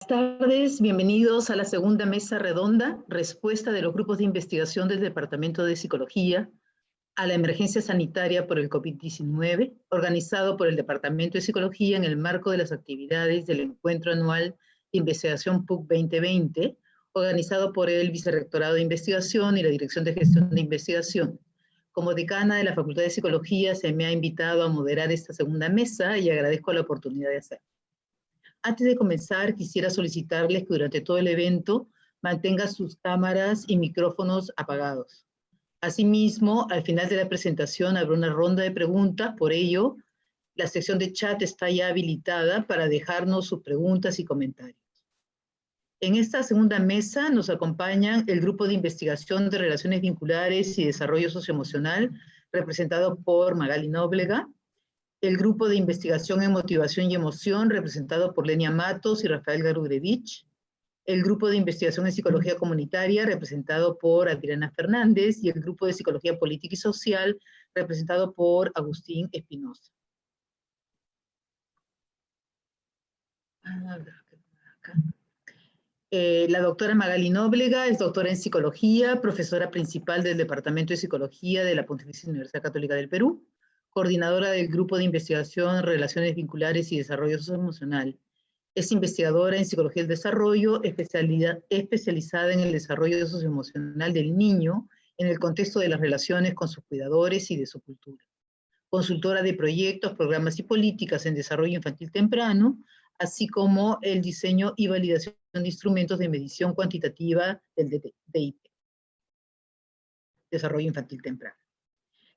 tardes, bienvenidos a la segunda mesa redonda, respuesta de los grupos de investigación del Departamento de Psicología a la emergencia sanitaria por el COVID-19, organizado por el Departamento de Psicología en el marco de las actividades del Encuentro Anual de Investigación PUC 2020, organizado por el Vicerrectorado de Investigación y la Dirección de Gestión de Investigación. Como decana de la Facultad de Psicología, se me ha invitado a moderar esta segunda mesa y agradezco la oportunidad de hacerlo. Antes de comenzar, quisiera solicitarles que durante todo el evento mantengan sus cámaras y micrófonos apagados. Asimismo, al final de la presentación habrá una ronda de preguntas, por ello, la sección de chat está ya habilitada para dejarnos sus preguntas y comentarios. En esta segunda mesa nos acompañan el Grupo de Investigación de Relaciones Vinculares y Desarrollo Socioemocional, representado por Magali Nóblega, el Grupo de Investigación en Motivación y Emoción, representado por Lenia Matos y Rafael Garurevich, el Grupo de Investigación en Psicología Comunitaria, representado por Adriana Fernández, y el Grupo de Psicología Política y Social, representado por Agustín Espinosa. La doctora Magali Nóblega es doctora en Psicología, profesora principal del Departamento de Psicología de la Pontificia Universidad Católica del Perú, coordinadora del Grupo de Investigación, Relaciones Vinculares y Desarrollo Socioemocional. Es investigadora en Psicología del Desarrollo, especializada en el desarrollo socioemocional del niño en el contexto de las relaciones con sus cuidadores y de su cultura. Consultora de proyectos, programas y políticas en desarrollo infantil temprano, así como el diseño y validación de instrumentos de medición cuantitativa del DIP, desarrollo infantil temprano.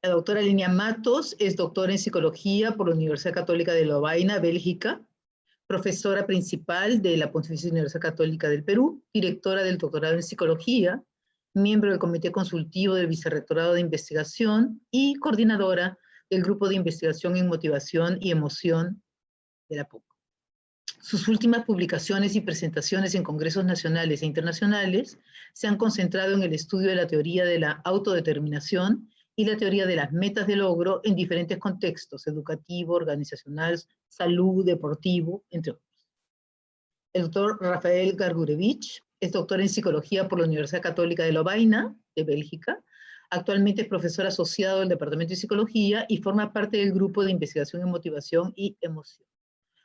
La doctora Lenia Matos es doctora en Psicología por la Universidad Católica de Lovaina, Bélgica, profesora principal de la Pontificia Universidad Católica del Perú, directora del doctorado en Psicología, miembro del Comité Consultivo del Vicerrectorado de Investigación y coordinadora del Grupo de Investigación en Motivación y Emoción de la PUC. Sus últimas publicaciones y presentaciones en congresos nacionales e internacionales se han concentrado en el estudio de la teoría de la autodeterminación y la teoría de las metas de logro en diferentes contextos, educativo, organizacional, salud, deportivo, entre otros. El doctor Rafael Garurevich es doctor en Psicología por la Universidad Católica de Lovaina, de Bélgica. Actualmente es profesor asociado del Departamento de Psicología y forma parte del Grupo de Investigación en Motivación y Emoción.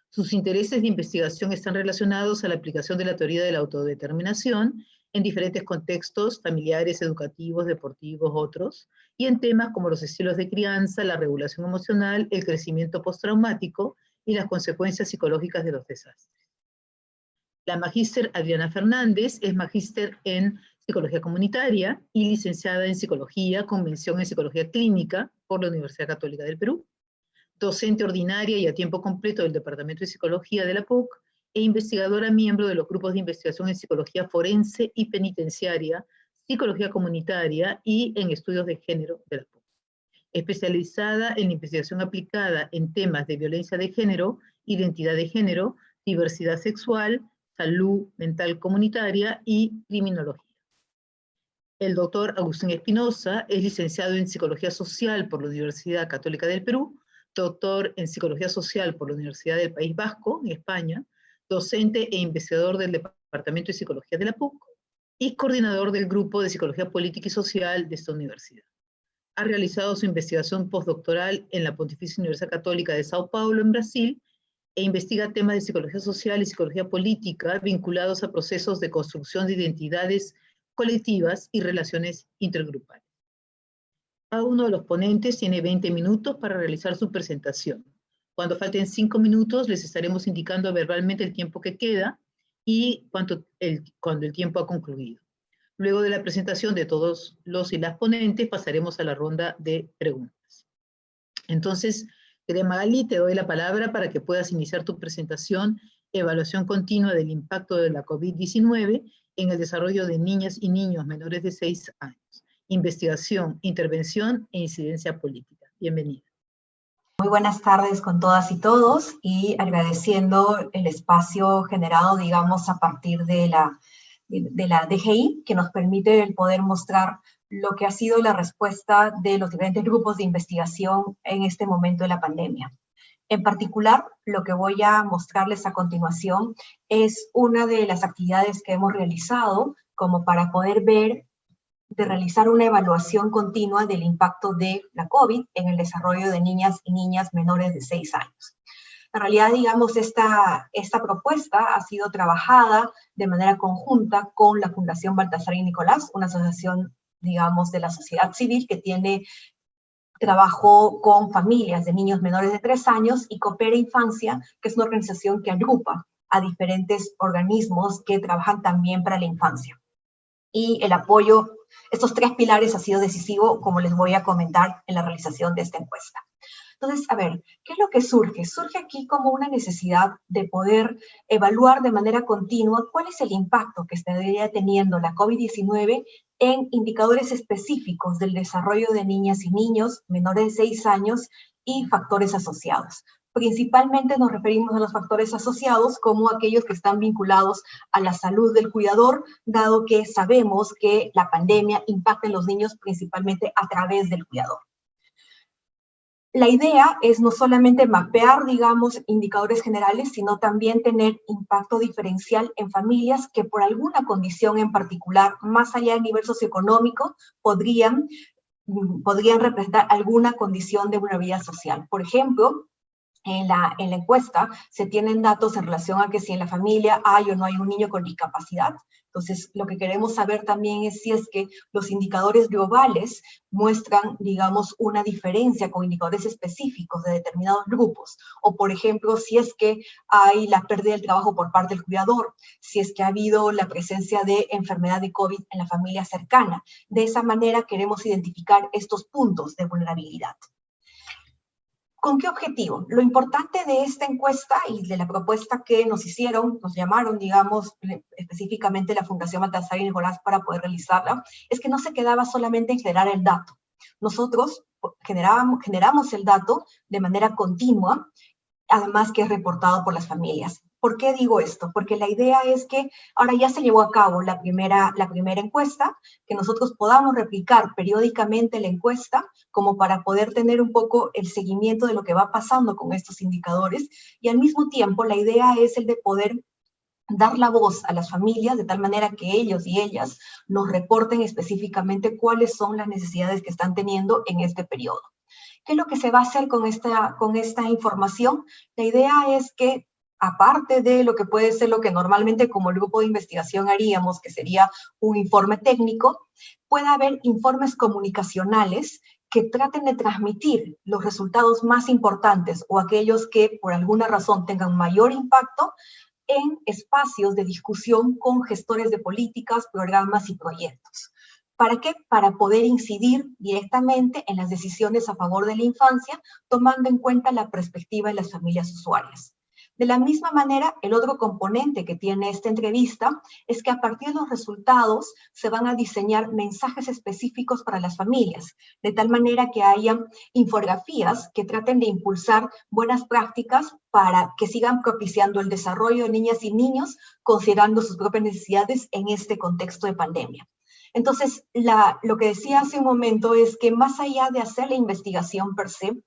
Sus intereses de investigación están relacionados a la aplicación de la teoría de la autodeterminación en diferentes contextos familiares, educativos, deportivos, otros, y en temas como los estilos de crianza, la regulación emocional, el crecimiento postraumático y las consecuencias psicológicas de los desastres. La magíster Adriana Fernández es magíster en Psicología Comunitaria y licenciada en Psicología con mención en Psicología Clínica por la Universidad Católica del Perú, docente ordinaria y a tiempo completo del Departamento de Psicología de la PUC, e investigadora miembro de los grupos de investigación en Psicología Forense y Penitenciaria, Psicología Comunitaria y en Estudios de Género de la PUC. Especializada en investigación aplicada en temas de violencia de género, identidad de género, diversidad sexual, salud mental comunitaria y criminología. El doctor Agustín Espinosa es licenciado en Psicología Social por la Universidad Católica del Perú, doctor en Psicología Social por la Universidad del País Vasco, en España, docente e investigador del Departamento de Psicología de la PUC y coordinador del Grupo de Psicología Política y Social de esta universidad. Ha realizado su investigación postdoctoral en la Pontificia Universidad Católica de Sao Paulo, en Brasil, e investiga temas de psicología social y psicología política vinculados a procesos de construcción de identidades colectivas y relaciones intergrupales. Cada uno de los ponentes tiene 20 minutos para realizar su presentación. Cuando falten 5 minutos, les estaremos indicando verbalmente el tiempo que queda y cuando el tiempo ha concluido. Luego de la presentación de todos los y las ponentes, pasaremos a la ronda de preguntas. Entonces, Magali, te doy la palabra para que puedas iniciar tu presentación, evaluación continua del impacto de la COVID-19 en el desarrollo de niñas y niños menores de 6 años. Investigación, intervención e incidencia política. Bienvenida. Muy buenas tardes con todas y todos, y agradeciendo el espacio generado, digamos, a partir de la DGI, que nos permite el poder mostrar lo que ha sido la respuesta de los diferentes grupos de investigación en este momento de la pandemia. En particular, lo que voy a mostrarles a continuación es una de las actividades que hemos realizado como para poder ver, de realizar una evaluación continua del impacto de la COVID en el desarrollo de niñas y niñas menores de 6 años. En realidad, digamos, esta propuesta ha sido trabajada de manera conjunta con la Fundación Baltasar y Nicolás, una asociación, digamos, de la sociedad civil que tiene trabajo con familias de niños menores de 3 años, y Coopera Infancia, que es una organización que agrupa a diferentes organismos que trabajan también para la infancia. Y el apoyo, estos 3 pilares ha sido decisivo, como les voy a comentar en la realización de esta encuesta. Entonces, a ver, ¿qué es lo que surge? Surge aquí como una necesidad de poder evaluar de manera continua cuál es el impacto que estaría teniendo la COVID-19 en indicadores específicos del desarrollo de niñas y niños menores de 6 años y factores asociados. Principalmente nos referimos a los factores asociados como aquellos que están vinculados a la salud del cuidador, dado que sabemos que la pandemia impacta en los niños principalmente a través del cuidador. La idea es no solamente mapear, digamos, indicadores generales, sino también tener impacto diferencial en familias que por alguna condición en particular, más allá del nivel socioeconómico, podrían representar alguna condición de vulnerabilidad social. Por ejemplo, en la encuesta se tienen datos en relación a que si en la familia hay o no hay un niño con discapacidad. Entonces, lo que queremos saber también es si es que los indicadores globales muestran, digamos, una diferencia con indicadores específicos de determinados grupos. O, por ejemplo, si es que hay la pérdida del trabajo por parte del cuidador, si es que ha habido la presencia de enfermedad de COVID en la familia cercana. De esa manera queremos identificar estos puntos de vulnerabilidad. ¿Con qué objetivo? Lo importante de esta encuesta y de la propuesta que nos llamaron, digamos, específicamente la Fundación Baltasar y Nicolás para poder realizarla, es que no se quedaba solamente en generar el dato. Nosotros generamos el dato de manera continua, además que es reportado por las familias. ¿Por qué digo esto? Porque la idea es que ahora ya se llevó a cabo la primera encuesta, que nosotros podamos replicar periódicamente la encuesta como para poder tener un poco el seguimiento de lo que va pasando con estos indicadores, y al mismo tiempo la idea es el de poder dar la voz a las familias de tal manera que ellos y ellas nos reporten específicamente cuáles son las necesidades que están teniendo en este periodo. ¿Qué es lo que se va a hacer con esta información? La idea es que, aparte de lo que puede ser lo que normalmente como grupo de investigación haríamos, que sería un informe técnico, pueda haber informes comunicacionales que traten de transmitir los resultados más importantes o aquellos que por alguna razón tengan mayor impacto en espacios de discusión con gestores de políticas, programas y proyectos. ¿Para qué? Para poder incidir directamente en las decisiones a favor de la infancia, tomando en cuenta la perspectiva de las familias usuarias. De la misma manera, el otro componente que tiene esta entrevista es que a partir de los resultados se van a diseñar mensajes específicos para las familias, de tal manera que haya infografías que traten de impulsar buenas prácticas para que sigan propiciando el desarrollo de niñas y niños, considerando sus propias necesidades en este contexto de pandemia. Entonces, lo que decía hace un momento es que más allá de hacer la investigación per se,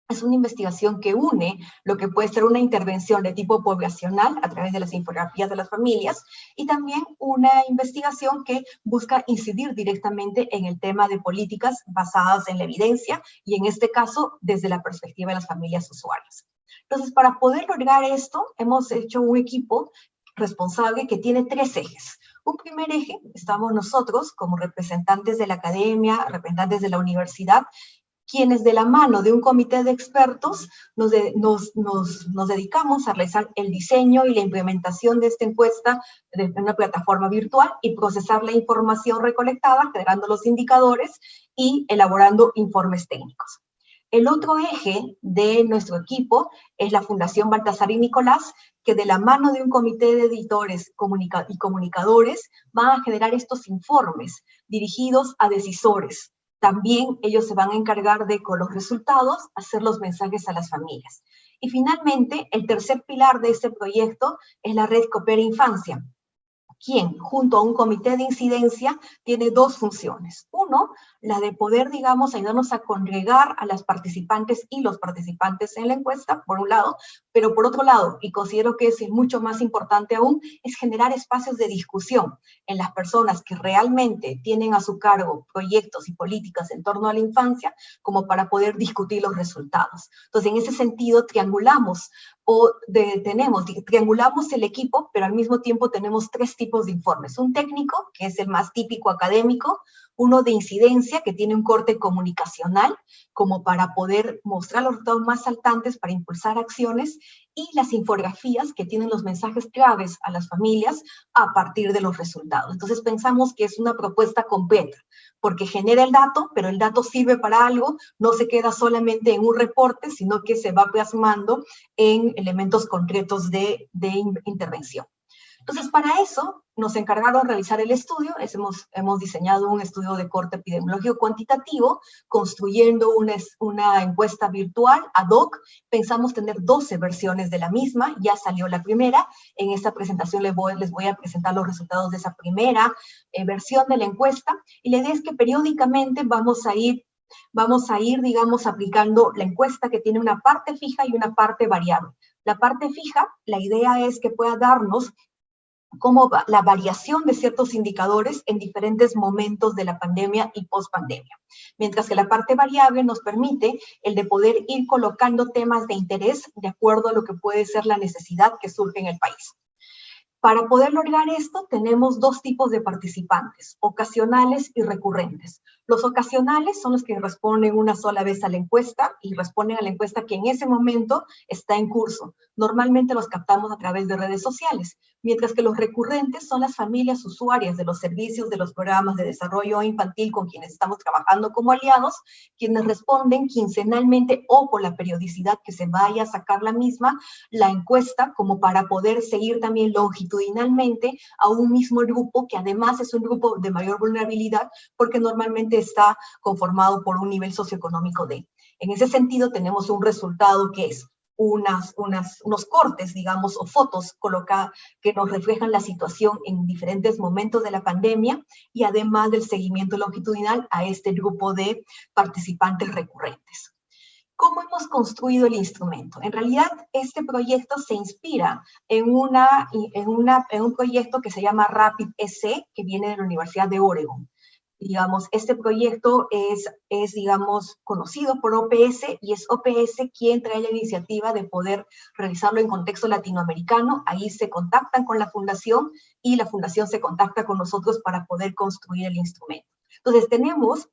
es una investigación que une lo que puede ser una intervención de tipo poblacional a través de las infografías de las familias y también una investigación que busca incidir directamente en el tema de políticas basadas en la evidencia y en este caso desde la perspectiva de las familias usuarias. Entonces, para poder lograr esto, hemos hecho un equipo responsable que tiene 3 ejes. Un primer eje, estamos nosotros como representantes de la academia, representantes de la universidad, quienes de la mano de un comité de expertos nos dedicamos a realizar el diseño y la implementación de esta encuesta en una plataforma virtual y procesar la información recolectada, generando los indicadores y elaborando informes técnicos. El otro eje de nuestro equipo es la Fundación Baltasar y Nicolás, que de la mano de un comité de editores y comunicadores van a generar estos informes dirigidos a decisores. También ellos se van a encargar de, con los resultados, hacer los mensajes a las familias. Y finalmente, el tercer pilar de este proyecto es la red Coopera Infancia, quien, junto a un comité de incidencia, tiene dos funciones. Uno, la de poder, digamos, ayudarnos a congregar a las participantes y los participantes en la encuesta, por un lado, pero por otro lado, y considero que es mucho más importante aún, es generar espacios de discusión en las personas que realmente tienen a su cargo proyectos y políticas en torno a la infancia, como para poder discutir los resultados. Entonces, en ese sentido, triangulamos el equipo, pero al mismo tiempo tenemos tres tipos de informes. Un técnico, que es el más típico académico, uno de incidencia, que tiene un corte comunicacional, como para poder mostrar los resultados más saltantes para impulsar acciones, y las infografías, que tienen los mensajes claves a las familias a partir de los resultados. Entonces pensamos que es una propuesta completa, porque genera el dato, pero el dato sirve para algo, no se queda solamente en un reporte, sino que se va plasmando en elementos concretos de intervención. Entonces, para eso nos encargaron de realizar el estudio. Hemos diseñado un estudio de corte epidemiológico cuantitativo, construyendo una encuesta virtual ad hoc. Pensamos tener 12 versiones de la misma, ya salió la primera. En esta presentación les voy a presentar los resultados de esa primera versión de la encuesta. Y la idea es que periódicamente vamos a ir, digamos, aplicando la encuesta, que tiene una parte fija y una parte variable. La parte fija, la idea es que pueda darnos como la variación de ciertos indicadores en diferentes momentos de la pandemia y post-pandemia. Mientras que la parte variable nos permite el de poder ir colocando temas de interés de acuerdo a lo que puede ser la necesidad que surge en el país. Para poder lograr esto, tenemos dos tipos de participantes, ocasionales y recurrentes. Los ocasionales son los que responden una sola vez a la encuesta y responden a la encuesta que en ese momento está en curso. Normalmente los captamos a través de redes sociales, mientras que los recurrentes son las familias usuarias de los servicios de los programas de desarrollo infantil con quienes estamos trabajando como aliados, quienes responden quincenalmente o con la periodicidad que se vaya a sacar la misma, la encuesta, como para poder seguir también longitudinalmente a un mismo grupo, que además es un grupo de mayor vulnerabilidad, porque normalmente está conformado por un nivel socioeconómico D. En ese sentido, tenemos un resultado que es unos cortes, digamos, o fotos que nos reflejan la situación en diferentes momentos de la pandemia, y además del seguimiento longitudinal a este grupo de participantes recurrentes. ¿Cómo hemos construido el instrumento? En realidad, este proyecto se inspira en un proyecto que se llama RAPID-EC, que viene de la Universidad de Oregon. Digamos, este proyecto es, digamos, conocido por OPS, y es OPS quien trae la iniciativa de poder realizarlo en contexto latinoamericano. Ahí se contactan con la fundación, y la fundación se contacta con nosotros para poder construir el instrumento. Entonces, tenemos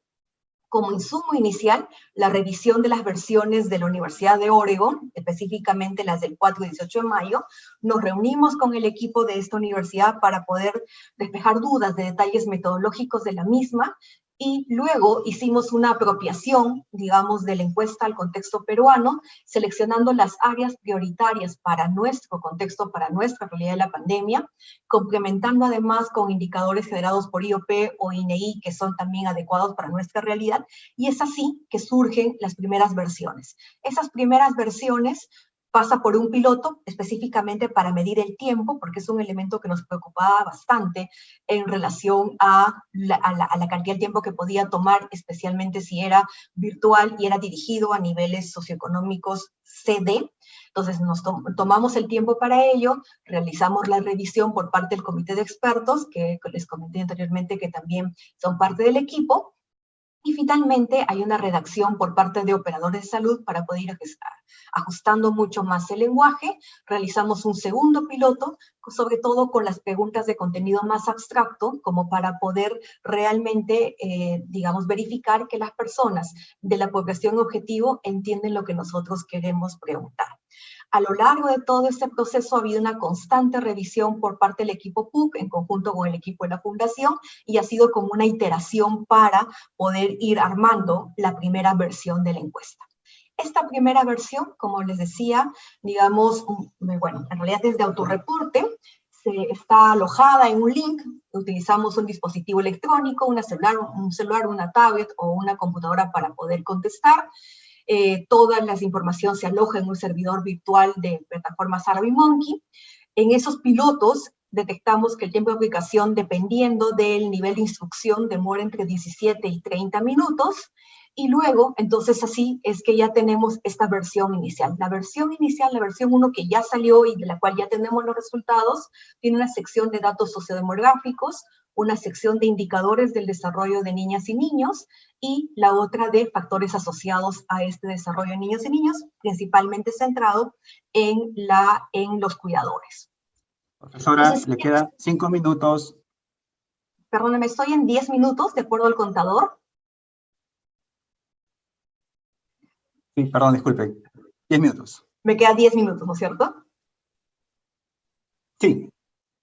como insumo inicial la revisión de las versiones de la Universidad de Oregon, específicamente las del 4 y 18 de mayo. Nos reunimos con el equipo de esta universidad para poder despejar dudas de detalles metodológicos de la misma, y luego hicimos una apropiación, digamos, de la encuesta al contexto peruano, seleccionando las áreas prioritarias para nuestro contexto, para nuestra realidad de la pandemia, complementando además con indicadores generados por IOP o INEI, que son también adecuados para nuestra realidad, y es así que surgen las primeras versiones. Esas primeras versiones pasa por un piloto específicamente para medir el tiempo, porque es un elemento que nos preocupaba bastante en relación a la cantidad de tiempo que podía tomar, especialmente si era virtual y era dirigido a niveles socioeconómicos CD. Entonces nos tomamos el tiempo para ello, realizamos la revisión por parte del comité de expertos, que les comenté anteriormente que también son parte del equipo, y finalmente hay una redacción por parte de operadores de salud para poder ir ajustando mucho más el lenguaje. Realizamos un segundo piloto, sobre todo con las preguntas de contenido más abstracto, como para poder realmente, digamos, verificar que las personas de la población objetivo entienden lo que nosotros queremos preguntar. A lo largo de todo este proceso ha habido una constante revisión por parte del equipo PUC en conjunto con el equipo de la Fundación, y ha sido como una iteración para poder ir armando la primera versión de la encuesta. Esta primera versión, como les decía, digamos, bueno, en realidad es de autorreporte, está alojada en un link. Utilizamos un dispositivo electrónico, un celular, una tablet o una computadora para poder contestar. Toda la información se aloja en un servidor virtual de plataforma SurveyMonkey. En esos pilotos detectamos que el tiempo de aplicación, dependiendo del nivel de instrucción, demora entre 17 y 30 minutos, y luego, entonces así es que ya tenemos esta versión inicial. La versión inicial, la versión 1 que ya salió y de la cual ya tenemos los resultados, tiene una sección de datos sociodemográficos, una sección de indicadores del desarrollo de niñas y niños, y la otra de factores asociados a este desarrollo de niños y niños, principalmente centrado en los cuidadores. Profesora, Entonces, le quedan 5 minutos. Perdóname, estoy en 10 minutos, de acuerdo al contador. Sí, perdón, disculpe. 10 minutos. Me queda 10 minutos, ¿no es cierto? Sí.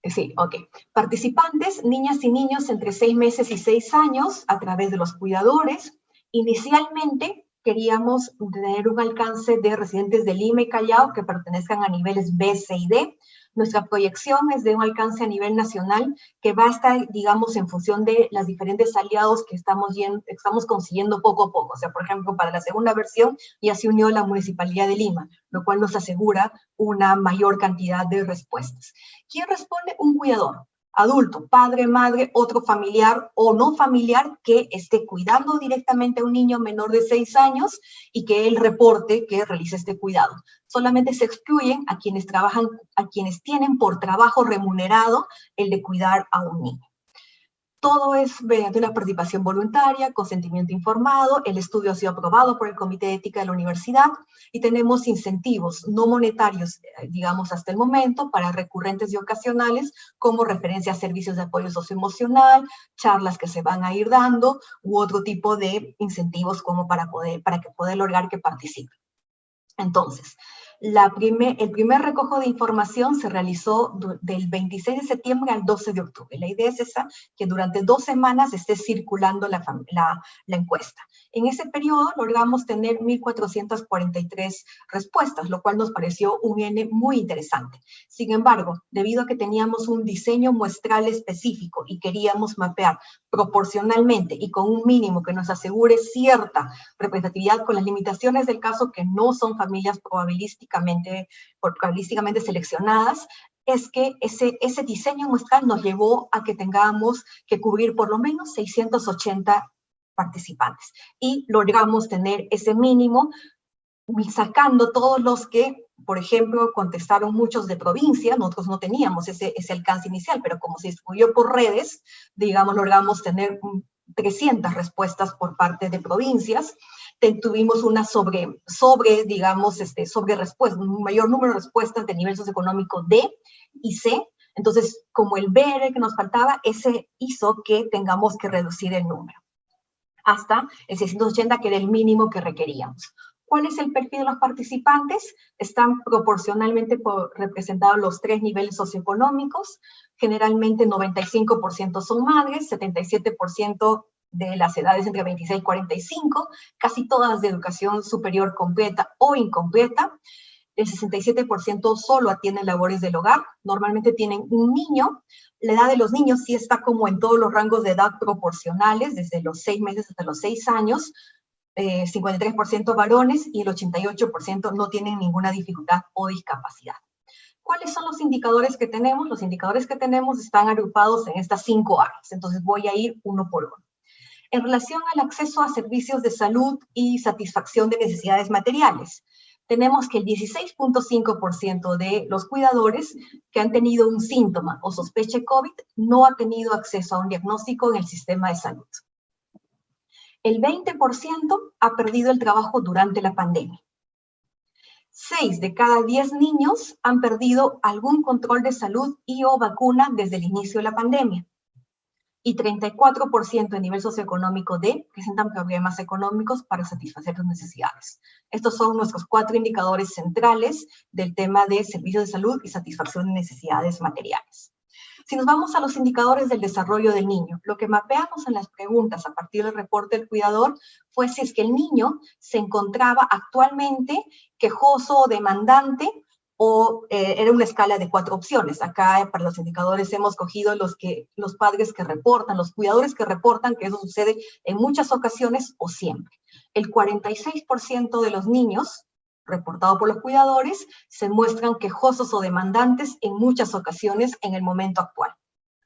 Sí, ok. Participantes, niñas y niños entre 6 meses y 6 años, a través de los cuidadores. Inicialmente queríamos tener un alcance de residentes de Lima y Callao que pertenezcan a niveles B, C y D. Nuestra proyección es de un alcance a nivel nacional que va a estar, digamos, en función de los diferentes aliados que estamos consiguiendo poco a poco. O sea, por ejemplo, para la segunda versión ya se unió la Municipalidad de Lima, lo cual nos asegura una mayor cantidad de respuestas. ¿Quién responde? Un cuidador. Adulto, padre, madre, otro familiar o no familiar que esté cuidando directamente a un niño menor de 6 años y que él reporte que realiza este cuidado. Solamente se excluyen a quienes trabajan, a quienes tienen por trabajo remunerado el de cuidar a un niño. Todo es mediante una participación voluntaria, consentimiento informado, el estudio ha sido aprobado por el Comité de Ética de la Universidad y tenemos incentivos no monetarios, digamos hasta el momento, para recurrentes y ocasionales, como referencia a servicios de apoyo socioemocional, charlas que se van a ir dando, u otro tipo de incentivos como para que poder lograr que participen. Entonces, el primer recojo de información se realizó del 26 de septiembre al 12 de octubre. La idea es esa, que durante 2 semanas esté circulando la encuesta. En ese periodo logramos tener 1.443 respuestas, lo cual nos pareció un N muy interesante. Sin embargo, debido a que teníamos un diseño muestral específico y queríamos mapear proporcionalmente y con un mínimo que nos asegure cierta representatividad con las limitaciones del caso que no son familias probabilísticamente seleccionadas, es que ese diseño muestral nos llevó a que tengamos que cubrir por lo menos 680 participantes. Y logramos tener ese mínimo, sacando todos los que, por ejemplo, contestaron muchos de provincia. Nosotros no teníamos ese alcance inicial, pero como se distribuyó por redes, digamos, logramos tener 300 respuestas por parte de provincias. Tuvimos una sobre respuesta, un mayor número de respuestas de nivel socioeconómico D y C. Entonces, como el B era el que nos faltaba, ese hizo que tengamos que reducir el número hasta el 680, que era el mínimo que requeríamos. ¿Cuál es el perfil de los participantes? Están proporcionalmente representados los 3 niveles socioeconómicos. Generalmente 95% son madres, 77% de las edades entre 26 y 45, casi todas de educación superior completa o incompleta. El 67% solo atienden labores del hogar, normalmente tienen un niño. La edad de los niños sí está como en todos los rangos de edad proporcionales, desde los 6 meses hasta los 6 años, 53% varones y el 88% no tienen ninguna dificultad o discapacidad. ¿Cuáles son los indicadores que tenemos? Los indicadores que tenemos están agrupados en estas 5 áreas, entonces voy a ir uno por uno. En relación al acceso a servicios de salud y satisfacción de necesidades materiales, tenemos que el 16.5% de los cuidadores que han tenido un síntoma o sospecha de COVID no ha tenido acceso a un diagnóstico en el sistema de salud. El 20% ha perdido el trabajo durante la pandemia. 6 de cada 10 niños han perdido algún control de salud y o vacuna desde el inicio de la pandemia. Y 34% a nivel socioeconómico D presentan problemas económicos para satisfacer sus necesidades. Estos son nuestros 4 indicadores centrales del tema de servicios de salud y satisfacción de necesidades materiales. Si nos vamos a los indicadores del desarrollo del niño, lo que mapeamos en las preguntas a partir del reporte del cuidador fue si es que el niño se encontraba actualmente quejoso o demandante, o era una escala de 4 opciones. Acá para los indicadores hemos cogido los padres que reportan, los cuidadores que reportan, que eso sucede en muchas ocasiones o siempre. El 46% de los niños reportado por los cuidadores, se muestran quejosos o demandantes en muchas ocasiones en el momento actual,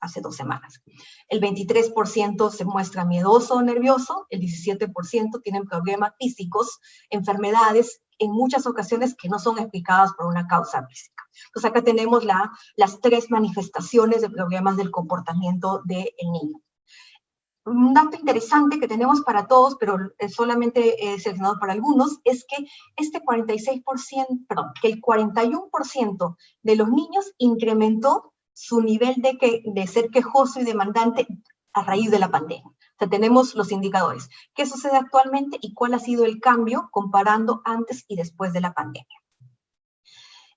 hace 2 semanas. El 23% se muestra miedoso o nervioso, el 17% tienen problemas físicos, enfermedades, en muchas ocasiones que no son explicadas por una causa física. Entonces acá tenemos las 3 manifestaciones de problemas del comportamiento del niño. Un dato interesante que tenemos para todos, pero solamente he seleccionado para algunos, es que este 46%, perdón, que el 41% de los niños incrementó su nivel de ser quejoso y demandante a raíz de la pandemia. O sea, tenemos los indicadores. ¿Qué sucede actualmente y cuál ha sido el cambio comparando antes y después de la pandemia?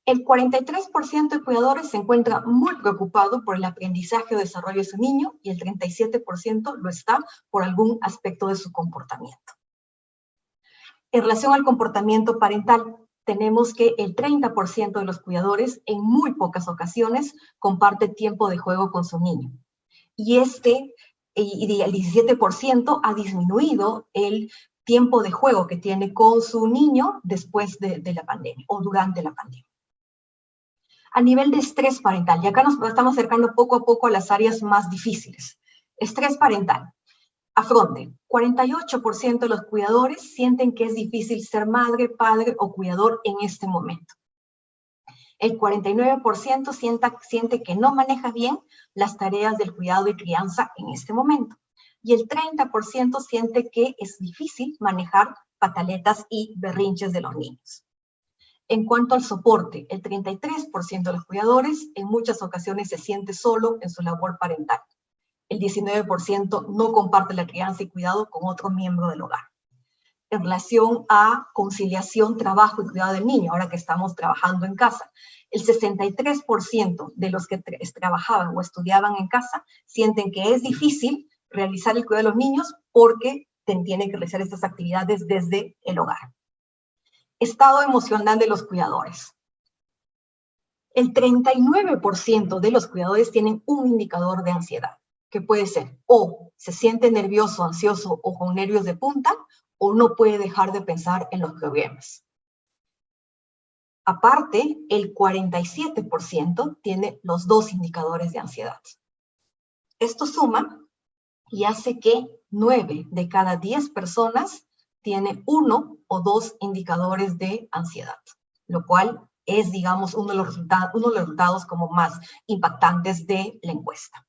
El 43% de cuidadores se encuentra muy preocupado por el aprendizaje o desarrollo de su niño y el 37% lo está por algún aspecto de su comportamiento. En relación al comportamiento parental, tenemos que el 30% de los cuidadores en muy pocas ocasiones comparte tiempo de juego con su niño. Y el 17% ha disminuido el tiempo de juego que tiene con su niño después de la pandemia o durante la pandemia. A nivel de estrés parental, y acá nos estamos acercando poco a poco a las áreas más difíciles. Estrés parental. Afronte. 48% de los cuidadores sienten que es difícil ser madre, padre o cuidador en este momento. El 49% siente que no maneja bien las tareas del cuidado y crianza en este momento. Y el 30% siente que es difícil manejar pataletas y berrinches de los niños. En cuanto al soporte, el 33% de los cuidadores en muchas ocasiones se siente solo en su labor parental. El 19% no comparte la crianza y cuidado con otro miembro del hogar. En relación a conciliación, trabajo y cuidado del niño, ahora que estamos trabajando en casa, el 63% de los que trabajaban o estudiaban en casa sienten que es difícil realizar el cuidado de los niños porque tienen que realizar estas actividades desde el hogar. Estado emocional de los cuidadores. El 39% de los cuidadores tienen un indicador de ansiedad, que puede ser o se siente nervioso, ansioso o con nervios de punta, o no puede dejar de pensar en los problemas. Aparte, el 47% tiene los 2 indicadores de ansiedad. Esto suma y hace que 9 de cada 10 personas tiene 1 o 2 indicadores de ansiedad, lo cual es, digamos, uno de los resultados como más impactantes de la encuesta.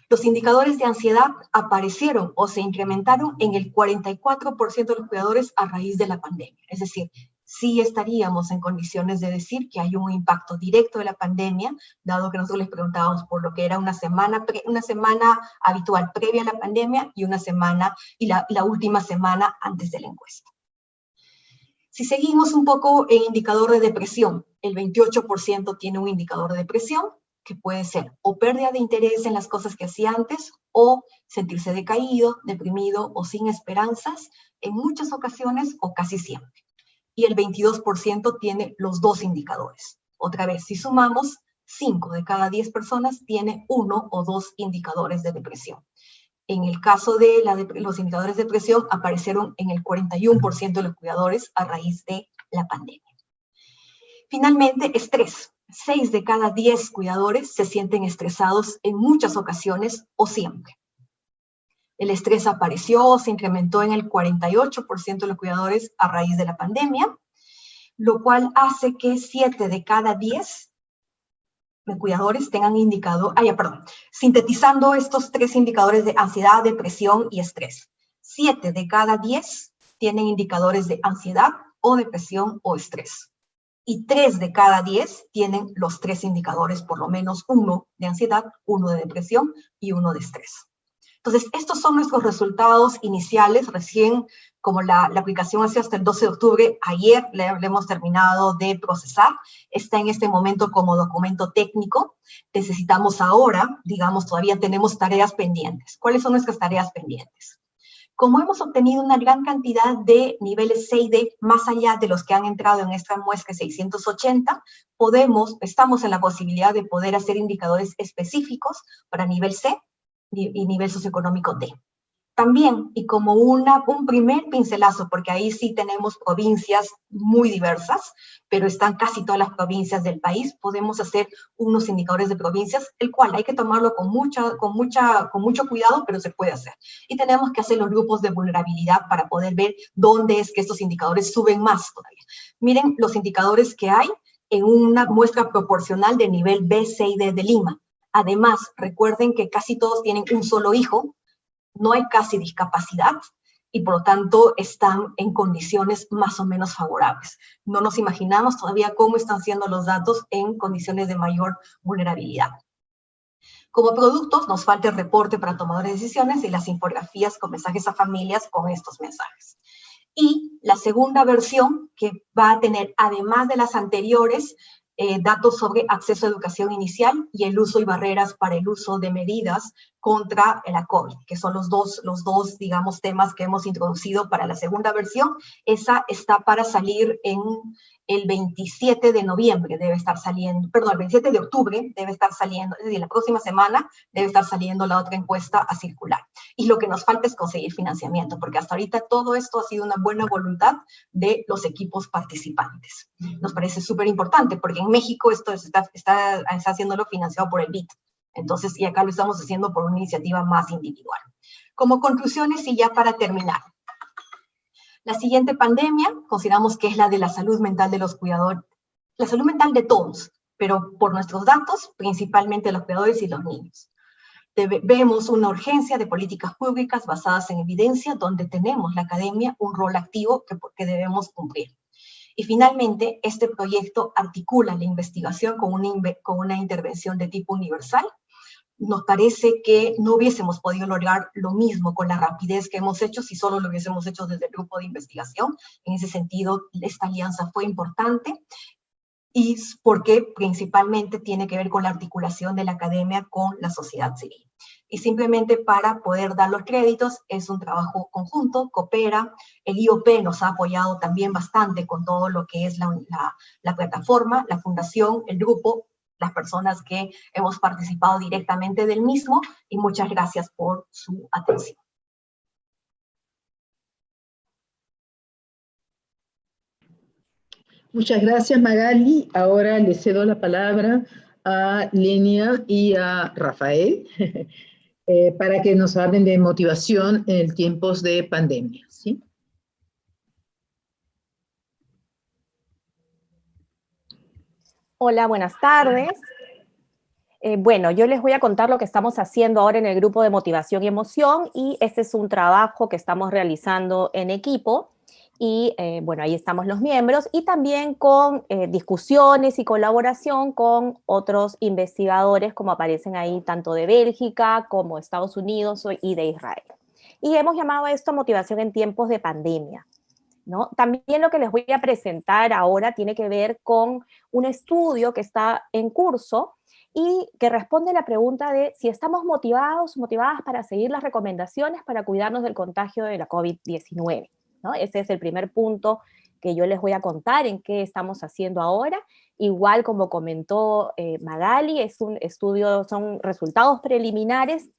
Los indicadores de ansiedad aparecieron o se incrementaron en el 44% de los cuidadores a raíz de la pandemia. Es decir, sí estaríamos en condiciones de decir que hay un impacto directo de la pandemia, dado que nosotros les preguntábamos por lo que era una semana habitual previa a la pandemia y una semana y la última semana antes de la encuesta. Si seguimos un poco el indicador de depresión, el 28% tiene un indicador de depresión, que puede ser o pérdida de interés en las cosas que hacía antes, o sentirse decaído, deprimido o sin esperanzas, en muchas ocasiones o casi siempre. Y el 22% tiene los 2 indicadores. Otra vez, si sumamos, 5 de cada 10 personas tiene 1 o 2 indicadores de depresión. En el caso de los indicadores de depresión, aparecieron en el 41% de los cuidadores a raíz de la pandemia. Finalmente, estrés. 6 de cada 10 cuidadores se sienten estresados en muchas ocasiones o siempre. El estrés apareció o se incrementó en el 48% de los cuidadores a raíz de la pandemia, lo cual hace que 7 de cada 10 cuidadores tengan indicado, sintetizando estos 3 indicadores de ansiedad, depresión y estrés. 7 de cada 10 tienen indicadores de ansiedad o depresión o estrés. Y 3 de cada 10 tienen los 3 indicadores, por lo menos 1 de ansiedad, 1 de depresión y 1 de estrés. Entonces, estos son nuestros resultados iniciales. Recién, como la aplicación hace hasta el 12 de octubre, ayer le hemos terminado de procesar. Está en este momento como documento técnico. Necesitamos ahora, digamos, todavía tenemos tareas pendientes. ¿Cuáles son nuestras tareas pendientes? Como hemos obtenido una gran cantidad de niveles C y D, más allá de los que han entrado en esta muestra 680, estamos en la posibilidad de poder hacer indicadores específicos para nivel C y nivel socioeconómico D. También, y como un primer pincelazo, porque ahí sí tenemos provincias muy diversas, pero están casi todas las provincias del país, podemos hacer unos indicadores de provincias, el cual hay que tomarlo con mucho cuidado, pero se puede hacer. Y tenemos que hacer los grupos de vulnerabilidad para poder ver dónde es que estos indicadores suben más todavía. Miren los indicadores que hay en una muestra proporcional de nivel B, C y D de Lima. Además, recuerden que casi todos tienen un solo hijo, no hay casi discapacidad y por lo tanto están en condiciones más o menos favorables. No nos imaginamos todavía cómo están siendo los datos en condiciones de mayor vulnerabilidad. Como productos nos falta el reporte para tomadores de decisiones y las infografías con mensajes a familias con estos mensajes. Y la segunda versión que va a tener, además de las anteriores, datos sobre acceso a educación inicial y el uso y barreras para el uso de medidas contra la COVID, que son los dos, digamos, temas que hemos introducido para la segunda versión. Esa está para salir en el 27 de noviembre, debe estar saliendo, perdón, el 27 de octubre debe estar saliendo, es decir, la próxima semana debe estar saliendo la otra encuesta a circular. Y lo que nos falta es conseguir financiamiento, porque hasta ahorita todo esto ha sido una buena voluntad de los equipos participantes. Nos parece súper importante, porque en México esto está haciéndolo financiado por el BID. Entonces, y acá lo estamos haciendo por una iniciativa más individual. Como conclusiones, y ya para terminar. La siguiente pandemia, consideramos que es la de la salud mental de los cuidadores, la salud mental de todos, pero por nuestros datos, principalmente los cuidadores y los niños. Vemos una urgencia de políticas públicas basadas en evidencia, donde tenemos la academia un rol activo que debemos cumplir. Y finalmente, este proyecto articula la investigación con una intervención de tipo universal. Nos parece que no hubiésemos podido lograr lo mismo con la rapidez que hemos hecho si solo lo hubiésemos hecho desde el grupo de investigación. En ese sentido, esta alianza fue importante y porque principalmente tiene que ver con la articulación de la academia con la sociedad civil. Y simplemente para poder dar los créditos, es un trabajo conjunto, coopera. El IOP nos ha apoyado también bastante con todo lo que es la plataforma, la fundación, el grupo, las personas que hemos participado directamente del mismo, y muchas gracias por su atención. Muchas gracias, Magali. Ahora le cedo la palabra a Lenia y a Rafael para que nos hablen de motivación en tiempos de pandemia, ¿sí? Hola, buenas tardes. Bueno, yo les voy a contar lo que estamos haciendo ahora en el grupo de motivación y emoción, y este es un trabajo que estamos realizando en equipo, y bueno, ahí estamos los miembros, y también con discusiones y colaboración con otros investigadores, como aparecen ahí, tanto de Bélgica como Estados Unidos y de Israel. Y hemos llamado a esto motivación en tiempos de pandemia, ¿no? También lo que les voy a presentar ahora tiene que ver con un estudio que está en curso y que responde a la pregunta de si estamos motivados, motivadas para seguir las recomendaciones para cuidarnos del contagio de la COVID-19, ¿no? Ese es el primer punto que yo les voy a contar en qué estamos haciendo ahora. Igual como comentó Magali, es un estudio, son resultados preliminares,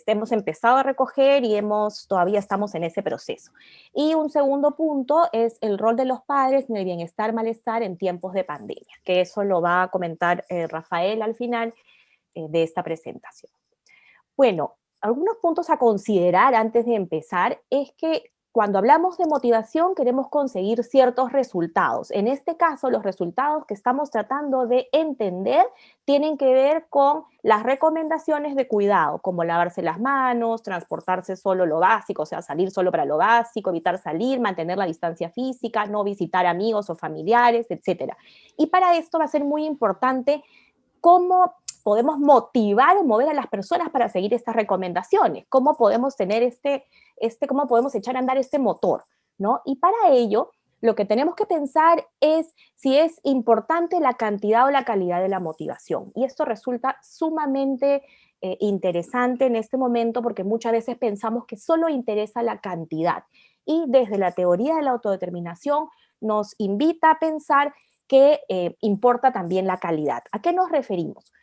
hemos empezado a recoger y todavía estamos en ese proceso. Y un segundo punto es el rol de los padres en el bienestar, malestar en tiempos de pandemia, que eso lo va a comentar Rafael al final de esta presentación. Bueno, algunos puntos a considerar antes de empezar es que cuando hablamos de motivación queremos conseguir ciertos resultados. En este caso, los resultados que estamos tratando de entender tienen que ver con las recomendaciones de cuidado, como lavarse las manos, transportarse solo lo básico, o sea, salir solo para lo básico, evitar salir, mantener la distancia física, no visitar amigos o familiares, etc. Y para esto va a ser muy importante cómo podemos motivar o mover a las personas para seguir estas recomendaciones, cómo podemos tener cómo podemos echar a andar este motor, ¿no? Y para ello, lo que tenemos que pensar es si es importante la cantidad o la calidad de la motivación. Y esto resulta sumamente interesante en este momento, porque muchas veces pensamos que solo interesa la cantidad. Y desde la teoría de la autodeterminación nos invita a pensar que importa también la calidad. ¿A qué nos referimos?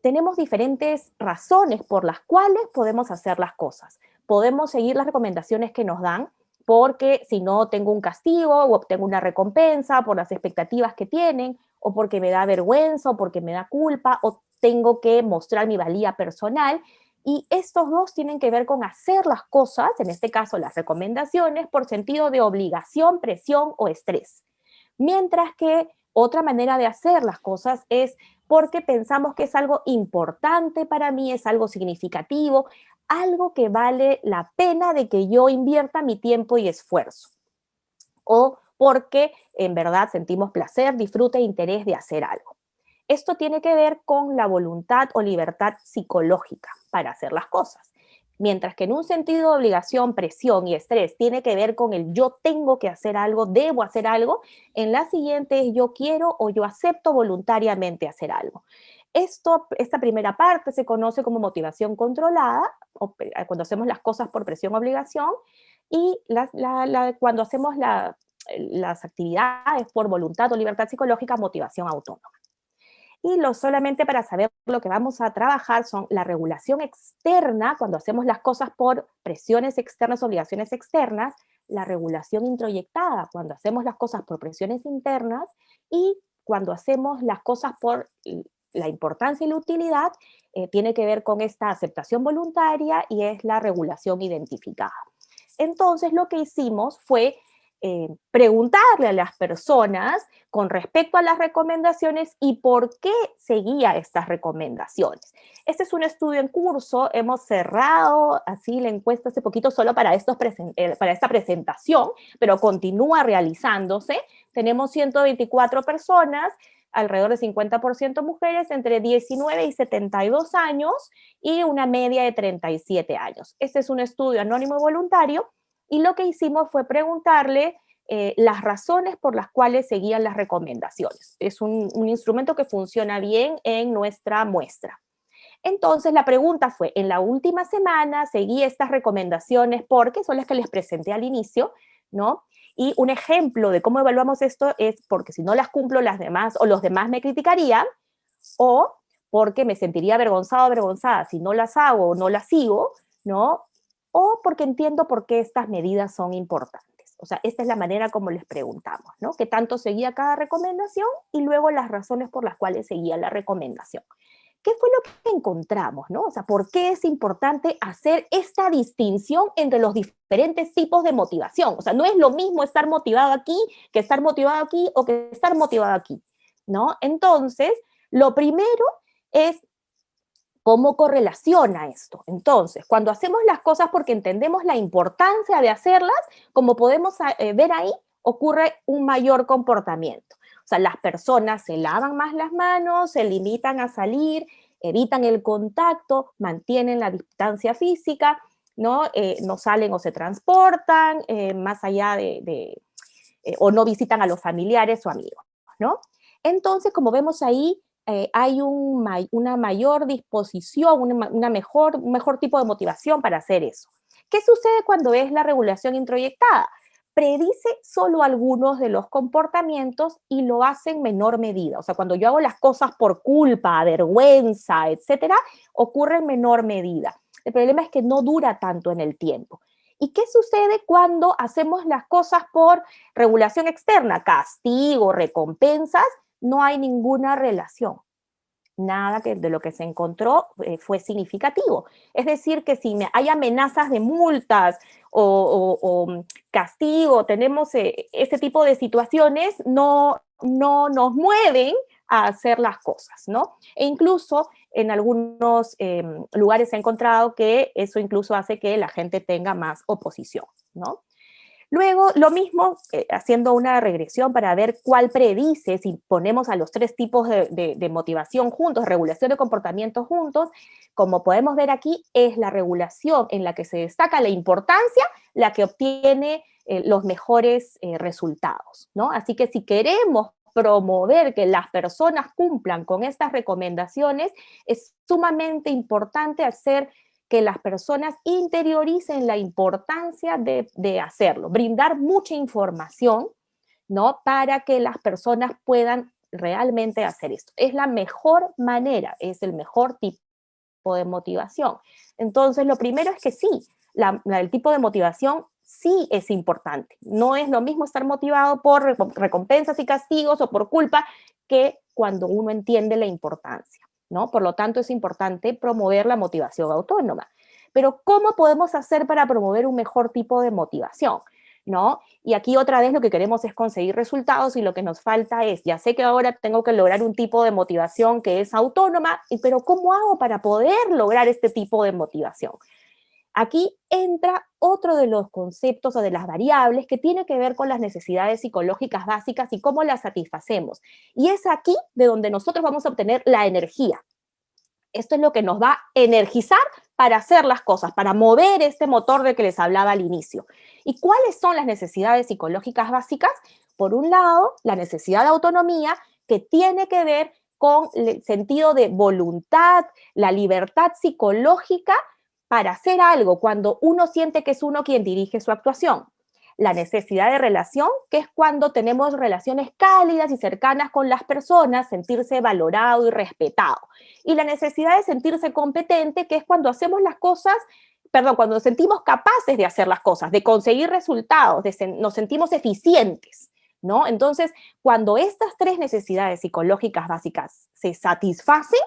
Tenemos diferentes razones por las cuales podemos hacer las cosas. podemos seguir las recomendaciones que nos dan, porque si no tengo un castigo o obtengo una recompensa por las expectativas que tienen, o porque me da vergüenza, o porque me da culpa, o tengo que mostrar mi valía personal. Y estos dos tienen que ver con hacer las cosas, en este caso las recomendaciones, por sentido de obligación, presión o estrés. Mientras que otra manera de hacer las cosas es porque pensamos que es algo importante para mí, es algo significativo, algo que vale la pena de que yo invierta mi tiempo y esfuerzo. O porque en verdad sentimos placer, disfrute e interés de hacer algo. Esto tiene que ver con la voluntad o libertad psicológica para hacer las cosas. Mientras que en un sentido de obligación, presión y estrés tiene que ver con el yo tengo que hacer algo, debo hacer algo, en la siguiente es yo quiero o yo acepto voluntariamente hacer algo. Esta primera parte se conoce como motivación controlada, cuando hacemos las cosas por presión o obligación, y cuando hacemos las actividades por voluntad o libertad psicológica, motivación autónoma. Y solamente para saber lo que vamos a trabajar son la regulación externa, cuando hacemos las cosas por presiones externas, obligaciones externas, la regulación introyectada, cuando hacemos las cosas por presiones internas, y cuando hacemos las cosas por la importancia y la utilidad, tiene que ver con esta aceptación voluntaria y es la regulación identificada. Entonces lo que hicimos fue preguntarle a las personas con respecto a las recomendaciones y por qué seguía estas recomendaciones. Este es un estudio en curso, hemos cerrado así la encuesta hace poquito solo para esta presentación, pero continúa realizándose. Tenemos 124 personas, alrededor de 50% mujeres, entre 19 y 72 años y una media de 37 años. Este es un estudio anónimo y voluntario. Y lo que hicimos fue preguntarle las razones por las cuales seguían las recomendaciones. Es un instrumento que funciona bien en nuestra muestra. Entonces la pregunta fue, en la última semana seguí estas recomendaciones porque son las que les presenté al inicio, ¿no? Y un ejemplo de cómo evaluamos esto es porque si no las cumplo las demás o los demás me criticarían, o porque me sentiría avergonzado o avergonzada si no las hago o no las sigo, ¿no? O porque entiendo por qué estas medidas son importantes. O sea, esta es la manera como les preguntamos, ¿no? ¿Qué tanto seguía cada recomendación? Y luego las razones por las cuales seguía la recomendación. ¿Qué fue lo que encontramos, no? O sea, ¿por qué es importante hacer esta distinción entre los diferentes tipos de motivación? O sea, no es lo mismo estar motivado aquí que estar motivado aquí o que estar motivado aquí, ¿no? Entonces, lo primero es ¿cómo correlaciona esto? Entonces, cuando hacemos las cosas porque entendemos la importancia de hacerlas, como podemos ver ahí, ocurre un mayor comportamiento. O sea, las personas se lavan más las manos, se limitan a salir, evitan el contacto, mantienen la distancia física, ¿no? No salen o se transportan, más allá o no visitan a los familiares o amigos, ¿no? Entonces, como vemos ahí, hay una mayor disposición, un mejor tipo de motivación para hacer eso. ¿Qué sucede cuando es la regulación introyectada? Predice solo algunos de los comportamientos y lo hace en menor medida. O sea, cuando yo hago las cosas por culpa, vergüenza, etcétera, ocurre en menor medida. El problema es que no dura tanto en el tiempo. ¿Y qué sucede cuando hacemos las cosas por regulación externa? Castigo, recompensas, no hay ninguna relación. Nada de lo que se encontró fue significativo. Es decir, que si hay amenazas de multas o castigo, tenemos ese tipo de situaciones, no nos mueven a hacer las cosas, ¿no? E incluso en algunos lugares se ha encontrado que eso incluso hace que la gente tenga más oposición, ¿no? Luego, lo mismo, haciendo una regresión para ver cuál predice, si ponemos a los tres tipos de motivación juntos, regulación de comportamiento juntos, como podemos ver aquí, es la regulación en la que se destaca la importancia, la que obtiene los mejores resultados, ¿no? Así que si queremos promover que las personas cumplan con estas recomendaciones, es sumamente importante hacer que las personas interioricen la importancia de hacerlo, brindar mucha información, ¿no? Para que las personas puedan realmente hacer esto. Es la mejor manera, es el mejor tipo tipo de motivación. Entonces, lo primero es que sí, el tipo de motivación sí es importante. No es lo mismo estar motivado por recompensas y castigos o por culpa que cuando uno entiende la importancia, ¿no? Por lo tanto, es importante promover la motivación autónoma. Pero, ¿cómo podemos hacer para promover un mejor tipo de motivación? ¿No? Y aquí otra vez lo que queremos es conseguir resultados y lo que nos falta es, ya sé que ahora tengo que lograr un tipo de motivación que es autónoma, pero ¿cómo hago para poder lograr este tipo de motivación? Aquí entra otro de los conceptos o de las variables que tiene que ver con las necesidades psicológicas básicas y cómo las satisfacemos. Y es aquí de donde nosotros vamos a obtener la energía. Esto es lo que nos va a energizar para hacer las cosas, para mover este motor del que les hablaba al inicio. ¿Y cuáles son las necesidades psicológicas básicas? Por un lado, la necesidad de autonomía, que tiene que ver con el sentido de voluntad, la libertad psicológica para hacer algo cuando uno siente que es uno quien dirige su actuación. La necesidad de relación, que es cuando tenemos relaciones cálidas y cercanas con las personas, sentirse valorado y respetado. Y la necesidad de sentirse competente, que es cuando hacemos las cosas, cuando nos sentimos capaces de hacer las cosas, de conseguir resultados, nos sentimos eficientes, ¿no? Entonces, cuando estas tres necesidades psicológicas básicas se satisfacen,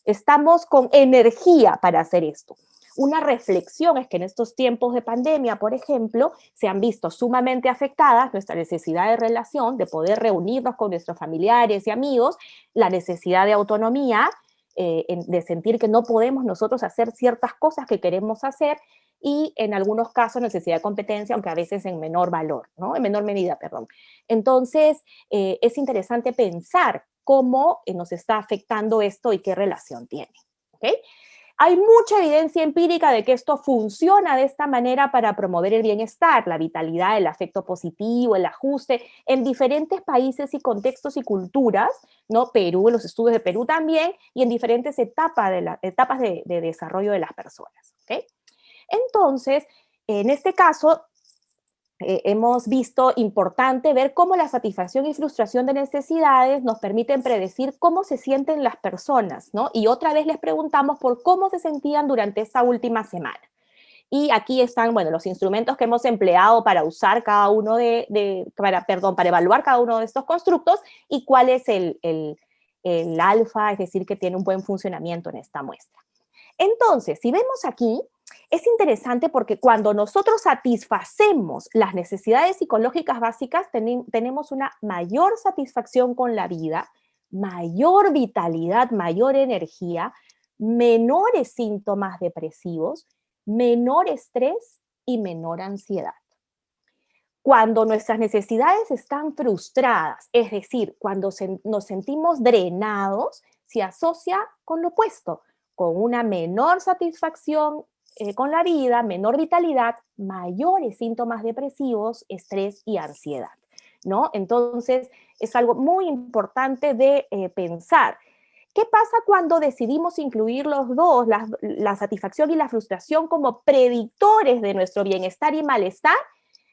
estamos con energía para hacer esto. Una reflexión es que en estos tiempos de pandemia, por ejemplo, se han visto sumamente afectadas nuestra necesidad de relación, de poder reunirnos con nuestros familiares y amigos, la necesidad de autonomía, de sentir que no podemos nosotros hacer ciertas cosas que queremos hacer, y en algunos casos necesidad de competencia, aunque a veces en menor valor, ¿no? En menor medida, perdón. Entonces, es interesante pensar cómo nos está afectando esto y qué relación tiene, ¿ok? Hay mucha evidencia empírica de que esto funciona de esta manera para promover el bienestar, la vitalidad, el afecto positivo, el ajuste en diferentes países y contextos y culturas, ¿no? Perú, en los estudios de Perú también, y en diferentes etapas de desarrollo de las personas, ¿ok? Entonces, en este caso, hemos visto importante ver cómo la satisfacción y frustración de necesidades nos permiten predecir cómo se sienten las personas, ¿no? Y otra vez les preguntamos por cómo se sentían durante esta última semana. Y aquí están, bueno, los instrumentos que hemos empleado para usar cada uno para evaluar cada uno de estos constructos y cuál es el alfa, es decir, que tiene un buen funcionamiento en esta muestra. Entonces, si vemos aquí, es interesante porque cuando nosotros satisfacemos las necesidades psicológicas básicas, tenemos una mayor satisfacción con la vida, mayor vitalidad, mayor energía, menores síntomas depresivos, menor estrés y menor ansiedad. Cuando nuestras necesidades están frustradas, es decir, cuando nos sentimos drenados, se asocia con lo opuesto, con una menor satisfacción con la vida, menor vitalidad, mayores síntomas depresivos, estrés y ansiedad, ¿no? Entonces, es algo muy importante de pensar. ¿Qué pasa cuando decidimos incluir los dos, la satisfacción y la frustración, como predictores de nuestro bienestar y malestar?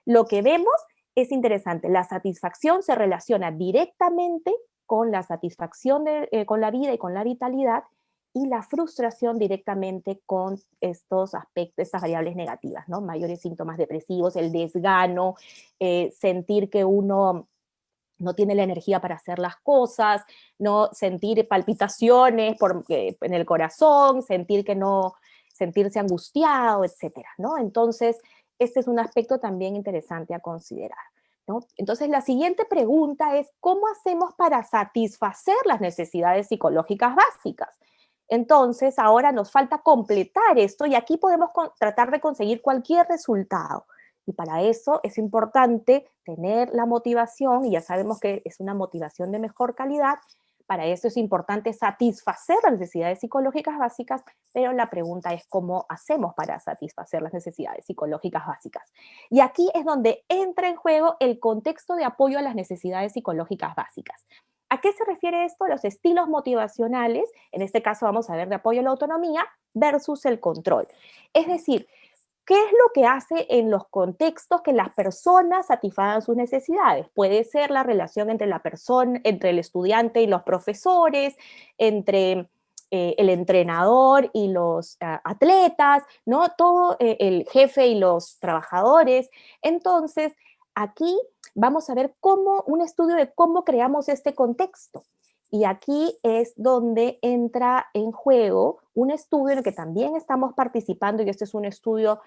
Lo que vemos es interesante. La satisfacción se relaciona directamente con la satisfacción con la vida y con la vitalidad, y la frustración directamente con estos aspectos, estas variables negativas, ¿no? Mayores síntomas depresivos, el desgano, sentir que uno no tiene la energía para hacer las cosas, ¿no? Sentir palpitaciones en el corazón, sentirse angustiado, etcétera, ¿no? Entonces, este es un aspecto también interesante a considerar, ¿no? Entonces, la siguiente pregunta es, ¿cómo hacemos para satisfacer las necesidades psicológicas básicas? Entonces, ahora nos falta completar esto y aquí podemos tratar de conseguir cualquier resultado. Y para eso es importante tener la motivación, y ya sabemos que es una motivación de mejor calidad. Para eso es importante satisfacer las necesidades psicológicas básicas, pero la pregunta es cómo hacemos para satisfacer las necesidades psicológicas básicas. Y aquí es donde entra en juego el contexto de apoyo a las necesidades psicológicas básicas. ¿A qué se refiere esto? Los estilos motivacionales, en este caso vamos a ver de apoyo a la autonomía versus el control. Es decir, ¿qué es lo que hace en los contextos que las personas satisfagan sus necesidades? Puede ser la relación entre la persona, entre el estudiante y los profesores, entre el entrenador y los atletas, ¿no? Todo el jefe y los trabajadores. Entonces, aquí vamos a ver un estudio de cómo creamos este contexto. Y aquí es donde entra en juego un estudio en el que también estamos participando, y este es un estudio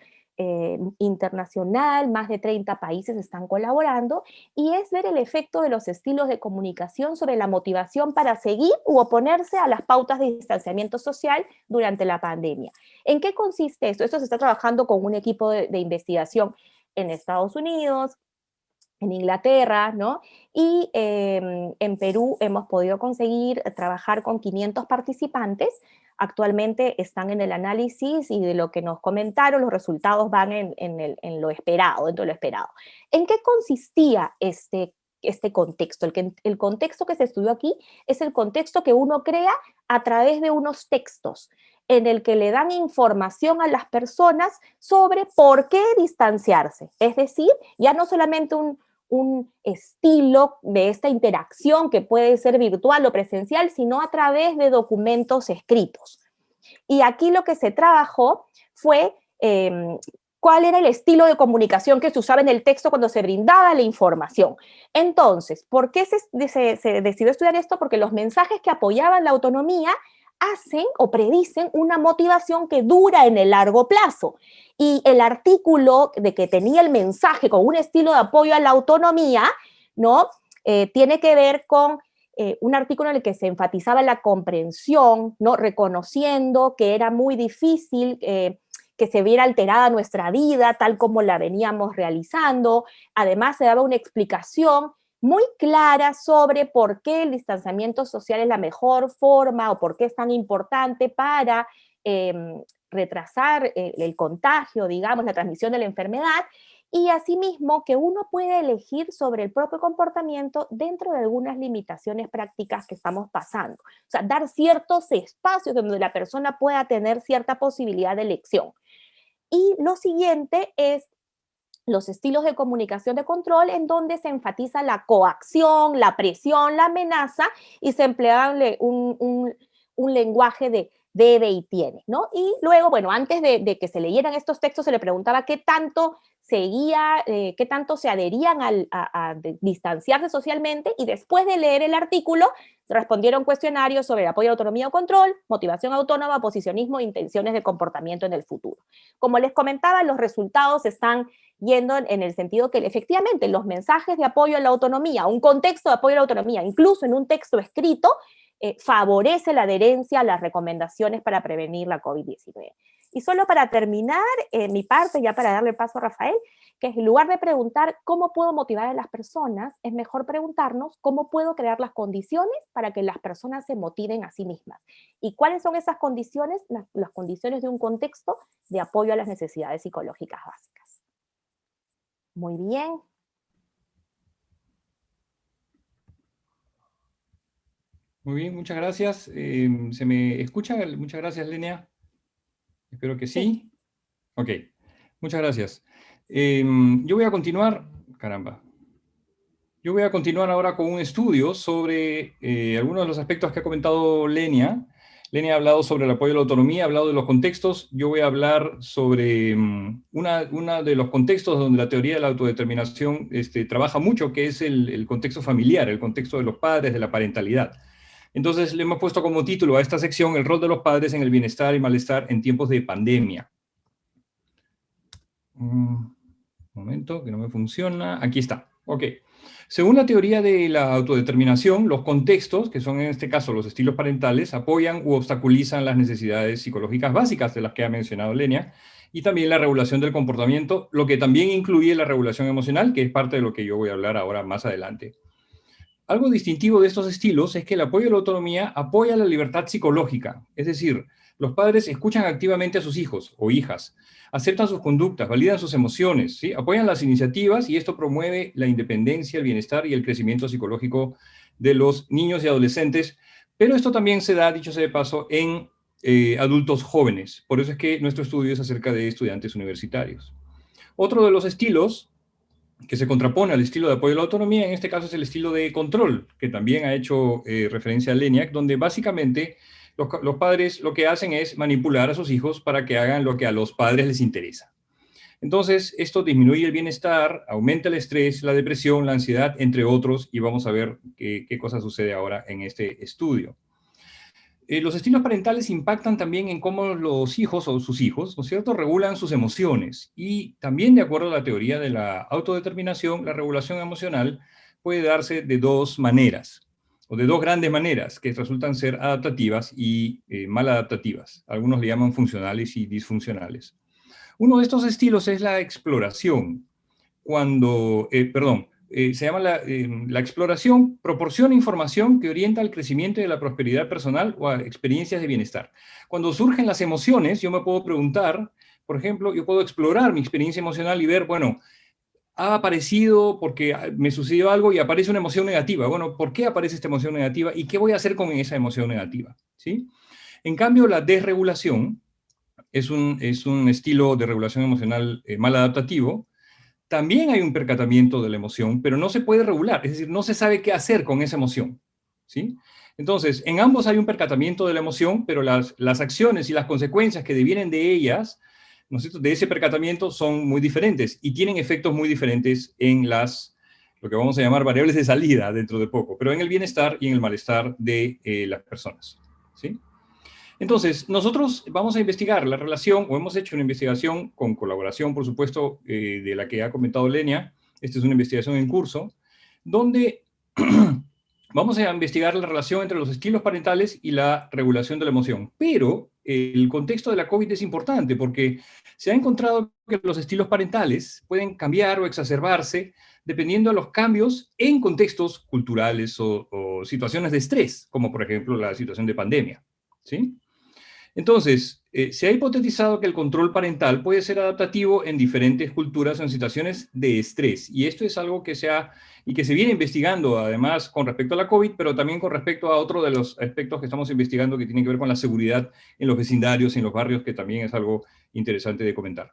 internacional, más de 30 países están colaborando, y es ver el efecto de los estilos de comunicación sobre la motivación para seguir u oponerse a las pautas de distanciamiento social durante la pandemia. ¿En qué consiste esto? Esto se está trabajando con un equipo de investigación en Estados Unidos, en Inglaterra, ¿no? Y en Perú hemos podido conseguir trabajar con 500 participantes. Actualmente están en el análisis y de lo que nos comentaron, los resultados van en lo esperado, dentro de lo esperado. ¿En qué consistía este contexto? El contexto que se estudió aquí es el contexto que uno crea a través de unos textos en el que le dan información a las personas sobre por qué distanciarse. Es decir, ya no solamente un estilo de esta interacción que puede ser virtual o presencial, sino a través de documentos escritos. Y aquí lo que se trabajó fue cuál era el estilo de comunicación que se usaba en el texto cuando se brindaba la información. Entonces, ¿por qué se decidió estudiar esto? Porque los mensajes que apoyaban la autonomía hacen o predicen una motivación que dura en el largo plazo. Y el artículo de que tenía el mensaje con un estilo de apoyo a la autonomía, ¿no? Tiene que ver con un artículo en el que se enfatizaba la comprensión, ¿no? Reconociendo que era muy difícil que se viera alterada nuestra vida tal como la veníamos realizando. Además, se daba una explicación muy clara sobre por qué el distanciamiento social es la mejor forma o por qué es tan importante para retrasar el contagio, digamos, la transmisión de la enfermedad, y asimismo que uno puede elegir sobre el propio comportamiento dentro de algunas limitaciones prácticas que estamos pasando. O sea, dar ciertos espacios donde la persona pueda tener cierta posibilidad de elección. Y lo siguiente es los estilos de comunicación de control, en donde se enfatiza la coacción, la presión, la amenaza, y se emplea un lenguaje de debe y tiene, ¿no? Y luego, bueno, antes de que se leyeran estos textos, se le preguntaba qué tanto qué tanto se adherían a distanciarse socialmente, y después de leer el artículo, respondieron cuestionarios sobre apoyo a autonomía o control, motivación autónoma, posicionismo e intenciones de comportamiento en el futuro. Como les comentaba, los resultados están yendo en el sentido que efectivamente los mensajes de apoyo a la autonomía, un contexto de apoyo a la autonomía, incluso en un texto escrito, favorece la adherencia a las recomendaciones para prevenir la COVID-19. Y solo para terminar mi parte, ya para darle paso a Rafael, que es en lugar de preguntar cómo puedo motivar a las personas, es mejor preguntarnos cómo puedo crear las condiciones para que las personas se motiven a sí mismas. ¿Y cuáles son esas condiciones? Las condiciones de un contexto de apoyo a las necesidades psicológicas básicas. Muy bien. Muy bien, muchas gracias. ¿Se me escucha? Muchas gracias, Lenia. Espero que sí. Ok, muchas gracias. Yo voy a continuar, Yo voy a continuar ahora con un estudio sobre algunos de los aspectos que ha comentado Lenia. Lenia ha hablado sobre el apoyo a la autonomía, ha hablado de los contextos. Yo voy a hablar sobre una de los contextos donde la teoría de la autodeterminación trabaja mucho, que es el contexto familiar, el contexto de los padres, de la parentalidad. Entonces le hemos puesto como título a esta sección el rol de los padres en el bienestar y malestar en tiempos de pandemia. Un momento, que no me funciona. Aquí está. Ok. Según la teoría de la autodeterminación, los contextos, que son en este caso los estilos parentales, apoyan u obstaculizan las necesidades psicológicas básicas de las que ha mencionado Lenia, y también la regulación del comportamiento, lo que también incluye la regulación emocional, que es parte de lo que yo voy a hablar ahora más adelante. Algo distintivo de estos estilos es que el apoyo a la autonomía apoya la libertad psicológica, es decir, los padres escuchan activamente a sus hijos o hijas, aceptan sus conductas, validan sus emociones, ¿sí? Apoyan las iniciativas, y esto promueve la independencia, el bienestar y el crecimiento psicológico de los niños y adolescentes, pero esto también se da, dicho sea de paso, en adultos jóvenes. Por eso es que nuestro estudio es acerca de estudiantes universitarios. Otro de los estilos que se contrapone al estilo de apoyo a la autonomía, en este caso es el estilo de control, que también ha hecho referencia a Leniak, donde básicamente los padres lo que hacen es manipular a sus hijos para que hagan lo que a los padres les interesa. Entonces, esto disminuye el bienestar, aumenta el estrés, la depresión, la ansiedad, entre otros, y vamos a ver qué cosa sucede ahora en este estudio. Los estilos parentales impactan también en cómo los hijos o sus hijos, ¿no es cierto?, regulan sus emociones. Y también, de acuerdo a la teoría de la autodeterminación, la regulación emocional puede darse de dos maneras, o de dos grandes maneras, que resultan ser adaptativas y maladaptativas. Algunos le llaman funcionales y disfuncionales. Uno de estos estilos es la exploración. Se llama la exploración, proporciona información que orienta al crecimiento y a la prosperidad personal o a experiencias de bienestar. Cuando surgen las emociones, yo me puedo preguntar, por ejemplo, yo puedo explorar mi experiencia emocional y ver, bueno, ha aparecido porque me sucedió algo y aparece una emoción negativa. Bueno, ¿por qué aparece esta emoción negativa y qué voy a hacer con esa emoción negativa? ¿Sí? En cambio, la desregulación es un estilo de regulación emocional maladaptativo. También hay un percatamiento de la emoción, pero no se puede regular, es decir, no se sabe qué hacer con esa emoción, ¿sí? Entonces, en ambos hay un percatamiento de la emoción, pero las acciones y las consecuencias que devienen de ellas, ¿no es cierto?, de ese percatamiento son muy diferentes y tienen efectos muy diferentes en lo que vamos a llamar variables de salida dentro de poco, pero en el bienestar y en el malestar de las personas, ¿sí? Entonces, nosotros vamos a investigar la relación, o hemos hecho una investigación con colaboración, por supuesto, de la que ha comentado Lenia. Esta es una investigación en curso, donde vamos a investigar la relación entre los estilos parentales y la regulación de la emoción. Pero el contexto de la COVID es importante, porque se ha encontrado que los estilos parentales pueden cambiar o exacerbarse dependiendo de los cambios en contextos culturales o situaciones de estrés, como por ejemplo la situación de pandemia, ¿sí? Entonces, se ha hipotetizado que el control parental puede ser adaptativo en diferentes culturas o en situaciones de estrés. Y esto es algo que se viene investigando, además, con respecto a la COVID, pero también con respecto a otro de los aspectos que estamos investigando que tienen que ver con la seguridad en los vecindarios, en los barrios, que también es algo interesante de comentar.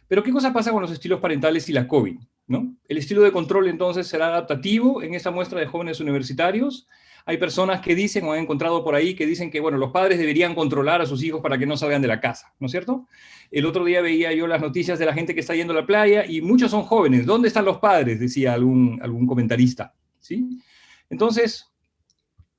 Pero, ¿qué cosa pasa con los estilos parentales y la COVID, ¿no? El estilo de control, entonces, será adaptativo en esta muestra de jóvenes universitarios. Hay personas que dicen, o han encontrado por ahí, que dicen que, bueno, los padres deberían controlar a sus hijos para que no salgan de la casa, ¿no es cierto? El otro día veía yo las noticias de la gente que está yendo a la playa y muchos son jóvenes. ¿Dónde están los padres?, decía algún comentarista, ¿sí? Entonces,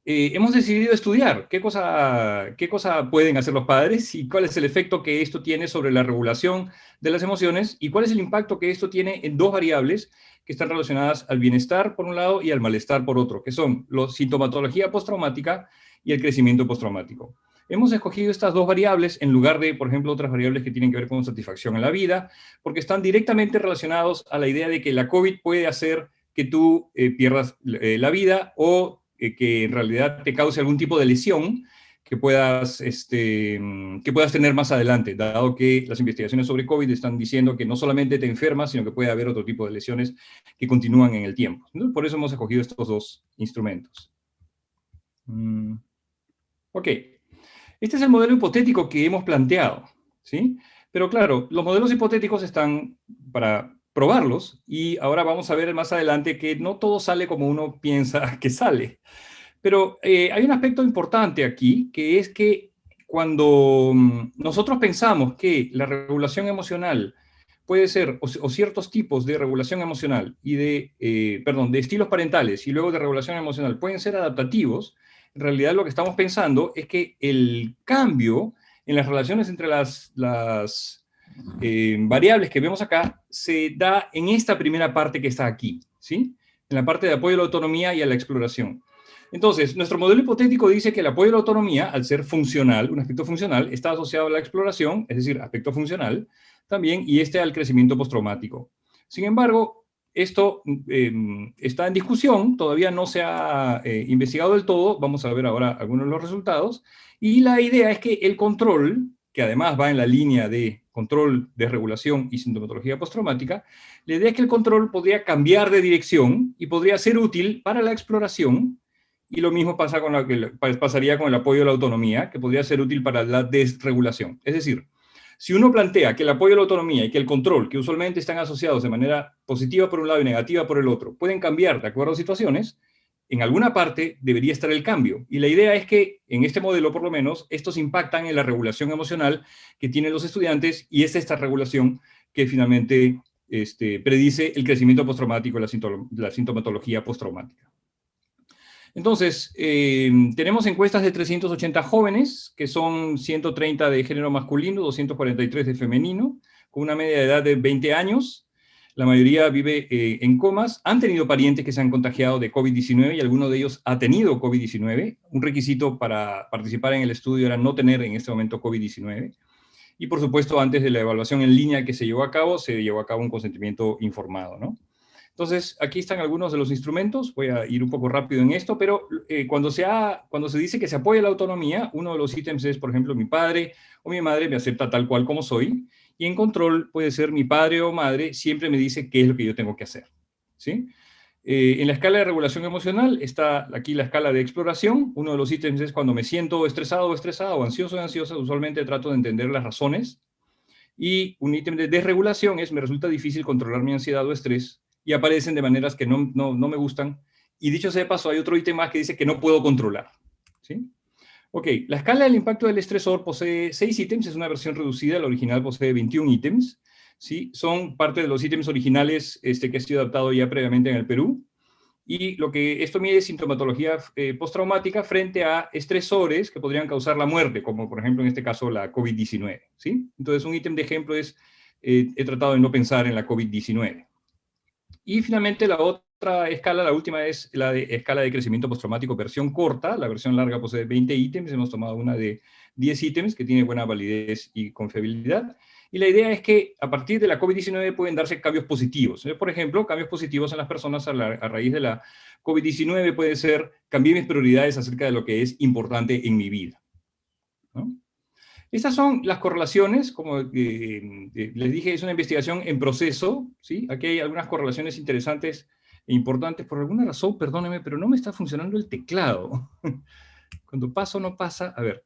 hemos decidido estudiar qué cosa pueden hacer los padres y cuál es el efecto que esto tiene sobre la regulación de las emociones y cuál es el impacto que esto tiene en dos variables que están relacionadas al bienestar por un lado y al malestar por otro, que son la sintomatología postraumática y el crecimiento postraumático. Hemos escogido estas dos variables en lugar de, por ejemplo, otras variables que tienen que ver con satisfacción en la vida, porque están directamente relacionados a la idea de que la COVID puede hacer que tú pierdas la vida o que en realidad te cause algún tipo de lesión que puedas tener más adelante, dado que las investigaciones sobre COVID están diciendo que no solamente te enfermas, sino que puede haber otro tipo de lesiones que continúan en el tiempo. Entonces, por eso hemos escogido estos dos instrumentos. Ok, este es el modelo hipotético que hemos planteado, ¿sí? Pero claro, los modelos hipotéticos están para probarlos y ahora vamos a ver más adelante que no todo sale como uno piensa que sale. Pero hay un aspecto importante aquí, que es que cuando nosotros pensamos que la regulación emocional puede ser, o ciertos tipos de regulación emocional y de estilos parentales y luego de regulación emocional pueden ser adaptativos, en realidad lo que estamos pensando es que el cambio en las relaciones entre las variables que vemos acá se da en esta primera parte que está aquí, ¿sí? En la parte de apoyo a la autonomía y a la exploración. Entonces, nuestro modelo hipotético dice que el apoyo a la autonomía, al ser funcional, un aspecto funcional, está asociado a la exploración, es decir, aspecto funcional, también, y al crecimiento postraumático. Sin embargo, esto está en discusión, todavía no se ha investigado del todo, vamos a ver ahora algunos de los resultados, y la idea es que el control, que además va en la línea de control, desregulación y sintomatología postraumática, la idea es que el control podría cambiar de dirección y podría ser útil para la exploración. Y lo mismo pasaría con el apoyo a la autonomía, que podría ser útil para la desregulación. Es decir, si uno plantea que el apoyo a la autonomía y que el control, que usualmente están asociados de manera positiva por un lado y negativa por el otro, pueden cambiar de acuerdo a situaciones, en alguna parte debería estar el cambio. Y la idea es que, en este modelo por lo menos, estos impactan en la regulación emocional que tienen los estudiantes, y es esta regulación que finalmente predice el crecimiento postraumático, la sintomatología postraumática. Entonces, tenemos encuestas de 380 jóvenes, que son 130 de género masculino, 243 de femenino, con una media de edad de 20 años. La mayoría vive en comas, han tenido parientes que se han contagiado de COVID-19 y alguno de ellos ha tenido COVID-19. Un requisito para participar en el estudio era no tener en este momento COVID-19. Y por supuesto, antes de la evaluación en línea que se llevó a cabo un consentimiento informado, ¿no? Entonces, aquí están algunos de los instrumentos. Voy a ir un poco rápido en esto, pero cuando se dice que se apoya la autonomía, uno de los ítems es, por ejemplo, mi padre o mi madre me acepta tal cual como soy. Y en control puede ser mi padre o madre siempre me dice qué es lo que yo tengo que hacer, ¿sí? En la escala de regulación emocional está aquí la escala de exploración. Uno de los ítems es cuando me siento estresado o estresada, o ansioso o ansiosa, usualmente trato de entender las razones. Y un ítem de desregulación es me resulta difícil controlar mi ansiedad o estrés, y aparecen de maneras que no me gustan. Y dicho sea de paso, hay otro ítem más que dice que no puedo controlar, ¿sí? Ok, la escala del impacto del estresor posee 6 ítems, es una versión reducida, la original posee 21 ítems, ¿sí? Son parte de los ítems originales que ha sido adaptado ya previamente en el Perú, y lo que esto mide es sintomatología postraumática frente a estresores que podrían causar la muerte, como por ejemplo en este caso la COVID-19, ¿sí? Entonces un ítem de ejemplo es, he tratado de no pensar en la COVID-19. Y finalmente la otra escala, la última, es la de escala de crecimiento postraumático versión corta. La versión larga posee 20 ítems, hemos tomado una de 10 ítems que tiene buena validez y confiabilidad. Y la idea es que a partir de la COVID-19 pueden darse cambios positivos. Por ejemplo, cambios positivos en las personas a raíz de la COVID-19 puede ser cambiar mis prioridades acerca de lo que es importante en mi vida, ¿no? Estas son las correlaciones, como les dije, es una investigación en proceso, ¿sí? Aquí hay algunas correlaciones interesantes e importantes. Por alguna razón, perdónenme, pero no me está funcionando el teclado. Cuando paso, no pasa. A ver,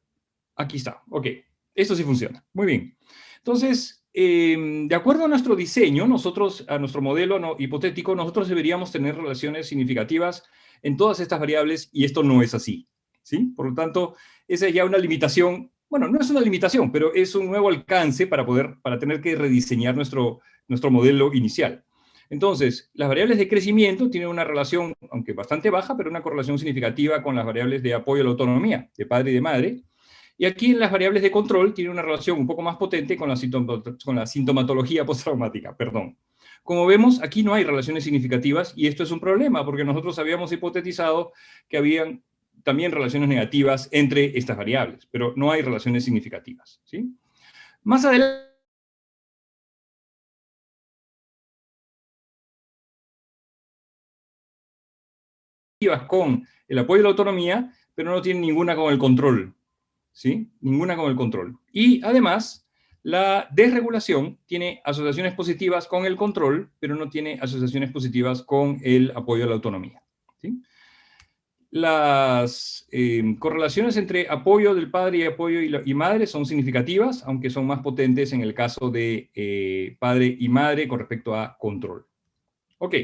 aquí está. Ok, esto sí funciona. Muy bien. Entonces, de acuerdo a nuestro diseño, a nuestro modelo hipotético, nosotros deberíamos tener relaciones significativas en todas estas variables, y esto no es así, ¿sí? Por lo tanto, esa es ya una limitación. Bueno, no es una limitación, pero es un nuevo alcance para tener que rediseñar nuestro modelo inicial. Entonces, las variables de crecimiento tienen una relación, aunque bastante baja, pero una correlación significativa con las variables de apoyo a la autonomía, de padre y de madre. Y aquí en las variables de control tiene una relación un poco más potente con la sintomatología postraumática, perdón. Como vemos, aquí no hay relaciones significativas, y esto es un problema, porque nosotros habíamos hipotetizado que habían también relaciones negativas entre estas variables, pero no hay relaciones significativas, ¿sí? Más adelante, con el apoyo a la autonomía, pero no tienen ninguna con el control, ¿sí? Ninguna con el control. Y además, la desregulación tiene asociaciones positivas con el control, pero no tiene asociaciones positivas con el apoyo a la autonomía, ¿sí? Las correlaciones entre apoyo del padre y apoyo y madre son significativas, aunque son más potentes en el caso de padre y madre con respecto a control. Ok.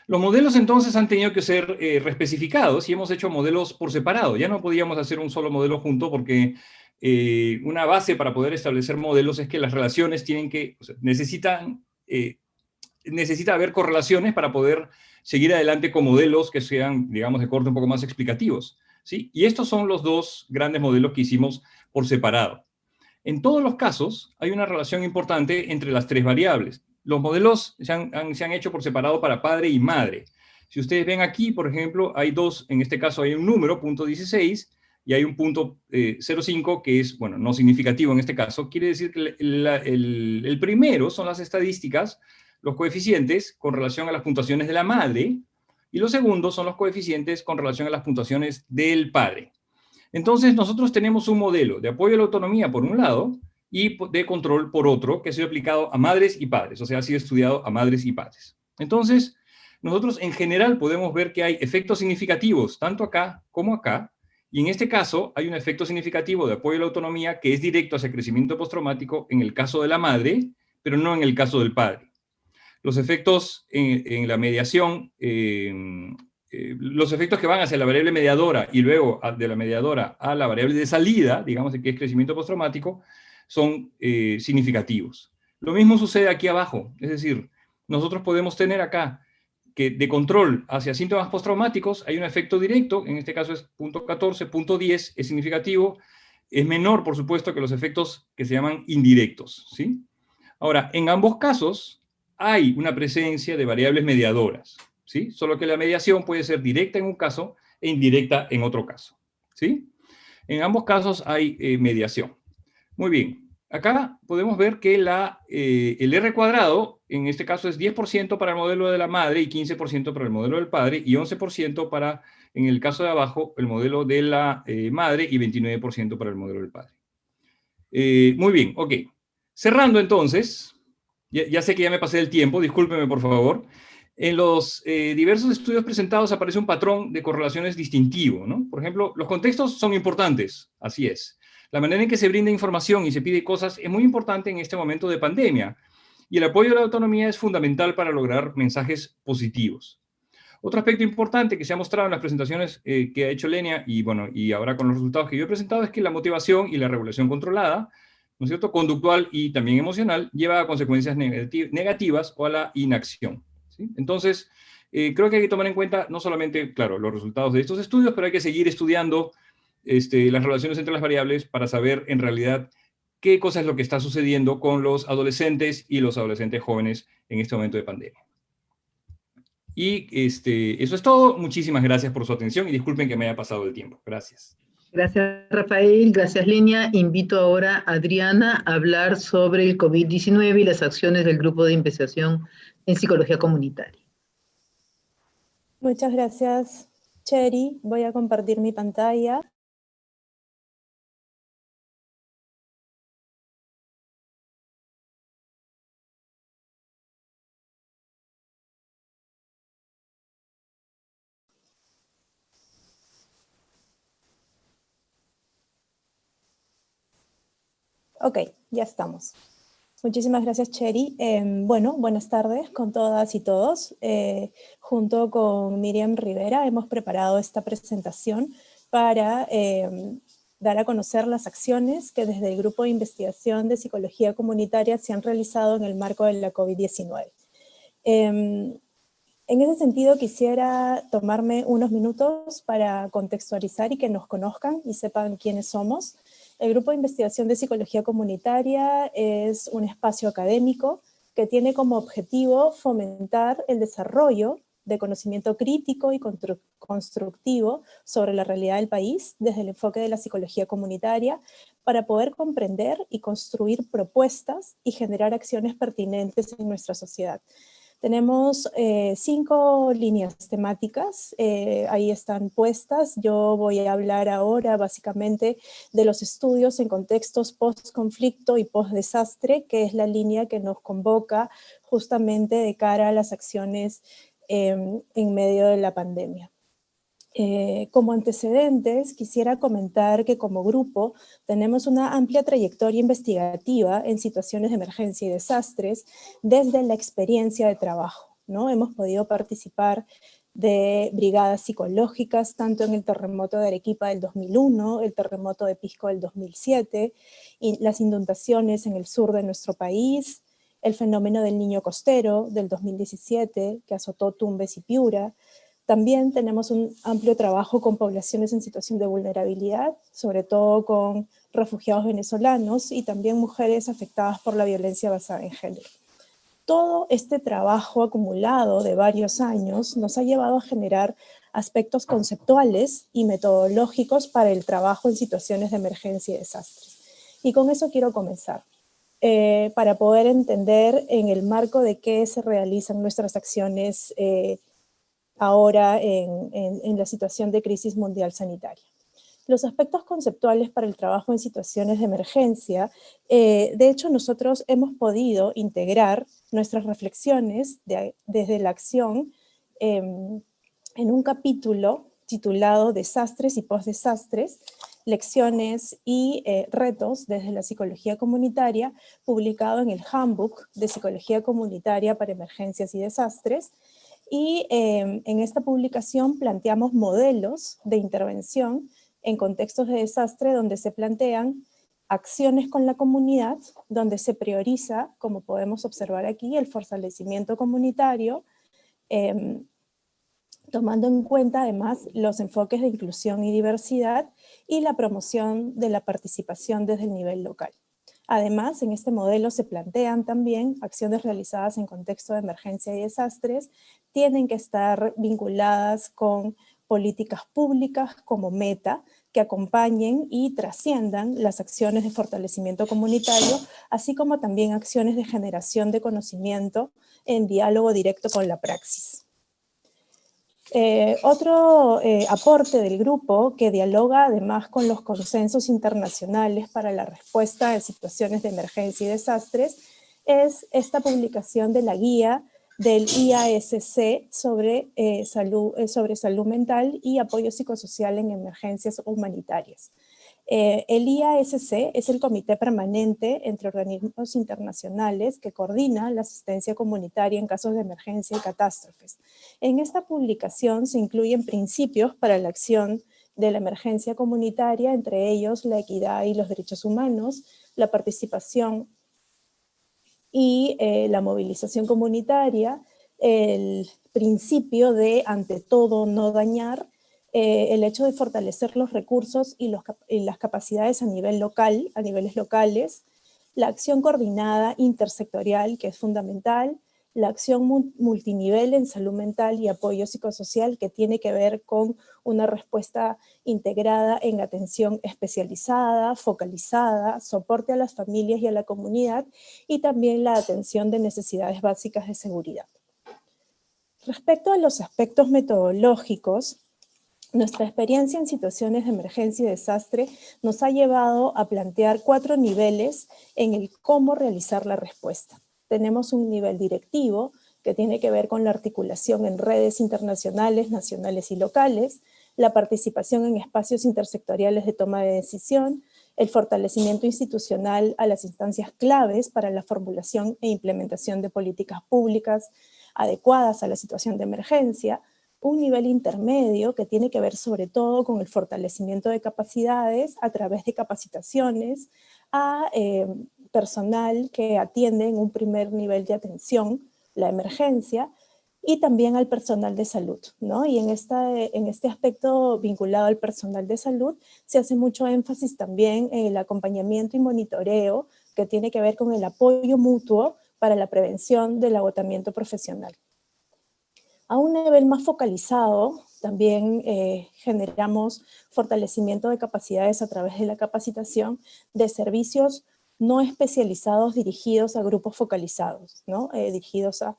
Los modelos entonces han tenido que ser reespecificados, y hemos hecho modelos por separado. Ya no podíamos hacer un solo modelo junto, porque una base para poder establecer modelos es que las relaciones necesita haber correlaciones para poder seguir adelante con modelos que sean, digamos, de corte un poco más explicativos, ¿sí? Y estos son los dos grandes modelos que hicimos por separado. En todos los casos hay una relación importante entre las tres variables. Los modelos se han hecho por separado para padre y madre. Si ustedes ven aquí, por ejemplo, hay dos, en este caso hay un número, punto 16, y hay un punto 0,5 que es, bueno, no significativo en este caso. Quiere decir que el primero son las estadísticas, los coeficientes con relación a las puntuaciones de la madre, y los segundos son los coeficientes con relación a las puntuaciones del padre. Entonces, nosotros tenemos un modelo de apoyo a la autonomía por un lado y de control por otro, que ha sido aplicado a madres y padres, o sea, ha sido estudiado a madres y padres. Entonces, nosotros en general podemos ver que hay efectos significativos, tanto acá como acá, y en este caso hay un efecto significativo de apoyo a la autonomía que es directo hacia crecimiento postraumático en el caso de la madre, pero no en el caso del padre. Los efectos en la mediación los efectos que van hacia la variable mediadora y luego de la mediadora a la variable de salida, digamos que es crecimiento postraumático, son significativos. Lo mismo sucede aquí abajo, es decir, nosotros podemos tener acá que de control hacia síntomas postraumáticos hay un efecto directo, en este caso es punto 14, punto 10 es significativo, es menor, por supuesto, que los efectos que se llaman indirectos, ¿sí? Ahora, en ambos casos hay una presencia de variables mediadoras, ¿sí? Solo que la mediación puede ser directa en un caso e indirecta en otro caso, ¿sí? En ambos casos hay mediación. Muy bien. Acá podemos ver que el R cuadrado, en este caso es 10% para el modelo de la madre y 15% para el modelo del padre y 11% para, en el caso de abajo, el modelo de la madre y 29% para el modelo del padre. Muy bien, ok. Cerrando entonces, ya sé que ya me pasé el tiempo, discúlpeme por favor. En los diversos estudios presentados aparece un patrón de correlaciones distintivo, ¿no? Por ejemplo, los contextos son importantes, así es. La manera en que se brinda información y se pide cosas es muy importante en este momento de pandemia. Y el apoyo a la autonomía es fundamental para lograr mensajes positivos. Otro aspecto importante que se ha mostrado en las presentaciones que ha hecho Lenia y, bueno, y ahora con los resultados que yo he presentado es que la motivación y la regulación controlada, ¿no es cierto?, conductual y también emocional, lleva a consecuencias negativas o a la inacción, ¿sí? Entonces, creo que hay que tomar en cuenta no solamente, claro, los resultados de estos estudios, pero hay que seguir estudiando las relaciones entre las variables para saber en realidad qué cosa es lo que está sucediendo con los adolescentes y los adolescentes jóvenes en este momento de pandemia. Y eso es todo. Muchísimas gracias por su atención y disculpen que me haya pasado el tiempo. Gracias. Gracias, Rafael. Gracias, Lenia. Invito ahora a Adriana a hablar sobre el COVID-19 y las acciones del Grupo de Investigación en Psicología Comunitaria. Muchas gracias, Cheri. Voy a compartir mi pantalla. Ok, ya estamos. Muchísimas gracias, Cheri. Bueno, buenas tardes con todas y todos. Junto con Miriam Rivera hemos preparado esta presentación para dar a conocer las acciones que desde el Grupo de Investigación de Psicología Comunitaria se han realizado en el marco de la COVID-19. En ese sentido, quisiera tomarme unos minutos para contextualizar y que nos conozcan y sepan quiénes somos. El Grupo de Investigación de Psicología Comunitaria es un espacio académico que tiene como objetivo fomentar el desarrollo de conocimiento crítico y constructivo sobre la realidad del país desde el enfoque de la psicología comunitaria para poder comprender y construir propuestas y generar acciones pertinentes en nuestra sociedad. Tenemos 5 líneas temáticas, ahí están puestas. Yo voy a hablar ahora básicamente de los estudios en contextos post-conflicto y post-desastre, que es la línea que nos convoca justamente de cara a las acciones en medio de la pandemia. Como antecedentes, quisiera comentar que como grupo tenemos una amplia trayectoria investigativa en situaciones de emergencia y desastres desde la experiencia de trabajo, ¿no? Hemos podido participar de brigadas psicológicas, tanto en el terremoto de Arequipa del 2001, el terremoto de Pisco del 2007, y las inundaciones en el sur de nuestro país, el fenómeno del Niño Costero del 2017, que azotó Tumbes y Piura. También tenemos un amplio trabajo con poblaciones en situación de vulnerabilidad, sobre todo con refugiados venezolanos y también mujeres afectadas por la violencia basada en género. Todo este trabajo acumulado de varios años nos ha llevado a generar aspectos conceptuales y metodológicos para el trabajo en situaciones de emergencia y desastres. Y con eso quiero comenzar, para poder entender en el marco de qué se realizan nuestras acciones ahora en la situación de crisis mundial sanitaria. Los aspectos conceptuales para el trabajo en situaciones de emergencia, de hecho nosotros hemos podido integrar nuestras reflexiones desde la acción en un capítulo titulado Desastres y Postdesastres, lecciones y retos desde la psicología comunitaria, publicado en el Handbook de Psicología Comunitaria para Emergencias y Desastres, Y en esta publicación planteamos modelos de intervención en contextos de desastre donde se plantean acciones con la comunidad, donde se prioriza, como podemos observar aquí, el fortalecimiento comunitario, tomando en cuenta además los enfoques de inclusión y diversidad y la promoción de la participación desde el nivel local. Además, en este modelo se plantean también acciones realizadas en contexto de emergencia y desastres, tienen que estar vinculadas con políticas públicas como meta, que acompañen y trasciendan las acciones de fortalecimiento comunitario, así como también acciones de generación de conocimiento en diálogo directo con la praxis. Otro aporte del grupo que dialoga además con los consensos internacionales para la respuesta en situaciones de emergencia y desastres es esta publicación de la guía del IASC sobre salud mental y apoyo psicosocial en emergencias humanitarias. El IASC es el comité permanente entre organismos internacionales que coordina la asistencia comunitaria en casos de emergencia y catástrofes. En esta publicación se incluyen principios para la acción de la emergencia comunitaria, entre ellos la equidad y los derechos humanos, la participación y la movilización comunitaria, el principio de ante todo no dañar, el hecho de fortalecer los recursos y las capacidades a nivel local, a niveles locales, la acción coordinada intersectorial, que es fundamental, la acción multinivel en salud mental y apoyo psicosocial, que tiene que ver con una respuesta integrada en atención especializada, focalizada, soporte a las familias y a la comunidad, y también la atención de necesidades básicas de seguridad. Respecto a los aspectos metodológicos, nuestra experiencia en situaciones de emergencia y desastre nos ha llevado a plantear 4 niveles en el cómo realizar la respuesta. Tenemos un nivel directivo que tiene que ver con la articulación en redes internacionales, nacionales y locales, la participación en espacios intersectoriales de toma de decisión, el fortalecimiento institucional a las instancias claves para la formulación e implementación de políticas públicas adecuadas a la situación de emergencia, un nivel intermedio que tiene que ver sobre todo con el fortalecimiento de capacidades a través de capacitaciones a personal que atiende en un primer nivel de atención la emergencia y también al personal de salud, ¿no? Y en este aspecto vinculado al personal de salud se hace mucho énfasis también en el acompañamiento y monitoreo que tiene que ver con el apoyo mutuo para la prevención del agotamiento profesional. A un nivel más focalizado, también generamos fortalecimiento de capacidades a través de la capacitación de servicios no especializados dirigidos a grupos focalizados, ¿no? Dirigidos a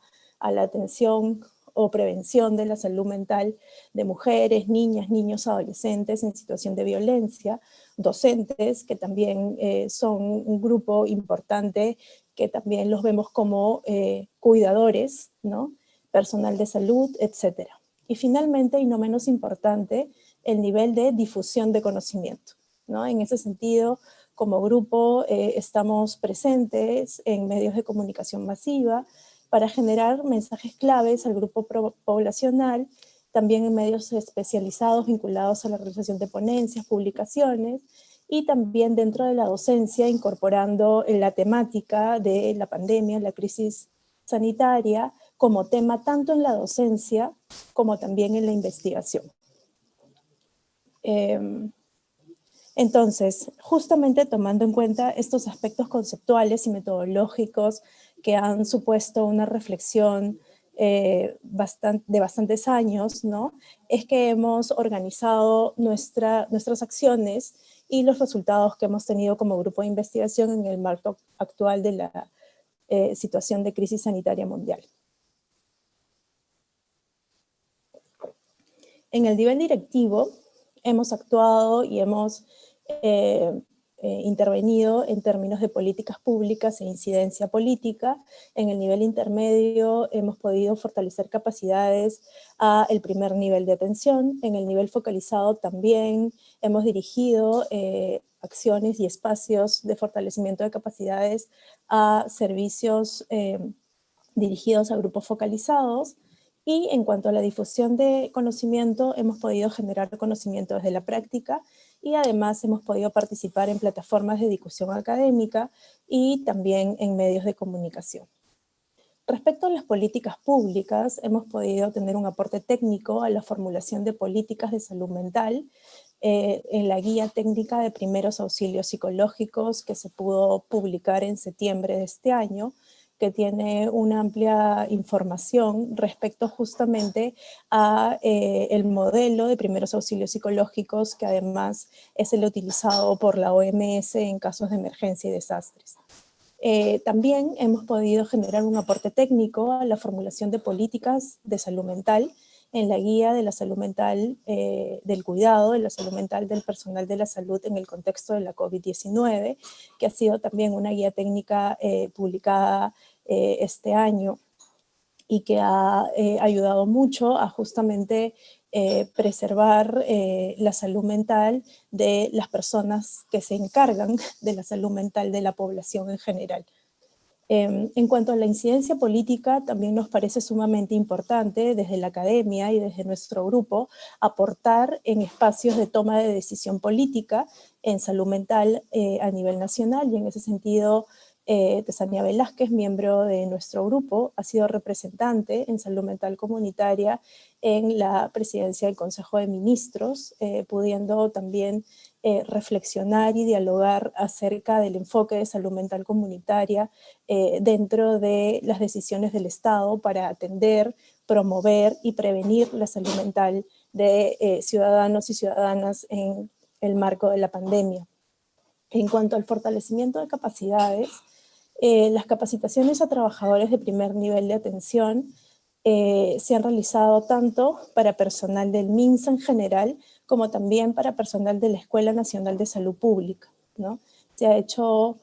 la atención o prevención de la salud mental de mujeres, niñas, niños, adolescentes en situación de violencia, docentes, que también son un grupo importante, que también los vemos como cuidadores, ¿no? Personal de salud, etc. Y finalmente, y no menos importante, el nivel de difusión de conocimiento, ¿no? En ese sentido, como grupo, estamos presentes en medios de comunicación masiva para generar mensajes claves al grupo poblacional, también en medios especializados vinculados a la realización de ponencias, publicaciones, y también dentro de la docencia, incorporando la temática de la pandemia, la crisis sanitaria, como tema tanto en la docencia como también en la investigación. Entonces, justamente tomando en cuenta estos aspectos conceptuales y metodológicos que han supuesto una reflexión de bastantes años, ¿no? Es que hemos organizado nuestras acciones y los resultados que hemos tenido como grupo de investigación en el marco actual de la situación de crisis sanitaria mundial. En el nivel directivo hemos actuado y hemos intervenido en términos de políticas públicas e incidencia política. En el nivel intermedio hemos podido fortalecer capacidades al primer nivel de atención. En el nivel focalizado también hemos dirigido acciones y espacios de fortalecimiento de capacidades a servicios dirigidos a grupos focalizados. Y en cuanto a la difusión de conocimiento, hemos podido generar conocimiento desde la práctica y además hemos podido participar en plataformas de discusión académica y también en medios de comunicación. Respecto a las políticas públicas, hemos podido tener un aporte técnico a la formulación de políticas de salud mental en la guía técnica de primeros auxilios psicológicos que se pudo publicar en septiembre de este año, que tiene una amplia información respecto justamente a el modelo de primeros auxilios psicológicos, que además es el utilizado por la OMS en casos de emergencia y desastres. También hemos podido generar un aporte técnico a la formulación de políticas de salud mental en la guía de la salud mental, del cuidado de la salud mental del personal de la salud en el contexto de la COVID-19, que ha sido también una guía técnica publicada este año y que ha ayudado mucho a justamente preservar la salud mental de las personas que se encargan de la salud mental de la población en general. En cuanto a la incidencia política, también nos parece sumamente importante desde la academia y desde nuestro grupo aportar en espacios de toma de decisión política en salud mental a nivel nacional, y en ese sentido Tesania Velázquez, miembro de nuestro grupo, ha sido representante en salud mental comunitaria en la presidencia del Consejo de Ministros, pudiendo también reflexionar y dialogar acerca del enfoque de salud mental comunitaria dentro de las decisiones del Estado para atender, promover y prevenir la salud mental de ciudadanos y ciudadanas en el marco de la pandemia. En cuanto al fortalecimiento de capacidades, las capacitaciones a trabajadores de primer nivel de atención se han realizado tanto para personal del MINSA en general, como también para personal de la Escuela Nacional de Salud Pública, ¿no? Se ha hecho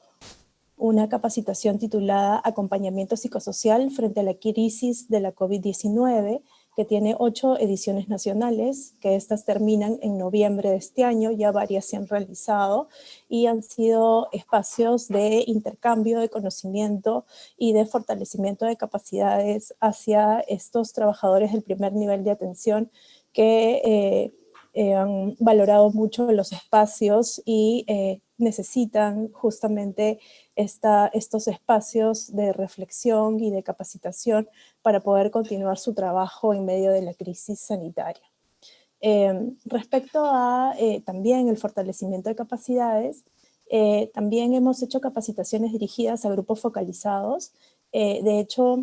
una capacitación titulada Acompañamiento Psicosocial frente a la crisis de la COVID-19, que tiene 8 ediciones nacionales, que estas terminan en noviembre de este año, ya varias se han realizado, y han sido espacios de intercambio de conocimiento y de fortalecimiento de capacidades hacia estos trabajadores del primer nivel de atención que han valorado mucho los espacios y necesitan justamente estos espacios de reflexión y de capacitación para poder continuar su trabajo en medio de la crisis sanitaria. Respecto a también el fortalecimiento de capacidades, también hemos hecho capacitaciones dirigidas a grupos focalizados. De hecho,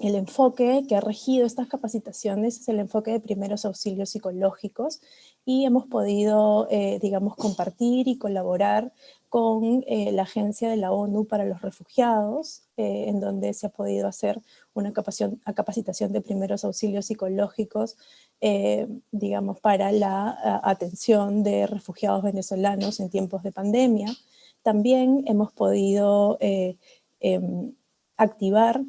el enfoque que ha regido estas capacitaciones es el enfoque de primeros auxilios psicológicos, y hemos podido, digamos, compartir y colaborar con la Agencia de la ONU para los Refugiados, en donde se ha podido hacer una capacitación de primeros auxilios psicológicos, digamos, para la atención de refugiados venezolanos en tiempos de pandemia. También hemos podido activar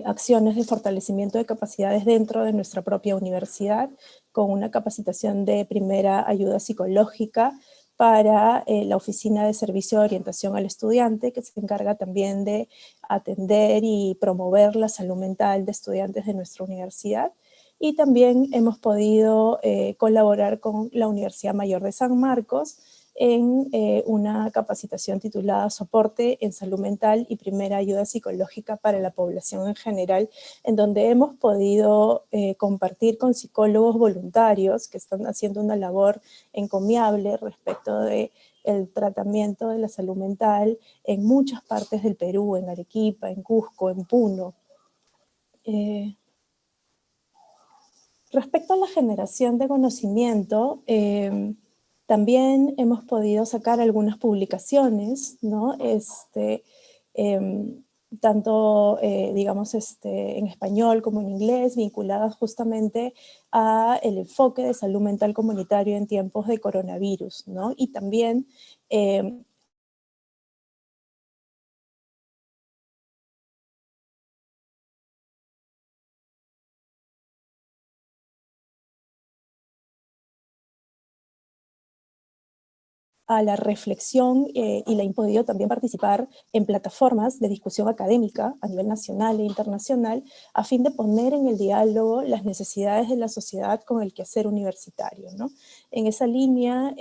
acciones de fortalecimiento de capacidades dentro de nuestra propia universidad, con una capacitación de primera ayuda psicológica para la Oficina de Servicio de Orientación al Estudiante, que se encarga también de atender y promover la salud mental de estudiantes de nuestra universidad. Y también hemos podido colaborar con la Universidad Mayor de San Marcos en una capacitación titulada Soporte en Salud Mental y Primera Ayuda Psicológica para la Población en General, en donde hemos podido compartir con psicólogos voluntarios que están haciendo una labor encomiable respecto de el tratamiento de la salud mental en muchas partes del Perú, en Arequipa, en Cusco, en Puno. Respecto a la generación de conocimiento, también hemos podido sacar algunas publicaciones, ¿no? Tanto, digamos, en español como en inglés, vinculadas justamente a el enfoque de salud mental comunitario en tiempos de coronavirus, ¿no? Y también a la reflexión y la han podido también participar en plataformas de discusión académica a nivel nacional e internacional a fin de poner en el diálogo las necesidades de la sociedad con el quehacer universitario, ¿no? En esa línea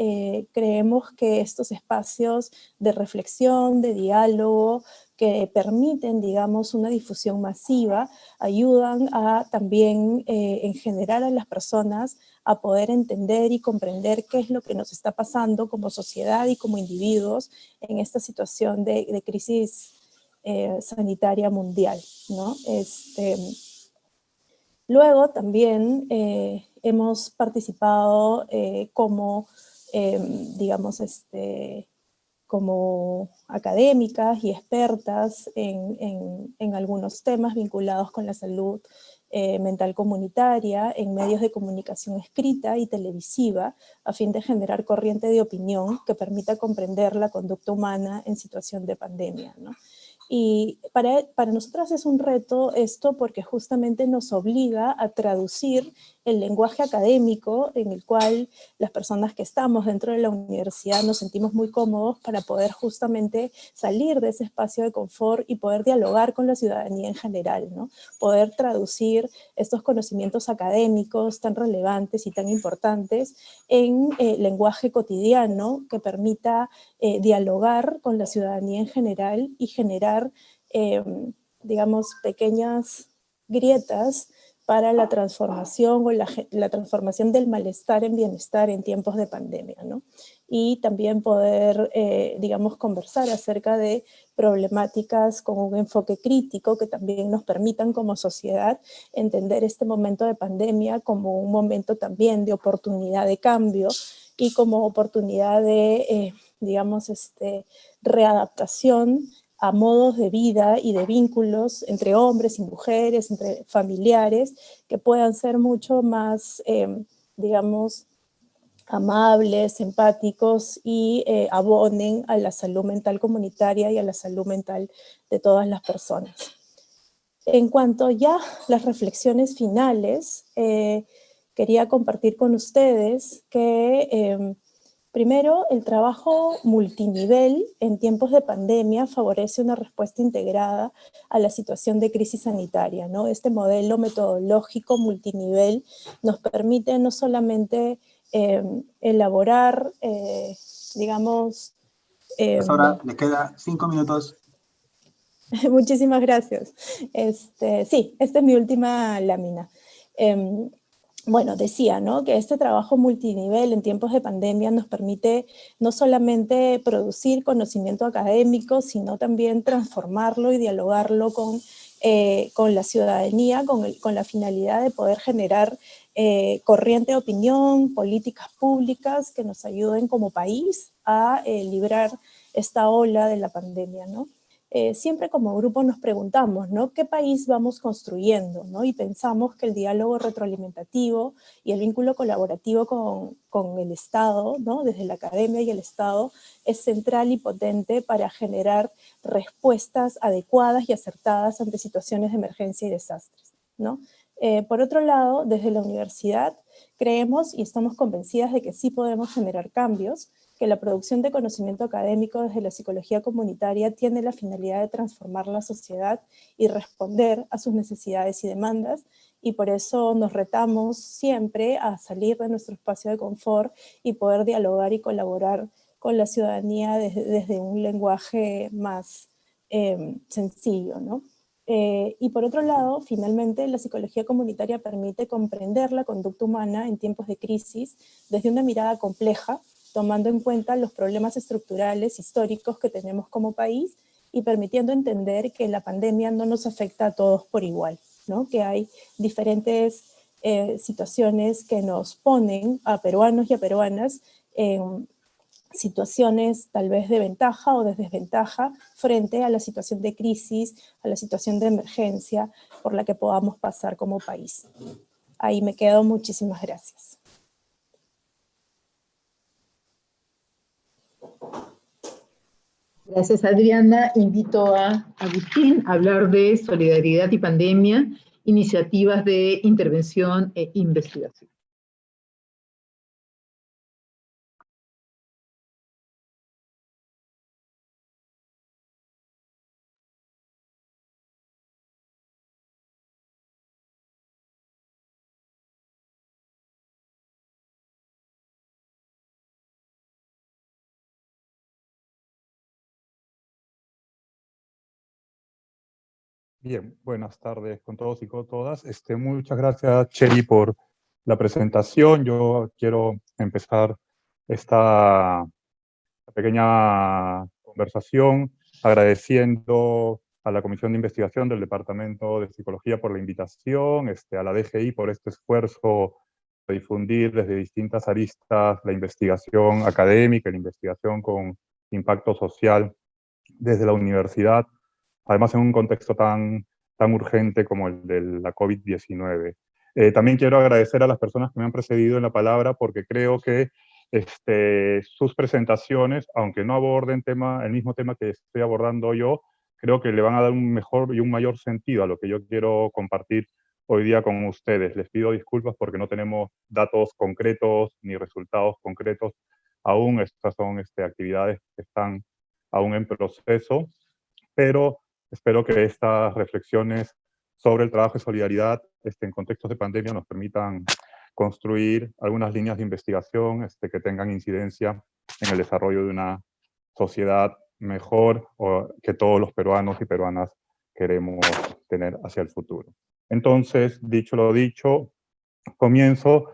creemos que estos espacios de reflexión, de diálogo, que permiten, digamos, una difusión masiva, ayudan a también en general a las personas a poder entender y comprender qué es lo que nos está pasando como sociedad y como individuos en esta situación de crisis sanitaria mundial, ¿no? Luego también hemos participado como, digamos, como académicas y expertas en algunos temas vinculados con la salud mental comunitaria, en medios de comunicación escrita y televisiva, a fin de generar corriente de opinión que permita comprender la conducta humana en situación de pandemia, ¿no? Y para nosotras es un reto esto porque justamente nos obliga a traducir el lenguaje académico en el cual las personas que estamos dentro de la universidad nos sentimos muy cómodos para poder justamente salir de ese espacio de confort y poder dialogar con la ciudadanía en general, ¿no? Poder traducir estos conocimientos académicos tan relevantes y tan importantes en lenguaje cotidiano que permita dialogar con la ciudadanía en general y generar, digamos, pequeñas grietas para la transformación o la transformación del malestar en bienestar en tiempos de pandemia, ¿no? Y también poder, digamos, conversar acerca de problemáticas con un enfoque crítico que también nos permitan como sociedad entender este momento de pandemia como un momento también de oportunidad de cambio y como oportunidad de, digamos, readaptación a modos de vida y de vínculos entre hombres y mujeres, entre familiares, que puedan ser mucho más, digamos, amables, empáticos y abonen a la salud mental comunitaria y a la salud mental de todas las personas. En cuanto ya a las reflexiones finales, quería compartir con ustedes que primero, el trabajo multinivel en tiempos de pandemia favorece una respuesta integrada a la situación de crisis sanitaria, ¿no? Este modelo metodológico multinivel nos permite no solamente elaborar, digamos... Profesora, le queda 5 minutos. Muchísimas gracias. Sí, esta es mi última lámina. Bueno, decía, ¿no?, que este trabajo multinivel en tiempos de pandemia nos permite no solamente producir conocimiento académico, sino también transformarlo y dialogarlo con la ciudadanía, con la finalidad de poder generar corriente de opinión, políticas públicas que nos ayuden como país a librar esta ola de la pandemia, ¿no? Siempre como grupo nos preguntamos, ¿no?, ¿qué país vamos construyendo?, ¿no? Y pensamos que el diálogo retroalimentativo y el vínculo colaborativo con el Estado, ¿no?, desde la academia y el Estado, es central y potente para generar respuestas adecuadas y acertadas ante situaciones de emergencia y desastres, ¿no? Por otro lado, desde la universidad creemos y estamos convencidas de que sí podemos generar cambios, que la producción de conocimiento académico desde la psicología comunitaria tiene la finalidad de transformar la sociedad y responder a sus necesidades y demandas, y por eso nos retamos siempre a salir de nuestro espacio de confort y poder dialogar y colaborar con la ciudadanía desde un lenguaje más sencillo, ¿no? Y por otro lado, finalmente, la psicología comunitaria permite comprender la conducta humana en tiempos de crisis desde una mirada compleja, tomando en cuenta los problemas estructurales históricos que tenemos como país y permitiendo entender que la pandemia no nos afecta a todos por igual, ¿no? Que hay diferentes situaciones que nos ponen a peruanos y a peruanas en situaciones tal vez de ventaja o de desventaja frente a la situación de crisis, a la situación de emergencia por la que podamos pasar como país. Ahí me quedo, muchísimas gracias. Gracias, Adriana. Invito a Agustín a hablar de solidaridad y pandemia, iniciativas de intervención e investigación. Bien, buenas tardes con todos y con todas. Muchas gracias, Cheri, por la presentación. Yo quiero empezar esta pequeña conversación agradeciendo a la Comisión de Investigación del Departamento de Psicología por la invitación, a la DGI por este esfuerzo de difundir desde distintas aristas la investigación académica, la investigación con impacto social desde la universidad, además en un contexto tan urgente como el de la COVID-19. También quiero agradecer a las personas que me han precedido en la palabra porque creo que sus presentaciones, aunque no aborden el mismo tema que estoy abordando yo, creo que le van a dar un mejor y un mayor sentido a lo que yo quiero compartir hoy día con ustedes. Les pido disculpas porque no tenemos datos concretos ni resultados concretos aún. Estas son actividades que están aún en proceso, pero espero que estas reflexiones sobre el trabajo de solidaridad en contextos de pandemia nos permitan construir algunas líneas de investigación que tengan incidencia en el desarrollo de una sociedad mejor que todos los peruanos y peruanas queremos tener hacia el futuro. Entonces, dicho lo dicho, comienzo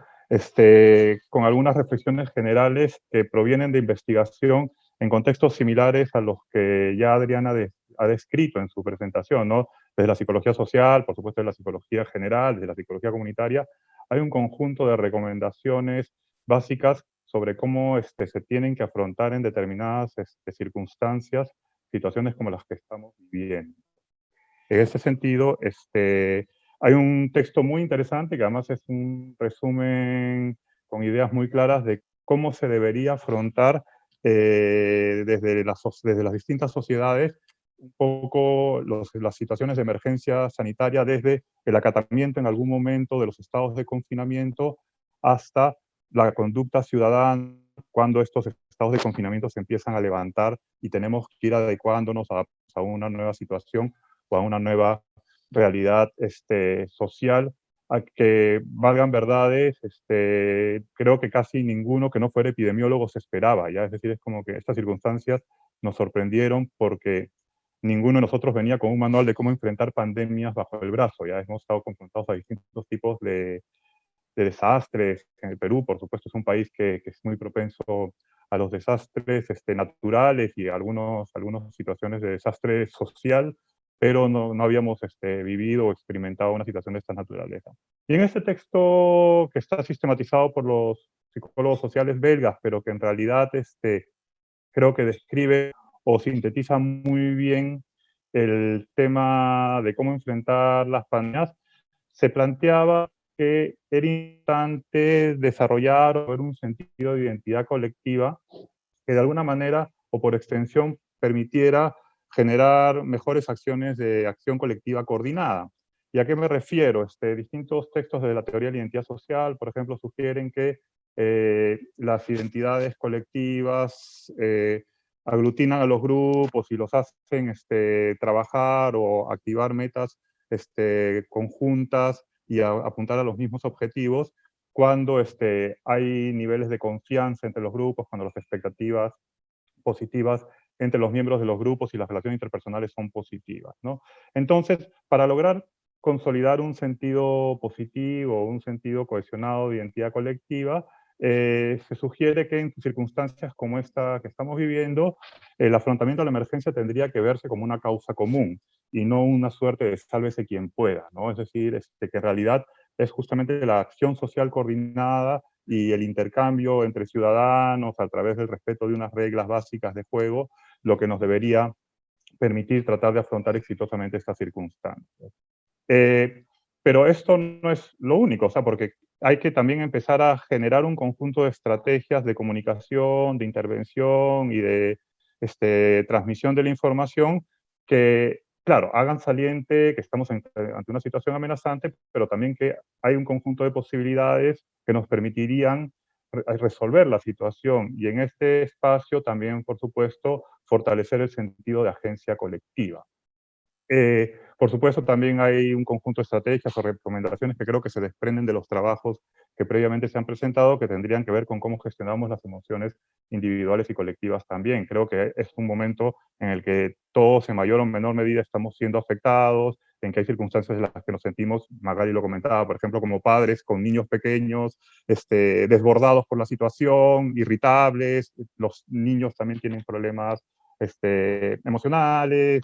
con algunas reflexiones generales que provienen de investigación en contextos similares a los que ya Adriana ha descrito en su presentación, ¿no? Desde la psicología social, por supuesto de la psicología general, desde la psicología comunitaria, hay un conjunto de recomendaciones básicas sobre cómo se tienen que afrontar en determinadas circunstancias, situaciones como las que estamos viviendo. En ese sentido, hay un texto muy interesante que además es un resumen con ideas muy claras de cómo se debería afrontar desde las distintas sociedades un poco las situaciones de emergencia sanitaria, desde el acatamiento en algún momento de los estados de confinamiento hasta la conducta ciudadana cuando estos estados de confinamiento se empiezan a levantar y tenemos que ir adecuándonos a una nueva situación o a una nueva realidad social, a que valgan verdades, creo que casi ninguno que no fuera epidemiólogo se esperaba, ¿ya? Es decir, es como que estas circunstancias nos sorprendieron porque ninguno de nosotros venía con un manual de cómo enfrentar pandemias bajo el brazo, ya hemos estado confrontados a distintos tipos de desastres. En el Perú, por supuesto, es un país que es muy propenso a los desastres naturales y algunas situaciones de desastre social, pero no habíamos vivido o experimentado una situación de esta naturaleza. Y en este texto que está sistematizado por los psicólogos sociales belgas, pero que en realidad creo que describe o sintetiza muy bien el tema de cómo enfrentar las pandemias, se planteaba que era importante desarrollar o ver un sentido de identidad colectiva que de alguna manera o por extensión permitiera generar mejores acciones de acción colectiva coordinada. ¿Y a qué me refiero? Distintos textos de la teoría de la identidad social, por ejemplo, sugieren que las identidades colectivas aglutinan a los grupos y los hacen trabajar o activar metas conjuntas y apuntar a los mismos objetivos cuando hay niveles de confianza entre los grupos, cuando las expectativas positivas entre los miembros de los grupos y las relaciones interpersonales son positivas, ¿no? Entonces, para lograr consolidar un sentido positivo, un sentido cohesionado de identidad colectiva, se sugiere que en circunstancias como esta que estamos viviendo, el afrontamiento de la emergencia tendría que verse como una causa común y no una suerte de sálvese quien pueda, ¿no? Es decir, que en realidad es justamente la acción social coordinada y el intercambio entre ciudadanos a través del respeto de unas reglas básicas de juego lo que nos debería permitir tratar de afrontar exitosamente estas circunstancias. Pero esto no es lo único, o sea, porque hay que también empezar a generar un conjunto de estrategias de comunicación, de intervención y de transmisión de la información que, claro, hagan saliente que estamos ante una situación amenazante, pero también que hay un conjunto de posibilidades que nos permitirían resolver la situación. Y en este espacio también, por supuesto, fortalecer el sentido de agencia colectiva. Por supuesto, también hay un conjunto de estrategias o recomendaciones que creo que se desprenden de los trabajos que previamente se han presentado, que tendrían que ver con cómo gestionamos las emociones individuales y colectivas también. Creo que es un momento en el que todos, en mayor o menor medida, estamos siendo afectados, en que hay circunstancias en las que nos sentimos, Magali lo comentaba, por ejemplo, como padres con niños pequeños, desbordados por la situación, irritables, los niños también tienen problemas emocionales,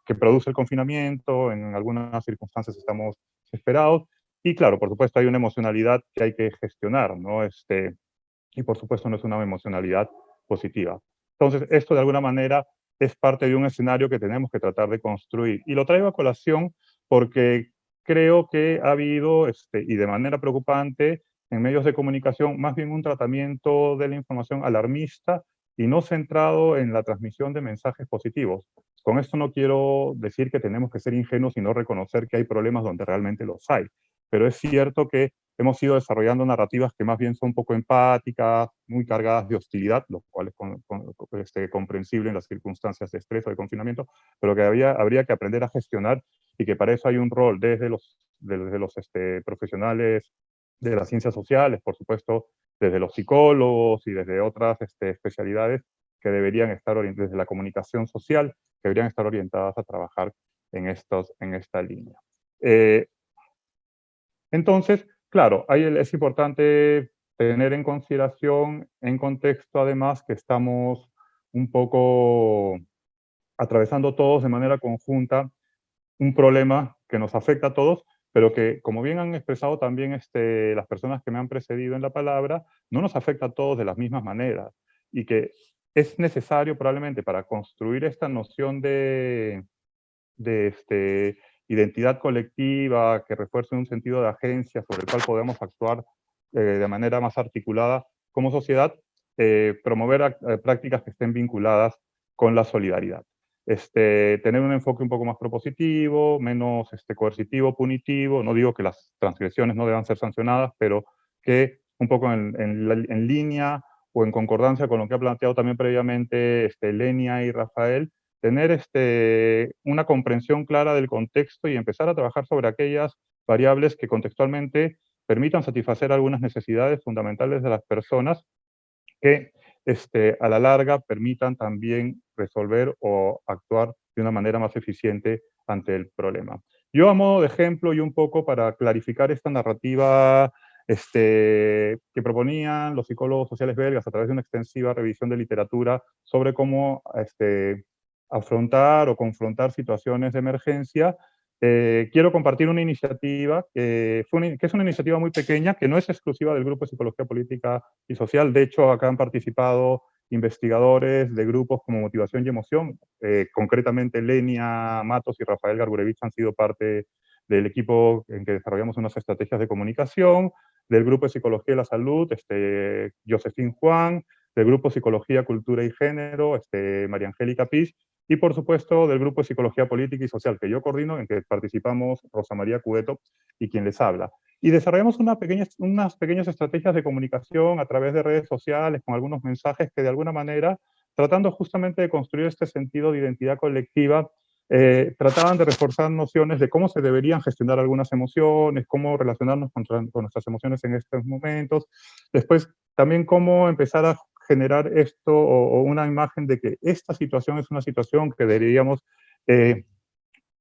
que produce el confinamiento, en algunas circunstancias estamos desesperados, y claro, por supuesto hay una emocionalidad que hay que gestionar, ¿no? Y por supuesto no es una emocionalidad positiva. Entonces, esto de alguna manera es parte de un escenario que tenemos que tratar de construir. Y lo traigo a colación porque creo que ha habido, y de manera preocupante, en medios de comunicación, más bien un tratamiento de la información alarmista y no centrado en la transmisión de mensajes positivos. Con esto no quiero decir que tenemos que ser ingenuos y no reconocer que hay problemas donde realmente los hay, pero es cierto que hemos ido desarrollando narrativas que más bien son un poco empáticas, muy cargadas de hostilidad, lo cual es comprensible en las circunstancias de estrés o de confinamiento, pero que habría que aprender a gestionar, y que para eso hay un rol desde los profesionales de las ciencias sociales, por supuesto, desde los psicólogos y desde otras especialidades que deberían estar orientadas, desde la comunicación social, que deberían estar orientadas a trabajar en esta línea. Entonces, claro, ahí es importante tener en consideración, en contexto además, que estamos un poco atravesando todos de manera conjunta un problema que nos afecta a todos, pero que, como bien han expresado también las personas que me han precedido en la palabra, no nos afecta a todos de las mismas maneras, y que es necesario probablemente para construir esta noción de identidad colectiva, que refuerce un sentido de agencia sobre el cual podemos actuar de manera más articulada como sociedad, promover prácticas que estén vinculadas con la solidaridad. Tener un enfoque un poco más propositivo, menos coercitivo, punitivo. No digo que las transgresiones no deban ser sancionadas, pero que un poco en línea o en concordancia con lo que ha planteado también previamente Lenia y Rafael, tener una comprensión clara del contexto y empezar a trabajar sobre aquellas variables que contextualmente permitan satisfacer algunas necesidades fundamentales de las personas, que a la larga permitan también resolver o actuar de una manera más eficiente ante el problema. Yo, a modo de ejemplo y un poco para clarificar esta narrativa que proponían los psicólogos sociales belgas a través de una extensiva revisión de literatura sobre cómo afrontar o confrontar situaciones de emergencia, quiero compartir una iniciativa que es una iniciativa muy pequeña, que no es exclusiva del Grupo de Psicología Política y Social. De hecho, acá han participado investigadores de grupos como Motivación y Emoción. Concretamente, Lenia Matos y Rafael Gargurevich han sido parte del equipo en que desarrollamos unas estrategias de comunicación, del Grupo de Psicología y la Salud, Josefín Juan, del Grupo Psicología, Cultura y Género, María Angélica Piz, y por supuesto del Grupo de Psicología Política y Social que yo coordino, en que participamos Rosa María Cueto y quien les habla. Y desarrollamos unas pequeñas estrategias de comunicación a través de redes sociales, con algunos mensajes que de alguna manera, tratando justamente de construir este sentido de identidad colectiva, trataban de reforzar nociones de cómo se deberían gestionar algunas emociones, cómo relacionarnos con nuestras emociones en estos momentos, después también cómo empezar a generar esto o una imagen de que esta situación es una situación que deberíamos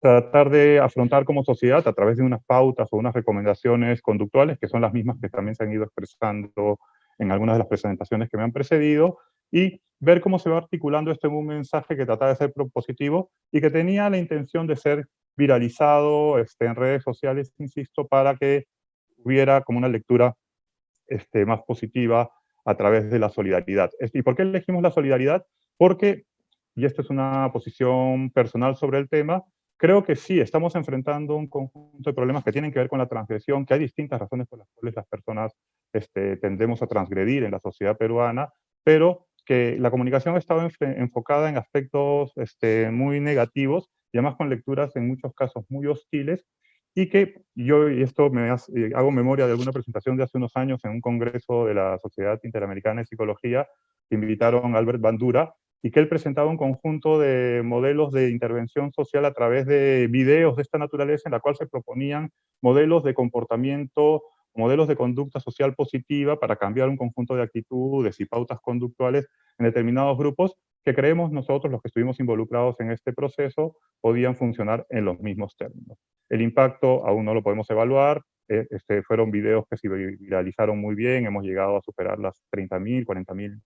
tratar de afrontar como sociedad a través de unas pautas o unas recomendaciones conductuales, que son las mismas que también se han ido expresando en algunas de las presentaciones que me han precedido, y ver cómo se va articulando esto en un mensaje que trataba de ser propositivo y que tenía la intención de ser viralizado en redes sociales, insisto, para que hubiera como una lectura más positiva a través de la solidaridad. ¿Y por qué elegimos la solidaridad? Porque, y esta es una posición personal sobre el tema, creo que sí, estamos enfrentando un conjunto de problemas que tienen que ver con la transgresión, que hay distintas razones por las cuales las personas tendemos a transgredir en la sociedad peruana, pero que la comunicación ha estado enfocada en aspectos muy negativos, y además con lecturas en muchos casos muy hostiles, y que yo, y esto hago memoria de alguna presentación de hace unos años en un congreso de la Sociedad Interamericana de Psicología, que invitaron a Albert Bandura, y que él presentaba un conjunto de modelos de intervención social a través de videos de esta naturaleza, en la cual se proponían modelos de comportamiento, modelos de conducta social positiva para cambiar un conjunto de actitudes y pautas conductuales en determinados grupos, que creemos nosotros, los que estuvimos involucrados en este proceso, podían funcionar en los mismos términos. El impacto aún no lo podemos evaluar, fueron videos que se viralizaron muy bien, hemos llegado a superar las 30.000, 40.000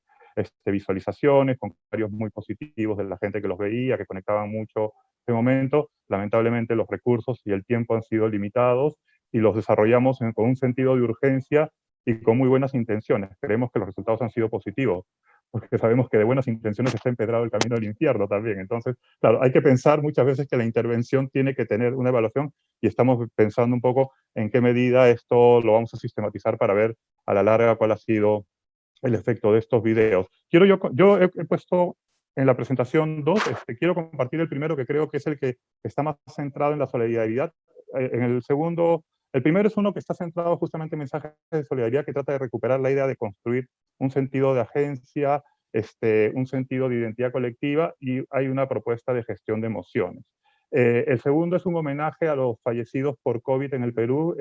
visualizaciones, con comentarios muy positivos de la gente que los veía, que conectaban mucho en este momento. Lamentablemente los recursos y el tiempo han sido limitados y los desarrollamos con un sentido de urgencia y con muy buenas intenciones. Creemos que los resultados han sido positivos, porque sabemos que de buenas intenciones está empedrado el camino del infierno también. Entonces, claro, hay que pensar muchas veces que la intervención tiene que tener una evaluación y estamos pensando un poco en qué medida esto lo vamos a sistematizar para ver a la larga cuál ha sido el efecto de estos videos. Yo he puesto en la presentación dos, quiero compartir el primero, que creo que es el que está más centrado en la solidaridad. En el segundo, el primero es uno que está centrado justamente en mensajes de solidaridad, que trata de recuperar la idea de construir un sentido de agencia, un sentido de identidad colectiva, y hay una propuesta de gestión de emociones. El segundo es un homenaje a los fallecidos por COVID en el Perú,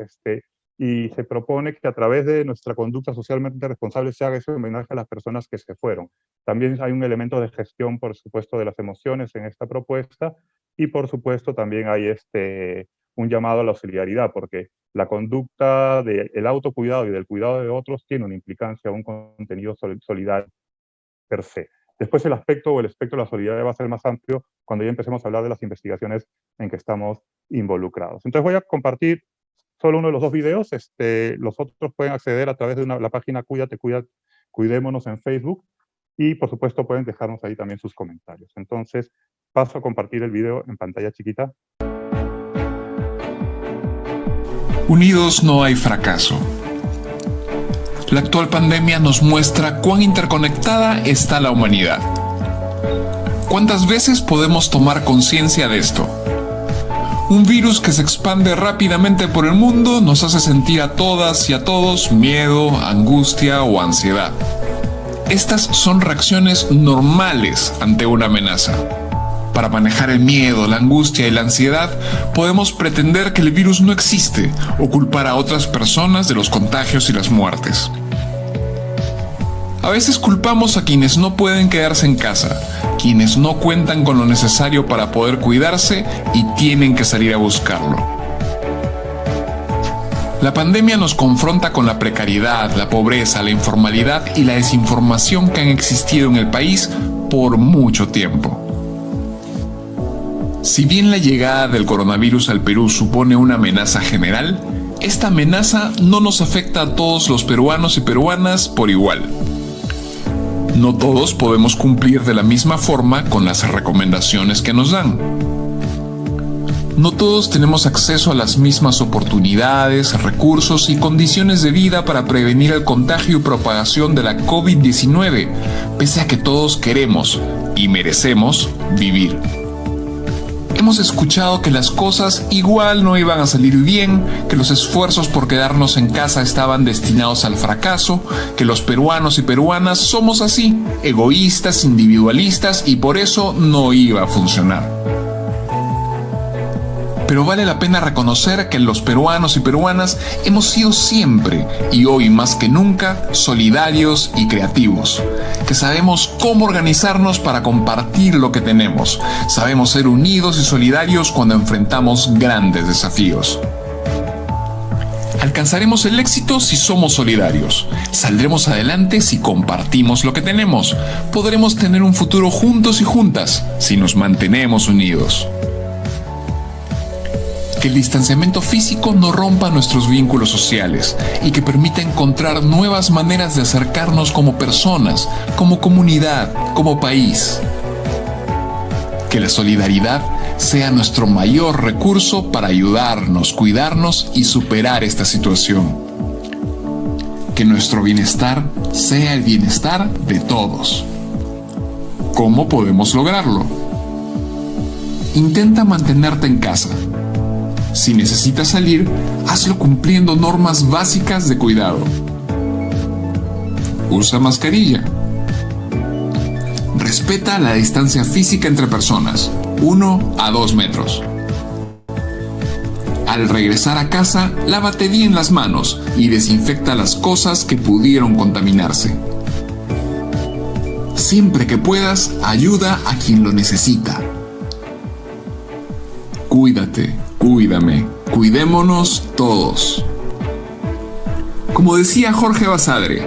y se propone que a través de nuestra conducta socialmente responsable se haga ese homenaje a las personas que se fueron. También hay un elemento de gestión, por supuesto, de las emociones en esta propuesta, y por supuesto también hay un llamado a la solidaridad, porque la conducta del autocuidado y del cuidado de otros tiene una implicancia, un contenido solidario per se. Después el espectro de la solidaridad va a ser más amplio cuando ya empecemos a hablar de las investigaciones en que estamos involucrados. Entonces voy a compartir solo uno de los dos videos. Los otros pueden acceder a través de la página Cuidémonos en Facebook, y por supuesto pueden dejarnos ahí también sus comentarios. Entonces paso a compartir el video en pantalla chiquita. Unidos no hay fracaso. La actual pandemia nos muestra cuán interconectada está la humanidad. ¿Cuántas veces podemos tomar conciencia de esto? Un virus que se expande rápidamente por el mundo nos hace sentir a todas y a todos miedo, angustia o ansiedad. Estas son reacciones normales ante una amenaza. Para manejar el miedo, la angustia y la ansiedad, podemos pretender que el virus no existe o culpar a otras personas de los contagios y las muertes. A veces culpamos a quienes no pueden quedarse en casa, quienes no cuentan con lo necesario para poder cuidarse y tienen que salir a buscarlo. La pandemia nos confronta con la precariedad, la pobreza, la informalidad y la desinformación que han existido en el país por mucho tiempo. Si bien la llegada del coronavirus al Perú supone una amenaza general, esta amenaza no nos afecta a todos los peruanos y peruanas por igual. No todos podemos cumplir de la misma forma con las recomendaciones que nos dan. No todos tenemos acceso a las mismas oportunidades, recursos y condiciones de vida para prevenir el contagio y propagación de la COVID-19, pese a que todos queremos y merecemos vivir. Hemos escuchado que las cosas igual no iban a salir bien, que los esfuerzos por quedarnos en casa estaban destinados al fracaso, que los peruanos y peruanas somos así, egoístas, individualistas, y por eso no iba a funcionar. Pero vale la pena reconocer que los peruanos y peruanas hemos sido siempre, y hoy más que nunca, solidarios y creativos, que sabemos cómo organizarnos para compartir lo que tenemos, sabemos ser unidos y solidarios cuando enfrentamos grandes desafíos. Alcanzaremos el éxito si somos solidarios, saldremos adelante si compartimos lo que tenemos, podremos tener un futuro juntos y juntas si nos mantenemos unidos. Que el distanciamiento físico no rompa nuestros vínculos sociales y que permita encontrar nuevas maneras de acercarnos como personas, como comunidad, como país. Que la solidaridad sea nuestro mayor recurso para ayudarnos, cuidarnos y superar esta situación. Que nuestro bienestar sea el bienestar de todos. ¿Cómo podemos lograrlo? Intenta mantenerte en casa. Si necesitas salir, hazlo cumpliendo normas básicas de cuidado. Usa mascarilla. Respeta la distancia física entre personas, 1 a 2 metros. Al regresar a casa, lávate bien las manos y desinfecta las cosas que pudieron contaminarse. Siempre que puedas, ayuda a quien lo necesita. Cuídate, cuídame, cuidémonos todos. Como decía Jorge Basadre,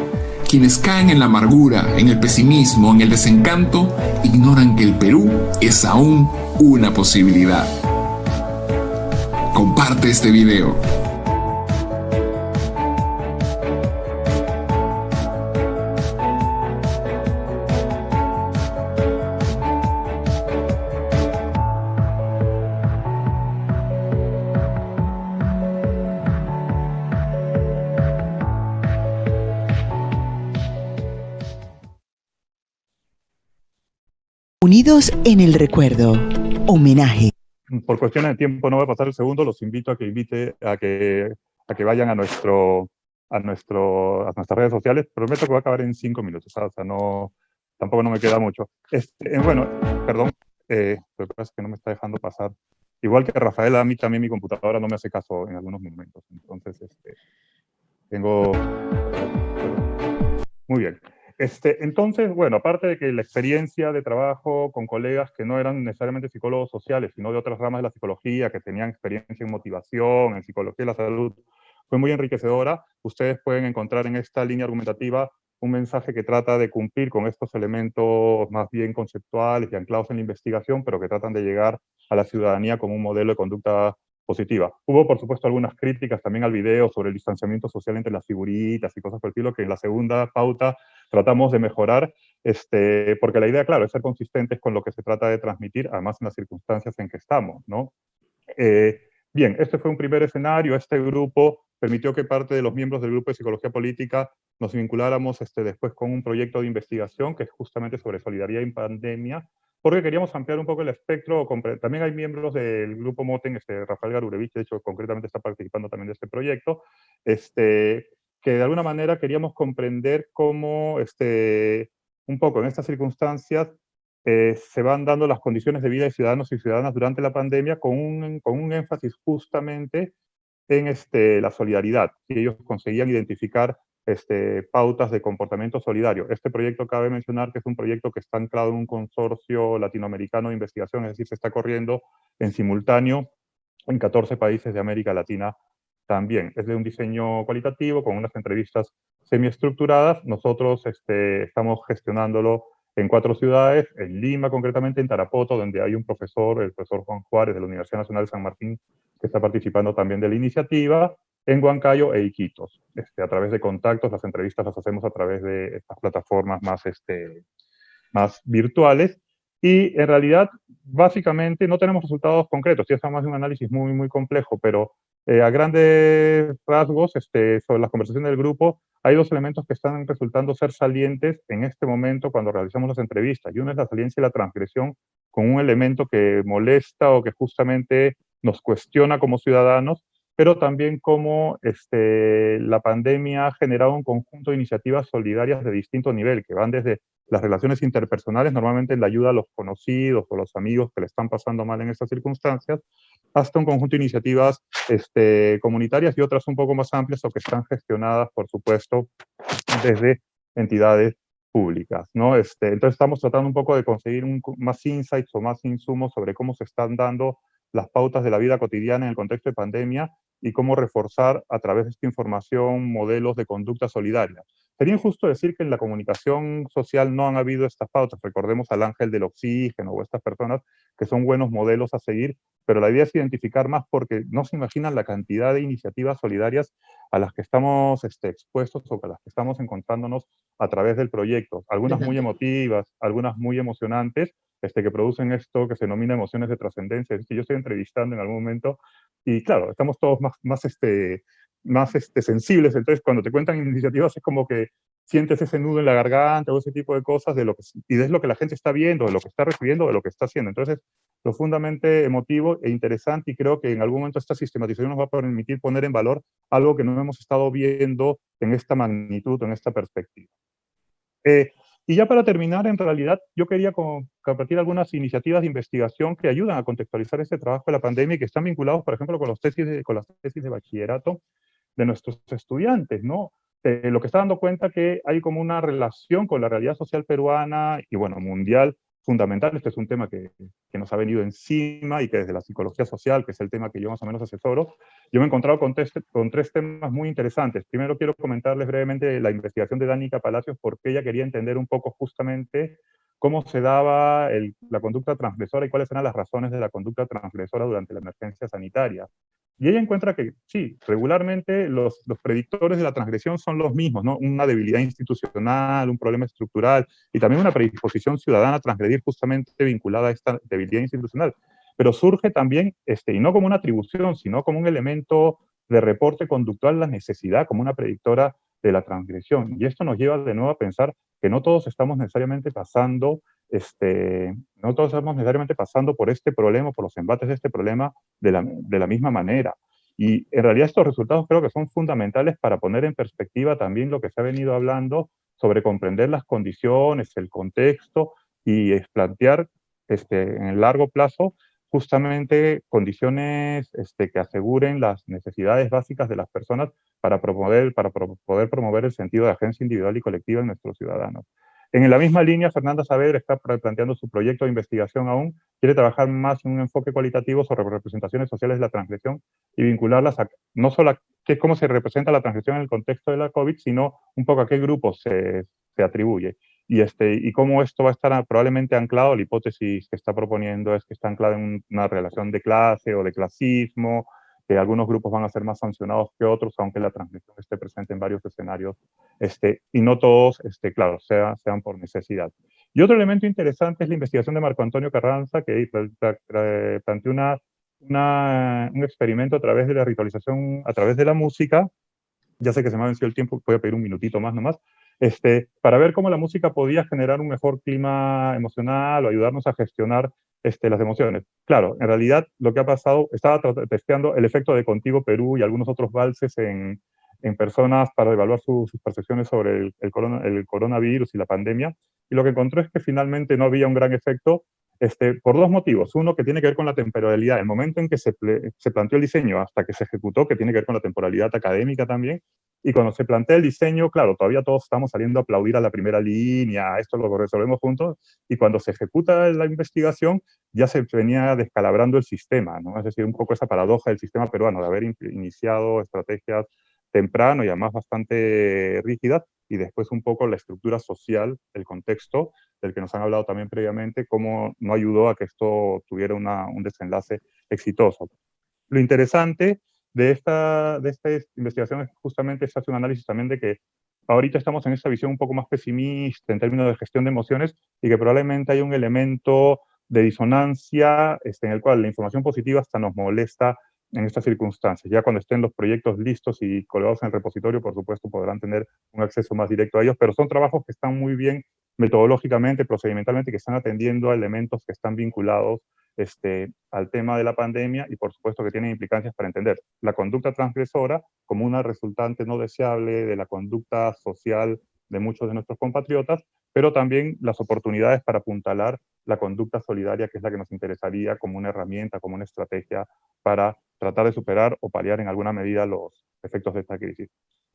quienes caen en la amargura, en el pesimismo, en el desencanto, ignoran que el Perú es aún una posibilidad. Comparte este video. Unidos en el recuerdo. Homenaje. Por cuestiones de tiempo no voy a pasar el segundo, los invito a que vayan a nuestras redes sociales. Prometo que va a acabar en 5 minutos, o sea, tampoco no me queda mucho. Bueno, perdón, lo que pasa es que no me está dejando pasar. Igual que Rafael, a mí también mi computadora no me hace caso en algunos momentos. Entonces, tengo... Muy bien. Entonces, bueno, aparte de que la experiencia de trabajo con colegas que no eran necesariamente psicólogos sociales, sino de otras ramas de la psicología, que tenían experiencia en motivación, en psicología de la salud, fue muy enriquecedora. Ustedes pueden encontrar en esta línea argumentativa un mensaje que trata de cumplir con estos elementos más bien conceptuales y anclados en la investigación, pero que tratan de llegar a la ciudadanía como un modelo de conducta positiva. Hubo, por supuesto, algunas críticas también al video sobre el distanciamiento social entre las figuritas y cosas por el estilo, que en la segunda pauta tratamos de mejorar, porque la idea, claro, es ser consistentes con lo que se trata de transmitir, además en las circunstancias en que estamos, ¿no? Bien, este fue un primer escenario. Este grupo permitió que parte de los miembros del grupo de psicología política nos vinculáramos después con un proyecto de investigación que es justamente sobre solidaridad en pandemia, porque queríamos ampliar un poco el espectro. También hay miembros del grupo MOTEN, Rafael Garurevich, de hecho, concretamente está participando también de este proyecto, que de alguna manera queríamos comprender cómo, un poco en estas circunstancias, se van dando las condiciones de vida de ciudadanos y ciudadanas durante la pandemia con un énfasis justamente en la solidaridad, y ellos conseguían identificar pautas de comportamiento solidario. Este proyecto, cabe mencionar que es un proyecto que está anclado en un consorcio latinoamericano de investigación, es decir, se está corriendo en simultáneo en 14 países de América Latina también. Es de un diseño cualitativo, con unas entrevistas semiestructuradas. Nosotros estamos gestionándolo en 4 ciudades, en Lima concretamente, en Tarapoto, donde hay un profesor, el profesor Juan Juárez de la Universidad Nacional de San Martín, que está participando también de la iniciativa, en Huancayo e Iquitos. A través de contactos, las entrevistas las hacemos a través de estas plataformas más virtuales, y en realidad, básicamente, no tenemos resultados concretos, ya está más de un análisis muy, muy complejo, pero a grandes rasgos, sobre las conversaciones del grupo, hay 2 elementos que están resultando ser salientes en este momento cuando realizamos las entrevistas, y uno es la saliencia y la transgresión con un elemento que molesta o que justamente nos cuestiona como ciudadanos, pero también cómo la pandemia ha generado un conjunto de iniciativas solidarias de distinto nivel, que van desde las relaciones interpersonales, normalmente la ayuda a los conocidos o los amigos que le están pasando mal en estas circunstancias, hasta un conjunto de iniciativas comunitarias y otras un poco más amplias o que están gestionadas, por supuesto, desde entidades públicas, ¿no? Entonces estamos tratando un poco de conseguir más insights o más insumos sobre cómo se están dando las pautas de la vida cotidiana en el contexto de pandemia y cómo reforzar a través de esta información modelos de conducta solidaria. Sería injusto decir que en la comunicación social no han habido estas pautas. Recordemos al ángel del oxígeno o estas personas que son buenos modelos a seguir, pero la idea es identificar más porque no se imaginan la cantidad de iniciativas solidarias a las que estamos expuestos o a las que estamos encontrándonos a través del proyecto. Algunas muy emotivas, algunas muy emocionantes, que producen esto que se denomina emociones de trascendencia. Es que yo estoy entrevistando en algún momento y claro, estamos todos más sensibles, entonces cuando te cuentan iniciativas es como que sientes ese nudo en la garganta o ese tipo de cosas y es lo que la gente está viendo, de lo que está recibiendo, de lo que está haciendo. Entonces, profundamente emotivo e interesante, y creo que en algún momento esta sistematización nos va a permitir poner en valor algo que no hemos estado viendo en esta magnitud, en esta perspectiva. Y ya para terminar, en realidad, yo quería compartir algunas iniciativas de investigación que ayudan a contextualizar este trabajo de la pandemia y que están vinculados, por ejemplo, con las tesis de bachillerato de nuestros estudiantes, ¿no? lo que está dando cuenta que hay como una relación con la realidad social peruana y, bueno, mundial, fundamental. Este es un tema que nos ha venido encima y que desde la psicología social, que es el tema que yo más o menos asesoro, yo me he encontrado con tres temas muy interesantes. Primero quiero comentarles brevemente la investigación de Danica Palacios, porque ella quería entender un poco justamente cómo se daba la conducta transgresora y cuáles eran las razones de la conducta transgresora durante la emergencia sanitaria. Y ella encuentra que, sí, regularmente los predictores de la transgresión son los mismos, ¿no? Una debilidad institucional, un problema estructural y también una predisposición ciudadana a transgredir justamente vinculada a esta debilidad institucional. Pero surge también, y no como una atribución, sino como un elemento de reporte conductual, la necesidad como una predictora de la transgresión. Y esto nos lleva de nuevo a pensar que no todos estamos necesariamente pasando por este problema, por los embates de este problema de la misma manera. Y en realidad estos resultados creo que son fundamentales para poner en perspectiva también lo que se ha venido hablando sobre comprender las condiciones, el contexto y plantear en el largo plazo justamente condiciones que aseguren las necesidades básicas de las personas para poder promover el sentido de agencia individual y colectiva en nuestros ciudadanos. En la misma línea, Fernanda Saavedra está planteando su proyecto de investigación aún, quiere trabajar más en un enfoque cualitativo sobre representaciones sociales de la transgresión y vincularlas a, no solo a cómo se representa la transgresión en el contexto de la COVID, sino un poco a qué grupos se atribuye. Y cómo esto va a estar probablemente anclado, la hipótesis que está proponiendo es que está anclado en una relación de clase o de clasismo, que algunos grupos van a ser más sancionados que otros, aunque la transgresión esté presente en varios escenarios, y no todos, claro, sean por necesidad. Y otro elemento interesante es la investigación de Marco Antonio Carranza, que planteó un experimento a través de la ritualización, a través de la música. Ya sé que se me ha vencido el tiempo, voy a pedir un minutito más nomás, para ver cómo la música podía generar un mejor clima emocional o ayudarnos a gestionar las emociones. Claro, en realidad lo que ha pasado, estaba testeando el efecto de Contigo Perú y algunos otros valses en personas para evaluar sus percepciones sobre el coronavirus y la pandemia, y lo que encontró es que finalmente no había un gran efecto, por dos motivos. Uno, que tiene que ver con la temporalidad, el momento en que se planteó el diseño hasta que se ejecutó, que tiene que ver con la temporalidad académica también, y cuando se plantea el diseño, claro, todavía todos estamos saliendo a aplaudir a la primera línea, esto lo resolvemos juntos, y cuando se ejecuta la investigación, ya se venía descalabrando el sistema, ¿no? Es decir, un poco esa paradoja del sistema peruano, de haber iniciado estrategias temprano y además bastante rígidas, y después un poco la estructura social, el contexto, del que nos han hablado también previamente, cómo no ayudó a que esto tuviera un desenlace exitoso. Lo interesante de esta investigación es justamente se hace un análisis también de que ahorita estamos en esta visión un poco más pesimista en términos de gestión de emociones y que probablemente hay un elemento de disonancia en el cual la información positiva hasta nos molesta en estas circunstancias. Ya cuando estén los proyectos listos y colgados en el repositorio, por supuesto, podrán tener un acceso más directo a ellos, pero son trabajos que están muy bien metodológicamente, procedimentalmente, que están atendiendo a elementos que están vinculados al tema de la pandemia y por supuesto que tienen implicancias para entender la conducta transgresora como una resultante no deseable de la conducta social de muchos de nuestros compatriotas, pero también las oportunidades para apuntalar la conducta solidaria, que es la que nos interesaría como una herramienta, como una estrategia para tratar de superar o paliar en alguna medida los efectos de esta crisis.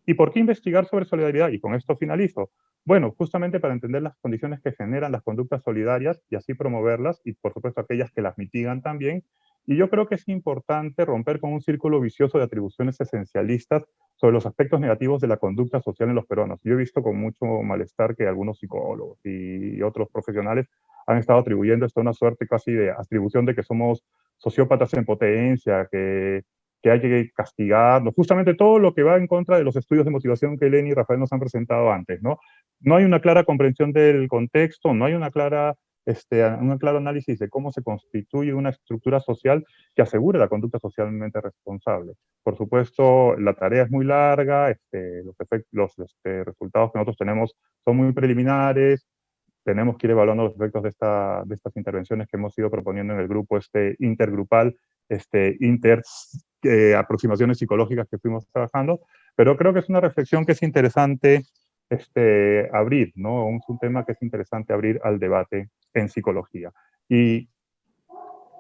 ¿Y por qué investigar sobre solidaridad? Y con esto finalizo. Bueno, justamente para entender las condiciones que generan las conductas solidarias y así promoverlas, y por supuesto aquellas que las mitigan también. Y yo creo que es importante romper con un círculo vicioso de atribuciones esencialistas sobre los aspectos negativos de la conducta social en los peruanos. Yo he visto con mucho malestar que algunos psicólogos y otros profesionales han estado atribuyendo esto a una suerte casi de atribución de que somos sociópatas en potencia, que hay que castigarnos, justamente todo lo que va en contra de los estudios de motivación que Eleni y Rafael nos han presentado antes, ¿no? No hay una clara comprensión del contexto, no hay un claro análisis de cómo se constituye una estructura social que asegure la conducta socialmente responsable. Por supuesto, la tarea es muy larga, los resultados que nosotros tenemos son muy preliminares, tenemos que ir evaluando los efectos de estas intervenciones que hemos ido proponiendo en el grupo intergrupal, aproximaciones psicológicas que fuimos trabajando, pero creo que es una reflexión que es interesante abrir, ¿no? Es un tema que es interesante abrir al debate en psicología. Y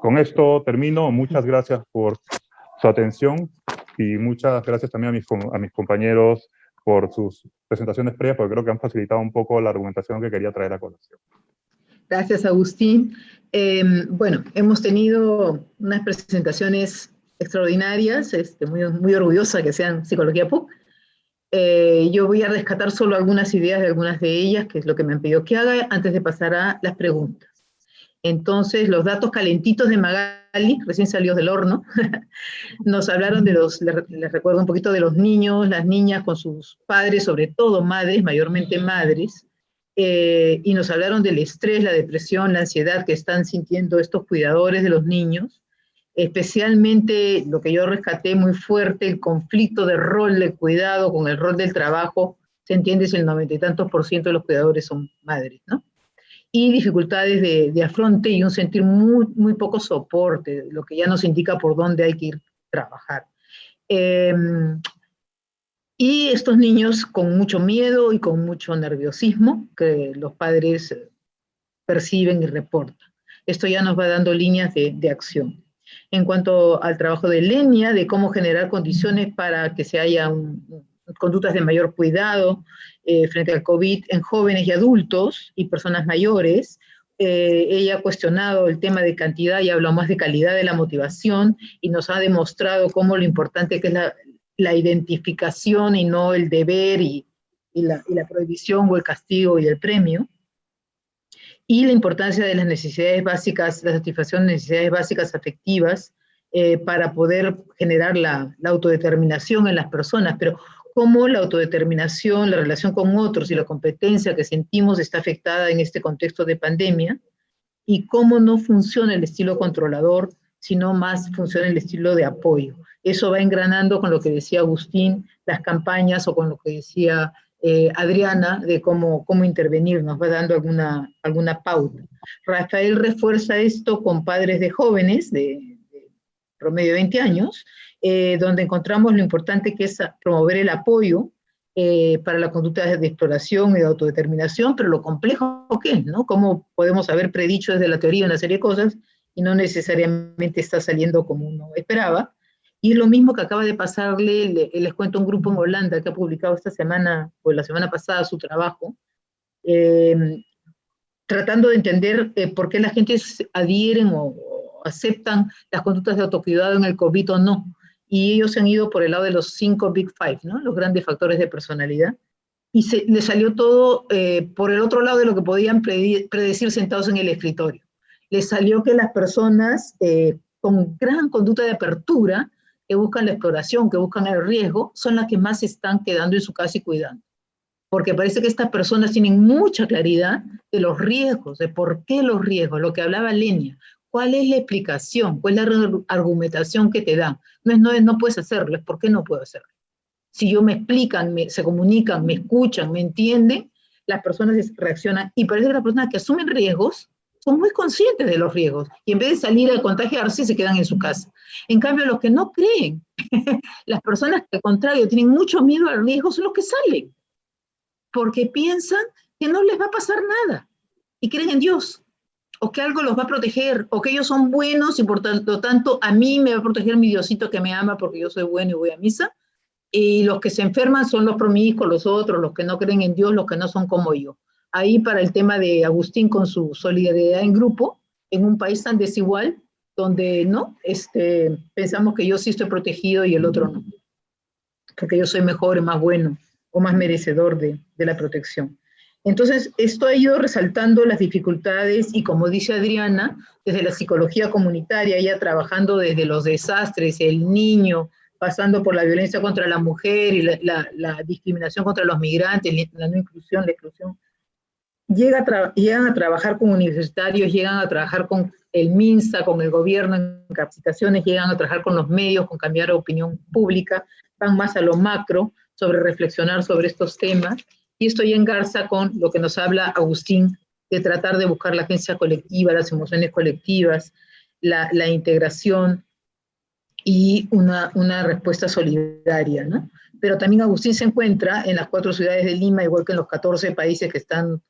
con esto termino. Muchas gracias por su atención y muchas gracias también a mis compañeros por sus presentaciones previas, porque creo que han facilitado un poco la argumentación que quería traer a colación. Gracias, Agustín. Bueno, hemos tenido unas presentaciones extraordinarias, muy orgullosa que sean Psicología PUC. Yo voy a rescatar solo algunas ideas de algunas de ellas, que es lo que me han pedido que haga, antes de pasar a las preguntas. Entonces, los datos calentitos de Magali, recién salidos del horno, nos hablaron de les recuerdo un poquito de los niños, las niñas con sus padres, sobre todo madres, mayormente madres, y nos hablaron del estrés, la depresión, la ansiedad que están sintiendo estos cuidadores de los niños, especialmente lo que yo rescaté muy fuerte, el conflicto de rol de cuidado con el rol del trabajo. Se entiende si el 90 y tantos % de los cuidadores son madres, ¿no? Y dificultades de afronte y un sentir muy poco soporte, lo que ya nos indica por dónde hay que ir a trabajar. Y estos niños con mucho miedo y con mucho nerviosismo que los padres perciben y reportan. Esto ya nos va dando líneas de acción. En cuanto al trabajo de Lenia, de cómo generar condiciones para que se haya conductas de mayor cuidado frente al COVID en jóvenes y adultos y personas mayores, ella ha cuestionado el tema de cantidad y habló más de calidad de la motivación y nos ha demostrado cómo lo importante que es la identificación y no el deber y la prohibición o el castigo y el premio. Y la importancia de las necesidades básicas, la satisfacción de necesidades básicas afectivas para poder generar la autodeterminación en las personas, pero cómo la autodeterminación, la relación con otros y la competencia que sentimos está afectada en este contexto de pandemia, y cómo no funciona el estilo controlador, sino más funciona el estilo de apoyo. Eso va engranando con lo que decía Agustín, las campañas, o con lo que decía Adriana, de cómo intervenir, nos va dando alguna pauta. Rafael refuerza esto con padres de jóvenes, de promedio de 20 años, donde encontramos lo importante que es promover el apoyo para la conducta de exploración y de autodeterminación, pero lo complejo que es, ¿no? Cómo podemos haber predicho desde la teoría una serie de cosas y no necesariamente está saliendo como uno esperaba. Y es lo mismo que acaba de pasarle, les cuento, un grupo en Holanda que ha publicado esta semana, o la semana pasada, su trabajo, tratando de entender por qué la gente adhieren o aceptan las conductas de autocuidado en el COVID o no. Y ellos se han ido por el lado de los 5 Big Five, ¿no? Los grandes factores de personalidad. Y les salió todo por el otro lado de lo que podían predecir sentados en el escritorio. Les salió que las personas con gran conducta de apertura, que buscan la exploración, que buscan el riesgo, son las que más se están quedando en su casa y cuidando. Porque parece que estas personas tienen mucha claridad de los riesgos, de por qué los riesgos, lo que hablaba Lenia. ¿Cuál es la explicación? ¿Cuál es la argumentación que te dan? No es no puedes hacerlo, es por qué no puedo hacerlo. Si yo me explican, se comunican, me escuchan, me entienden, las personas reaccionan. Y parece que las personas que asumen riesgos son muy conscientes de los riesgos. Y en vez de salir a contagiarse, se quedan en su casa. En cambio, los que no creen, las personas que al contrario tienen mucho miedo al riesgo, son los que salen. Porque piensan que no les va a pasar nada. Y creen en Dios. O que algo los va a proteger, o que ellos son buenos y por lo tanto a mí me va a proteger mi Diosito que me ama porque yo soy bueno y voy a misa, y los que se enferman son los promiscuos, los otros, los que no creen en Dios, los que no son como yo. Ahí para el tema de Agustín con su solidaridad en grupo, en un país tan desigual, donde no, pensamos que yo sí estoy protegido y el otro no, porque yo soy mejor y más bueno, o más merecedor de la protección. Entonces, esto ha ido resaltando las dificultades y, como dice Adriana, desde la psicología comunitaria, ella trabajando desde los desastres, el niño, pasando por la violencia contra la mujer y la discriminación contra los migrantes, la no inclusión, la exclusión. Llegan a trabajar con universitarios, llegan a trabajar con el MINSA, con el gobierno en capacitaciones, llegan a trabajar con los medios, con cambiar la opinión pública, van más a lo macro, sobre reflexionar sobre estos temas. Y esto ya engarza con lo que nos habla Agustín, de tratar de buscar la agencia colectiva, las emociones colectivas, la integración y una respuesta solidaria, ¿no? Pero también Agustín se encuentra en las 4 ciudades de Lima, igual que en los 14 países que están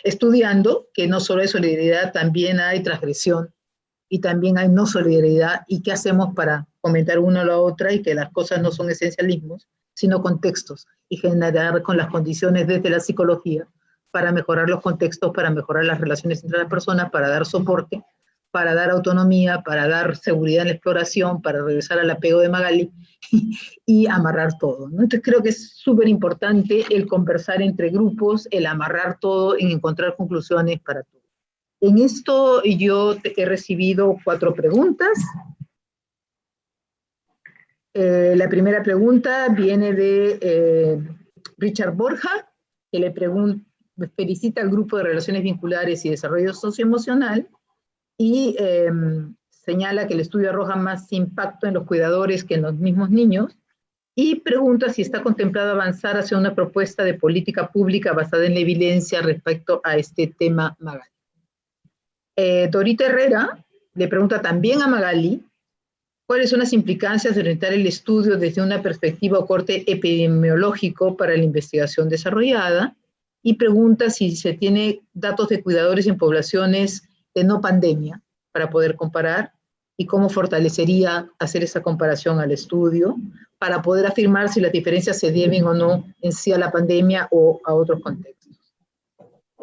estudiando, que no solo hay solidaridad, también hay transgresión, y también hay no solidaridad, y qué hacemos para comentar una a la otra, y que las cosas no son esencialismos, sino contextos, y generar con las condiciones desde la psicología para mejorar los contextos, para mejorar las relaciones entre las personas, para dar soporte, para dar autonomía, para dar seguridad en la exploración, para regresar al apego de Magali y amarrar todo, ¿no? Entonces creo que es súper importante el conversar entre grupos, el amarrar todo, en encontrar conclusiones para todo. En esto yo he recibido 4 preguntas. La primera pregunta viene de Richard Borja, que le felicita al Grupo de Relaciones Vinculares y Desarrollo Socioemocional, y señala que el estudio arroja más impacto en los cuidadores que en los mismos niños, y pregunta si está contemplado avanzar hacia una propuesta de política pública basada en la evidencia respecto a este tema Magali. Dorita Herrera le pregunta también a Magali cuáles son las implicancias de orientar el estudio desde una perspectiva o corte epidemiológico para la investigación desarrollada, y pregunta si se tiene datos de cuidadores en poblaciones de no pandemia para poder comparar, y cómo fortalecería hacer esa comparación al estudio para poder afirmar si las diferencias se deben o no en sí a la pandemia o a otros contextos.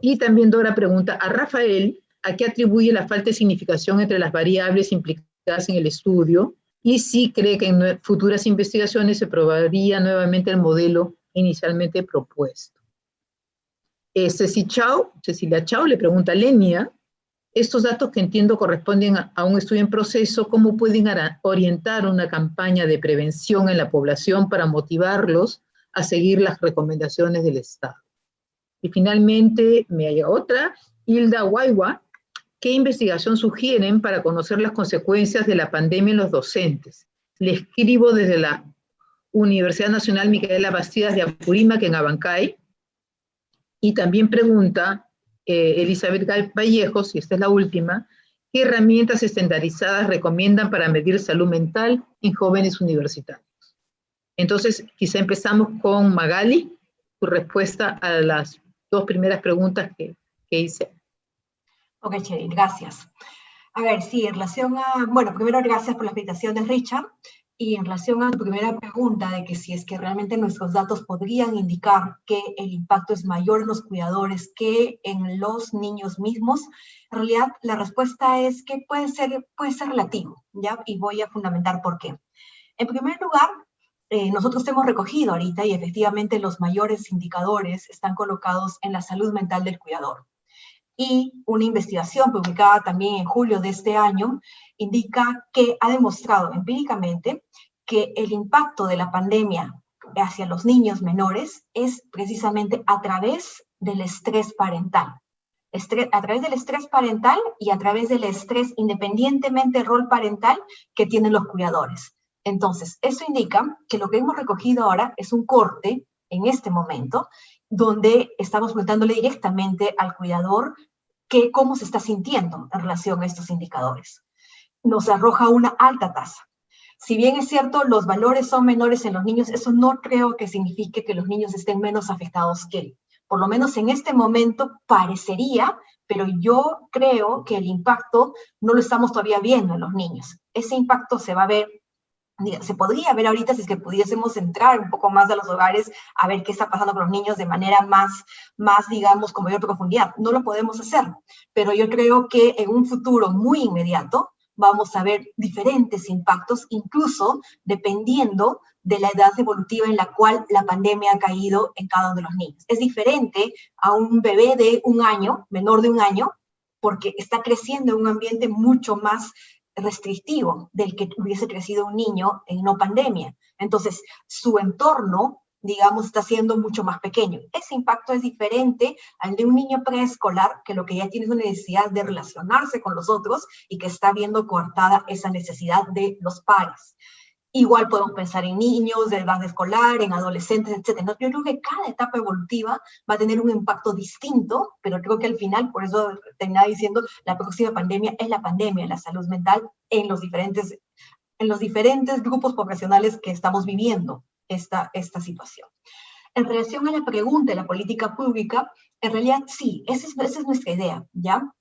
Y también Dora pregunta a Rafael a qué atribuye la falta de significación entre las variables implicadas en el estudio, y si cree que en futuras investigaciones se probaría nuevamente el modelo inicialmente propuesto. Cecilia Chao le pregunta a Lenia, estos datos que entiendo corresponden a un estudio en proceso, ¿cómo pueden orientar una campaña de prevención en la población para motivarlos a seguir las recomendaciones del Estado? Y finalmente me llega otra, Hilda Guaywa, ¿qué investigación sugieren para conocer las consecuencias de la pandemia en los docentes? Le escribo desde la Universidad Nacional Micaela Bastidas de Apurímac en Abancay. Y también pregunta Elizabeth Vallejos, y esta es la última, ¿qué herramientas estandarizadas recomiendan para medir salud mental en jóvenes universitarios? Entonces, quizá empezamos con Magali, tu respuesta a las 2 primeras preguntas que hice. Ok, Cheri, gracias. A ver, sí, en relación a, bueno, primero gracias por la invitación de Richard, y en relación a tu primera pregunta de que si es que realmente nuestros datos podrían indicar que el impacto es mayor en los cuidadores que en los niños mismos, en realidad la respuesta es que puede ser relativo, ¿ya? Y voy a fundamentar por qué. En primer lugar, nosotros hemos recogido ahorita, y efectivamente los mayores indicadores están colocados en la salud mental del cuidador. Y una investigación publicada también en julio de este año indica que ha demostrado empíricamente que el impacto de la pandemia hacia los niños menores es precisamente a través del estrés parental. A través del estrés parental y a través del estrés independientemente del rol parental que tienen los cuidadores. Entonces, eso indica que lo que hemos recogido ahora es un corte en este momento donde estamos preguntándole directamente al cuidador cómo se está sintiendo en relación a estos indicadores. Nos arroja una alta tasa. Si bien es cierto, los valores son menores en los niños, eso no creo que signifique que los niños estén menos afectados que él. Por lo menos en este momento parecería, pero yo creo que el impacto no lo estamos todavía viendo en los niños. Ese impacto se va a ver, se podría ver ahorita si es que pudiésemos entrar un poco más a los hogares a ver qué está pasando con los niños de manera más, digamos, con mayor profundidad. No lo podemos hacer, pero yo creo que en un futuro muy inmediato vamos a ver diferentes impactos, incluso dependiendo de la edad evolutiva en la cual la pandemia ha caído en cada uno de los niños. Es diferente a un bebé de 1 año, menor de 1 año, porque está creciendo en un ambiente mucho más restrictivo del que hubiese crecido un niño en no pandemia. Entonces, su entorno, digamos, está siendo mucho más pequeño. Ese impacto es diferente al de un niño preescolar, que lo que ya tiene es una necesidad de relacionarse con los otros y que está viendo coartada esa necesidad de los pares. Igual podemos pensar en niños de edad escolar, en adolescentes, etc. ¿No? Yo creo que cada etapa evolutiva va a tener un impacto distinto, pero creo que al final, por eso terminaba diciendo, la próxima pandemia es la pandemia de la salud mental en los diferentes grupos poblacionales que estamos viviendo esta situación. En relación a la pregunta de la política pública, en realidad sí, esa es nuestra idea, ¿ya?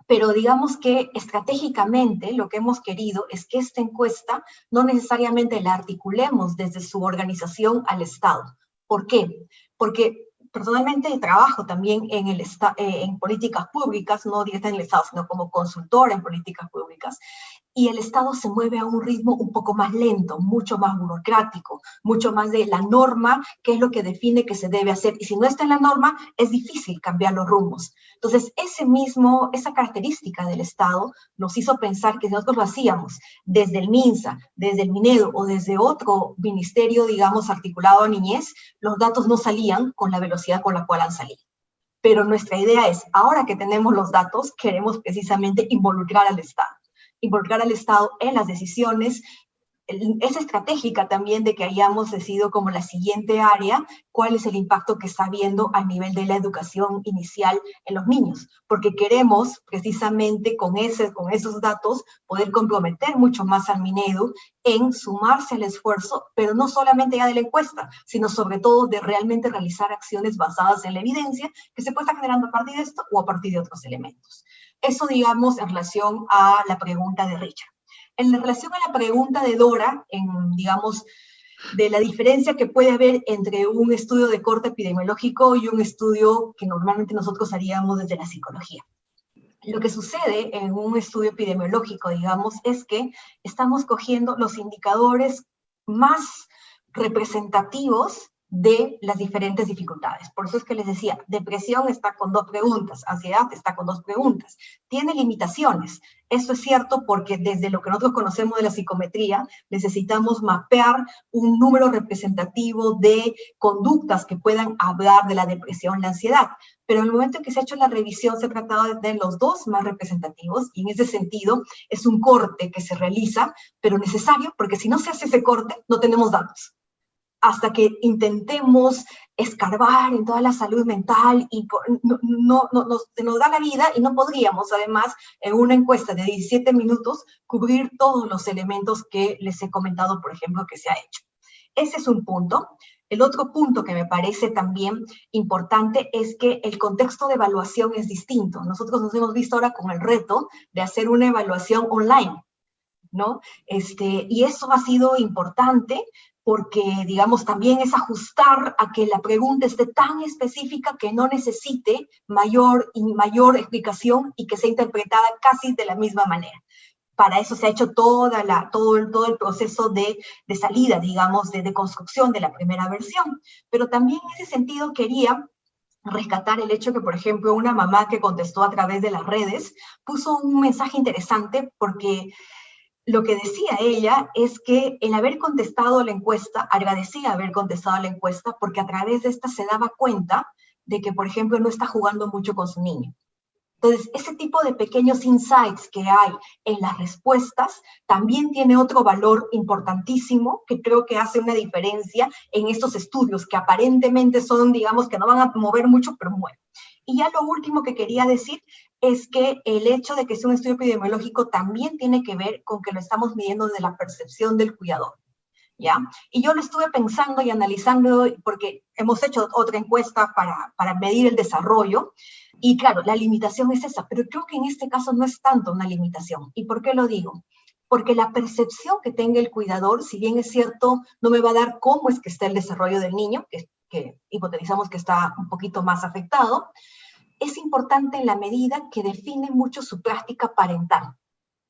Pero digamos que estratégicamente lo que hemos querido es que esta encuesta no necesariamente la articulemos desde su organización al Estado. ¿Por qué? Porque personalmente trabajo también en políticas públicas, no directamente en el Estado, sino como consultora en políticas públicas, y el Estado se mueve a un ritmo un poco más lento, mucho más burocrático, mucho más de la norma, que es lo que define que se debe hacer, y si no está en la norma, es difícil cambiar los rumos. Entonces, esa característica del Estado nos hizo pensar que si nosotros lo hacíamos desde el MINSA, desde el Minedu o desde otro ministerio, digamos, articulado a niñez, los datos no salían con la velocidad con la cual han salido. Pero nuestra idea es, ahora que tenemos los datos, queremos precisamente involucrar al Estado en las decisiones. Es estratégica también de que hayamos decidido como la siguiente área cuál es el impacto que está habiendo a nivel de la educación inicial en los niños, porque queremos precisamente con esos datos poder comprometer mucho más al Minedu en sumarse al esfuerzo, pero no solamente ya de la encuesta, sino sobre todo de realmente realizar acciones basadas en la evidencia que se puede estar generando a partir de esto o a partir de otros elementos. Eso, digamos, en relación a la pregunta de Richard. En relación a la pregunta de Dora, digamos, de la diferencia que puede haber entre un estudio de corte epidemiológico y un estudio que normalmente nosotros haríamos desde la psicología. Lo que sucede en un estudio epidemiológico, digamos, es que estamos cogiendo los indicadores más representativos de las diferentes dificultades. Por eso es que les decía, depresión está con 2 preguntas, ansiedad está con 2 preguntas. Tiene limitaciones. Eso es cierto porque desde lo que nosotros conocemos de la psicometría, necesitamos mapear un número representativo de conductas que puedan hablar de la depresión y la ansiedad. Pero en el momento en que se ha hecho la revisión, se ha tratado de los 2 más representativos, y en ese sentido es un corte que se realiza, pero necesario, porque si no se hace ese corte, no tenemos datos. Hasta que intentemos escarbar en toda la salud mental y se nos da la vida y no podríamos, además, en una encuesta de 17 minutos, cubrir todos los elementos que les he comentado, por ejemplo, que se ha hecho. Ese es un punto. El otro punto que me parece también importante es que el contexto de evaluación es distinto. Nosotros nos hemos visto ahora con el reto de hacer una evaluación online, ¿no? Y eso ha sido importante porque, digamos, también es ajustar a que la pregunta esté tan específica que no necesite mayor explicación y que sea interpretada casi de la misma manera. Para eso se ha hecho todo el proceso de salida, digamos, de construcción de la primera versión. Pero también en ese sentido quería rescatar el hecho que, por ejemplo, una mamá que contestó a través de las redes puso un mensaje interesante porque lo que decía ella es que el haber contestado a la encuesta, agradecía haber contestado a la encuesta porque a través de esta se daba cuenta de que, por ejemplo, no está jugando mucho con su niño. Entonces, ese tipo de pequeños insights que hay en las respuestas también tiene otro valor importantísimo que creo que hace una diferencia en estos estudios que aparentemente son, digamos, que no van a mover mucho, pero mueven. Y ya lo último que quería decir es que el hecho de que sea un estudio epidemiológico también tiene que ver con que lo estamos midiendo desde la percepción del cuidador, ¿ya? Y yo lo estuve pensando y analizando porque hemos hecho otra encuesta para medir el desarrollo, y claro, la limitación es esa, pero creo que en este caso no es tanto una limitación. ¿Y por qué lo digo? Porque la percepción que tenga el cuidador, si bien es cierto, no me va a dar cómo es que está el desarrollo del niño, que hipotetizamos que está un poquito más afectado, es importante en la medida que define mucho su práctica parental.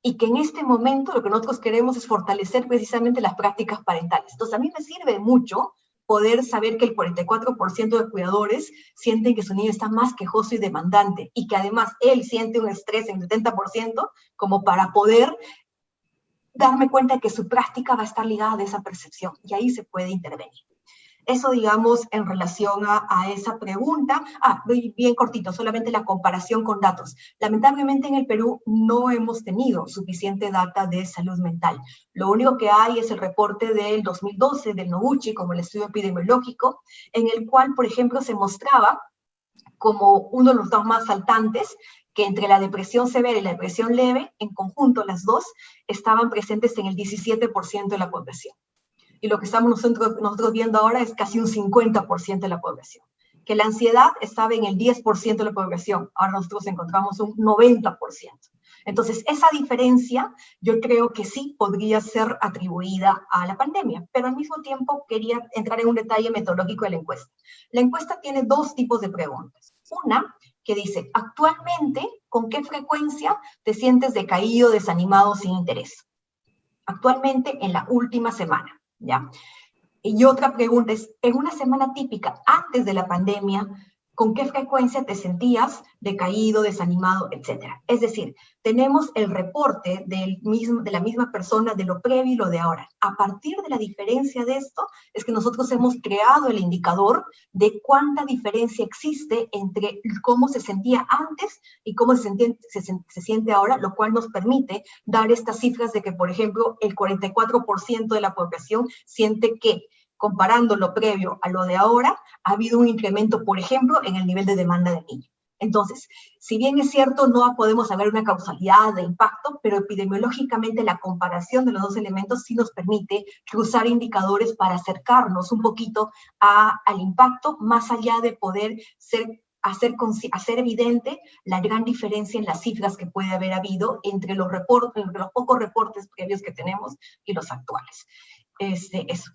Y que en este momento lo que nosotros queremos es fortalecer precisamente las prácticas parentales. Entonces a mí me sirve mucho poder saber que el 44% de cuidadores sienten que su niño está más quejoso y demandante, y que además él siente un estrés en el 70%, como para poder darme cuenta de que su práctica va a estar ligada a esa percepción, y ahí se puede intervenir. Eso, digamos, en relación a esa pregunta. Bien cortito, solamente la comparación con datos. Lamentablemente en el Perú no hemos tenido suficiente data de salud mental. Lo único que hay es el reporte del 2012 del Noguchi, como el estudio epidemiológico, en el cual, por ejemplo, se mostraba como uno de los datos más saltantes que entre la depresión severa y la depresión leve, en conjunto las dos, estaban presentes en el 17% de la población. Y lo que estamos nosotros viendo ahora es casi un 50% de la población. que la ansiedad estaba en el 10% de la población, ahora nosotros encontramos un 90%. Entonces, esa diferencia yo creo que sí podría ser atribuida a la pandemia, pero al mismo tiempo quería entrar en un detalle metodológico de la encuesta. La encuesta tiene dos tipos de preguntas. Una que dice, actualmente, ¿con qué frecuencia te sientes decaído, desanimado, sin interés? Actualmente, en la última semana, ¿ya? Y otra pregunta es, en una semana típica, antes de la pandemia, ¿con qué frecuencia te sentías decaído, desanimado, etcétera? Es decir, tenemos el reporte de la misma persona de lo previo y lo de ahora. A partir de la diferencia de esto, es que nosotros hemos creado el indicador de cuánta diferencia existe entre cómo se sentía antes y cómo se siente ahora, lo cual nos permite dar estas cifras de que, por ejemplo, el 44% de la población siente que, comparando lo previo a lo de ahora, ha habido un incremento, por ejemplo, en el nivel de demanda del niño. Entonces, si bien es cierto, no podemos saber una causalidad de impacto, pero epidemiológicamente la comparación de los dos elementos sí nos permite cruzar indicadores para acercarnos un poquito al impacto, más allá de poder hacer evidente la gran diferencia en las cifras que puede haber habido entre los pocos reportes previos que tenemos y los actuales. Eso.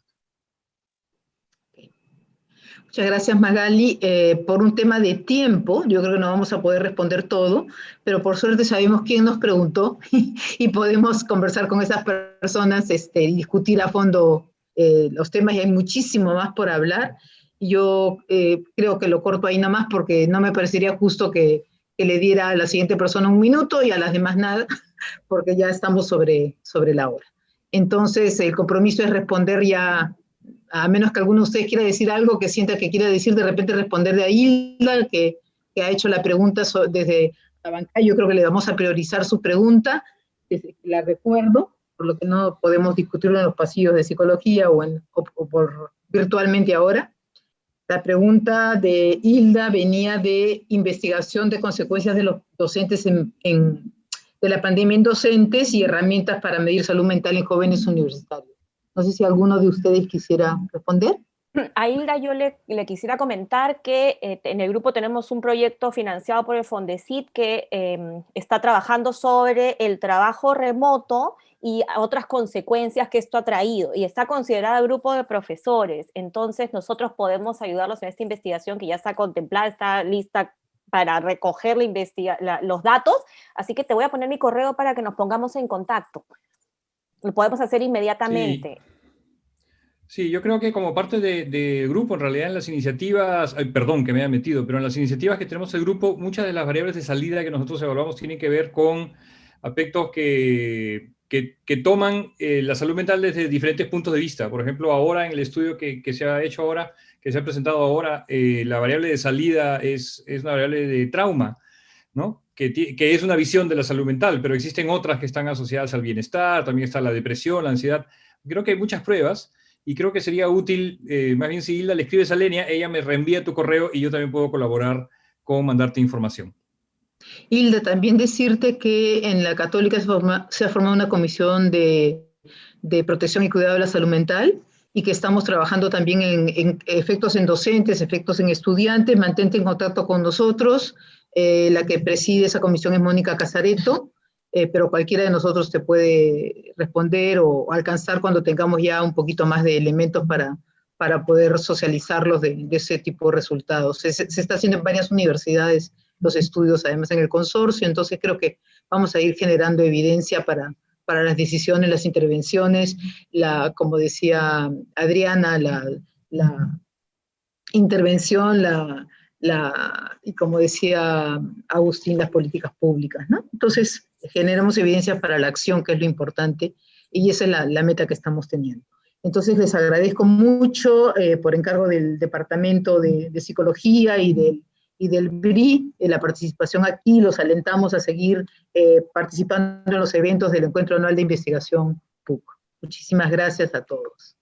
Muchas gracias, Magali. Por un tema de tiempo, yo creo que no vamos a poder responder todo, pero por suerte sabemos quién nos preguntó y podemos conversar con esas personas y discutir a fondo los temas, y hay muchísimo más por hablar. Yo creo que lo corto ahí nomás porque no me parecería justo que le diera a la siguiente persona 1 minuto y a las demás nada, porque ya estamos sobre la hora. Entonces, el compromiso es responder ya, a menos que alguno de ustedes quiera decir algo que sienta que quiera decir, de repente responder de Hilda, que ha hecho la pregunta desde la banca. Yo creo que le vamos a priorizar su pregunta, la recuerdo, por lo que no podemos discutirlo en los pasillos de psicología o por virtualmente ahora. La pregunta de Hilda venía de investigación de consecuencias de los docentes de la pandemia en docentes y herramientas para medir salud mental en jóvenes universitarios. No sé si alguno de ustedes quisiera responder. A Hilda yo le quisiera comentar que en el grupo tenemos un proyecto financiado por el Fondesit que está trabajando sobre el trabajo remoto y otras consecuencias que esto ha traído, y está considerado grupo de profesores. Entonces nosotros podemos ayudarlos en esta investigación que ya está contemplada, está lista para recoger los datos, así que te voy a poner mi correo para que nos pongamos en contacto. Lo podemos hacer inmediatamente. Sí, yo creo que como parte del grupo, en realidad en las iniciativas, perdón que me haya metido, pero en las iniciativas que tenemos el grupo, muchas de las variables de salida que nosotros evaluamos tienen que ver con aspectos que toman la salud mental desde diferentes puntos de vista. Por ejemplo, ahora en el estudio que se ha hecho ahora, que se ha presentado ahora, la variable de salida es una variable de trauma, ¿no? Que es una visión de la salud mental, pero existen otras que están asociadas al bienestar, también está la depresión, la ansiedad. Creo que hay muchas pruebas y creo que sería útil, más bien si Hilda le escribes a Lenia, ella me reenvía tu correo y yo también puedo colaborar con mandarte información. Hilda, también decirte que en la Católica se ha formado una comisión de protección y cuidado de la salud mental, y que estamos trabajando también en efectos en docentes, efectos en estudiantes. Mantente en contacto con nosotros. La que preside esa comisión es Mónica Casareto, pero cualquiera de nosotros te puede responder o alcanzar cuando tengamos ya un poquito más de elementos para poder socializarlos de ese tipo de resultados. Se está haciendo en varias universidades los estudios, además en el consorcio, entonces creo que vamos a ir generando evidencia para las decisiones, las intervenciones, como decía Adriana, la intervención, y como decía Agustín, las políticas públicas, ¿no? Entonces, generamos evidencias para la acción, que es lo importante, y esa es la meta que estamos teniendo. Entonces, les agradezco mucho por encargo del Departamento de Psicología y del BRI, la participación aquí. Los alentamos a seguir participando en los eventos del Encuentro Anual de Investigación PUC. Muchísimas gracias a todos.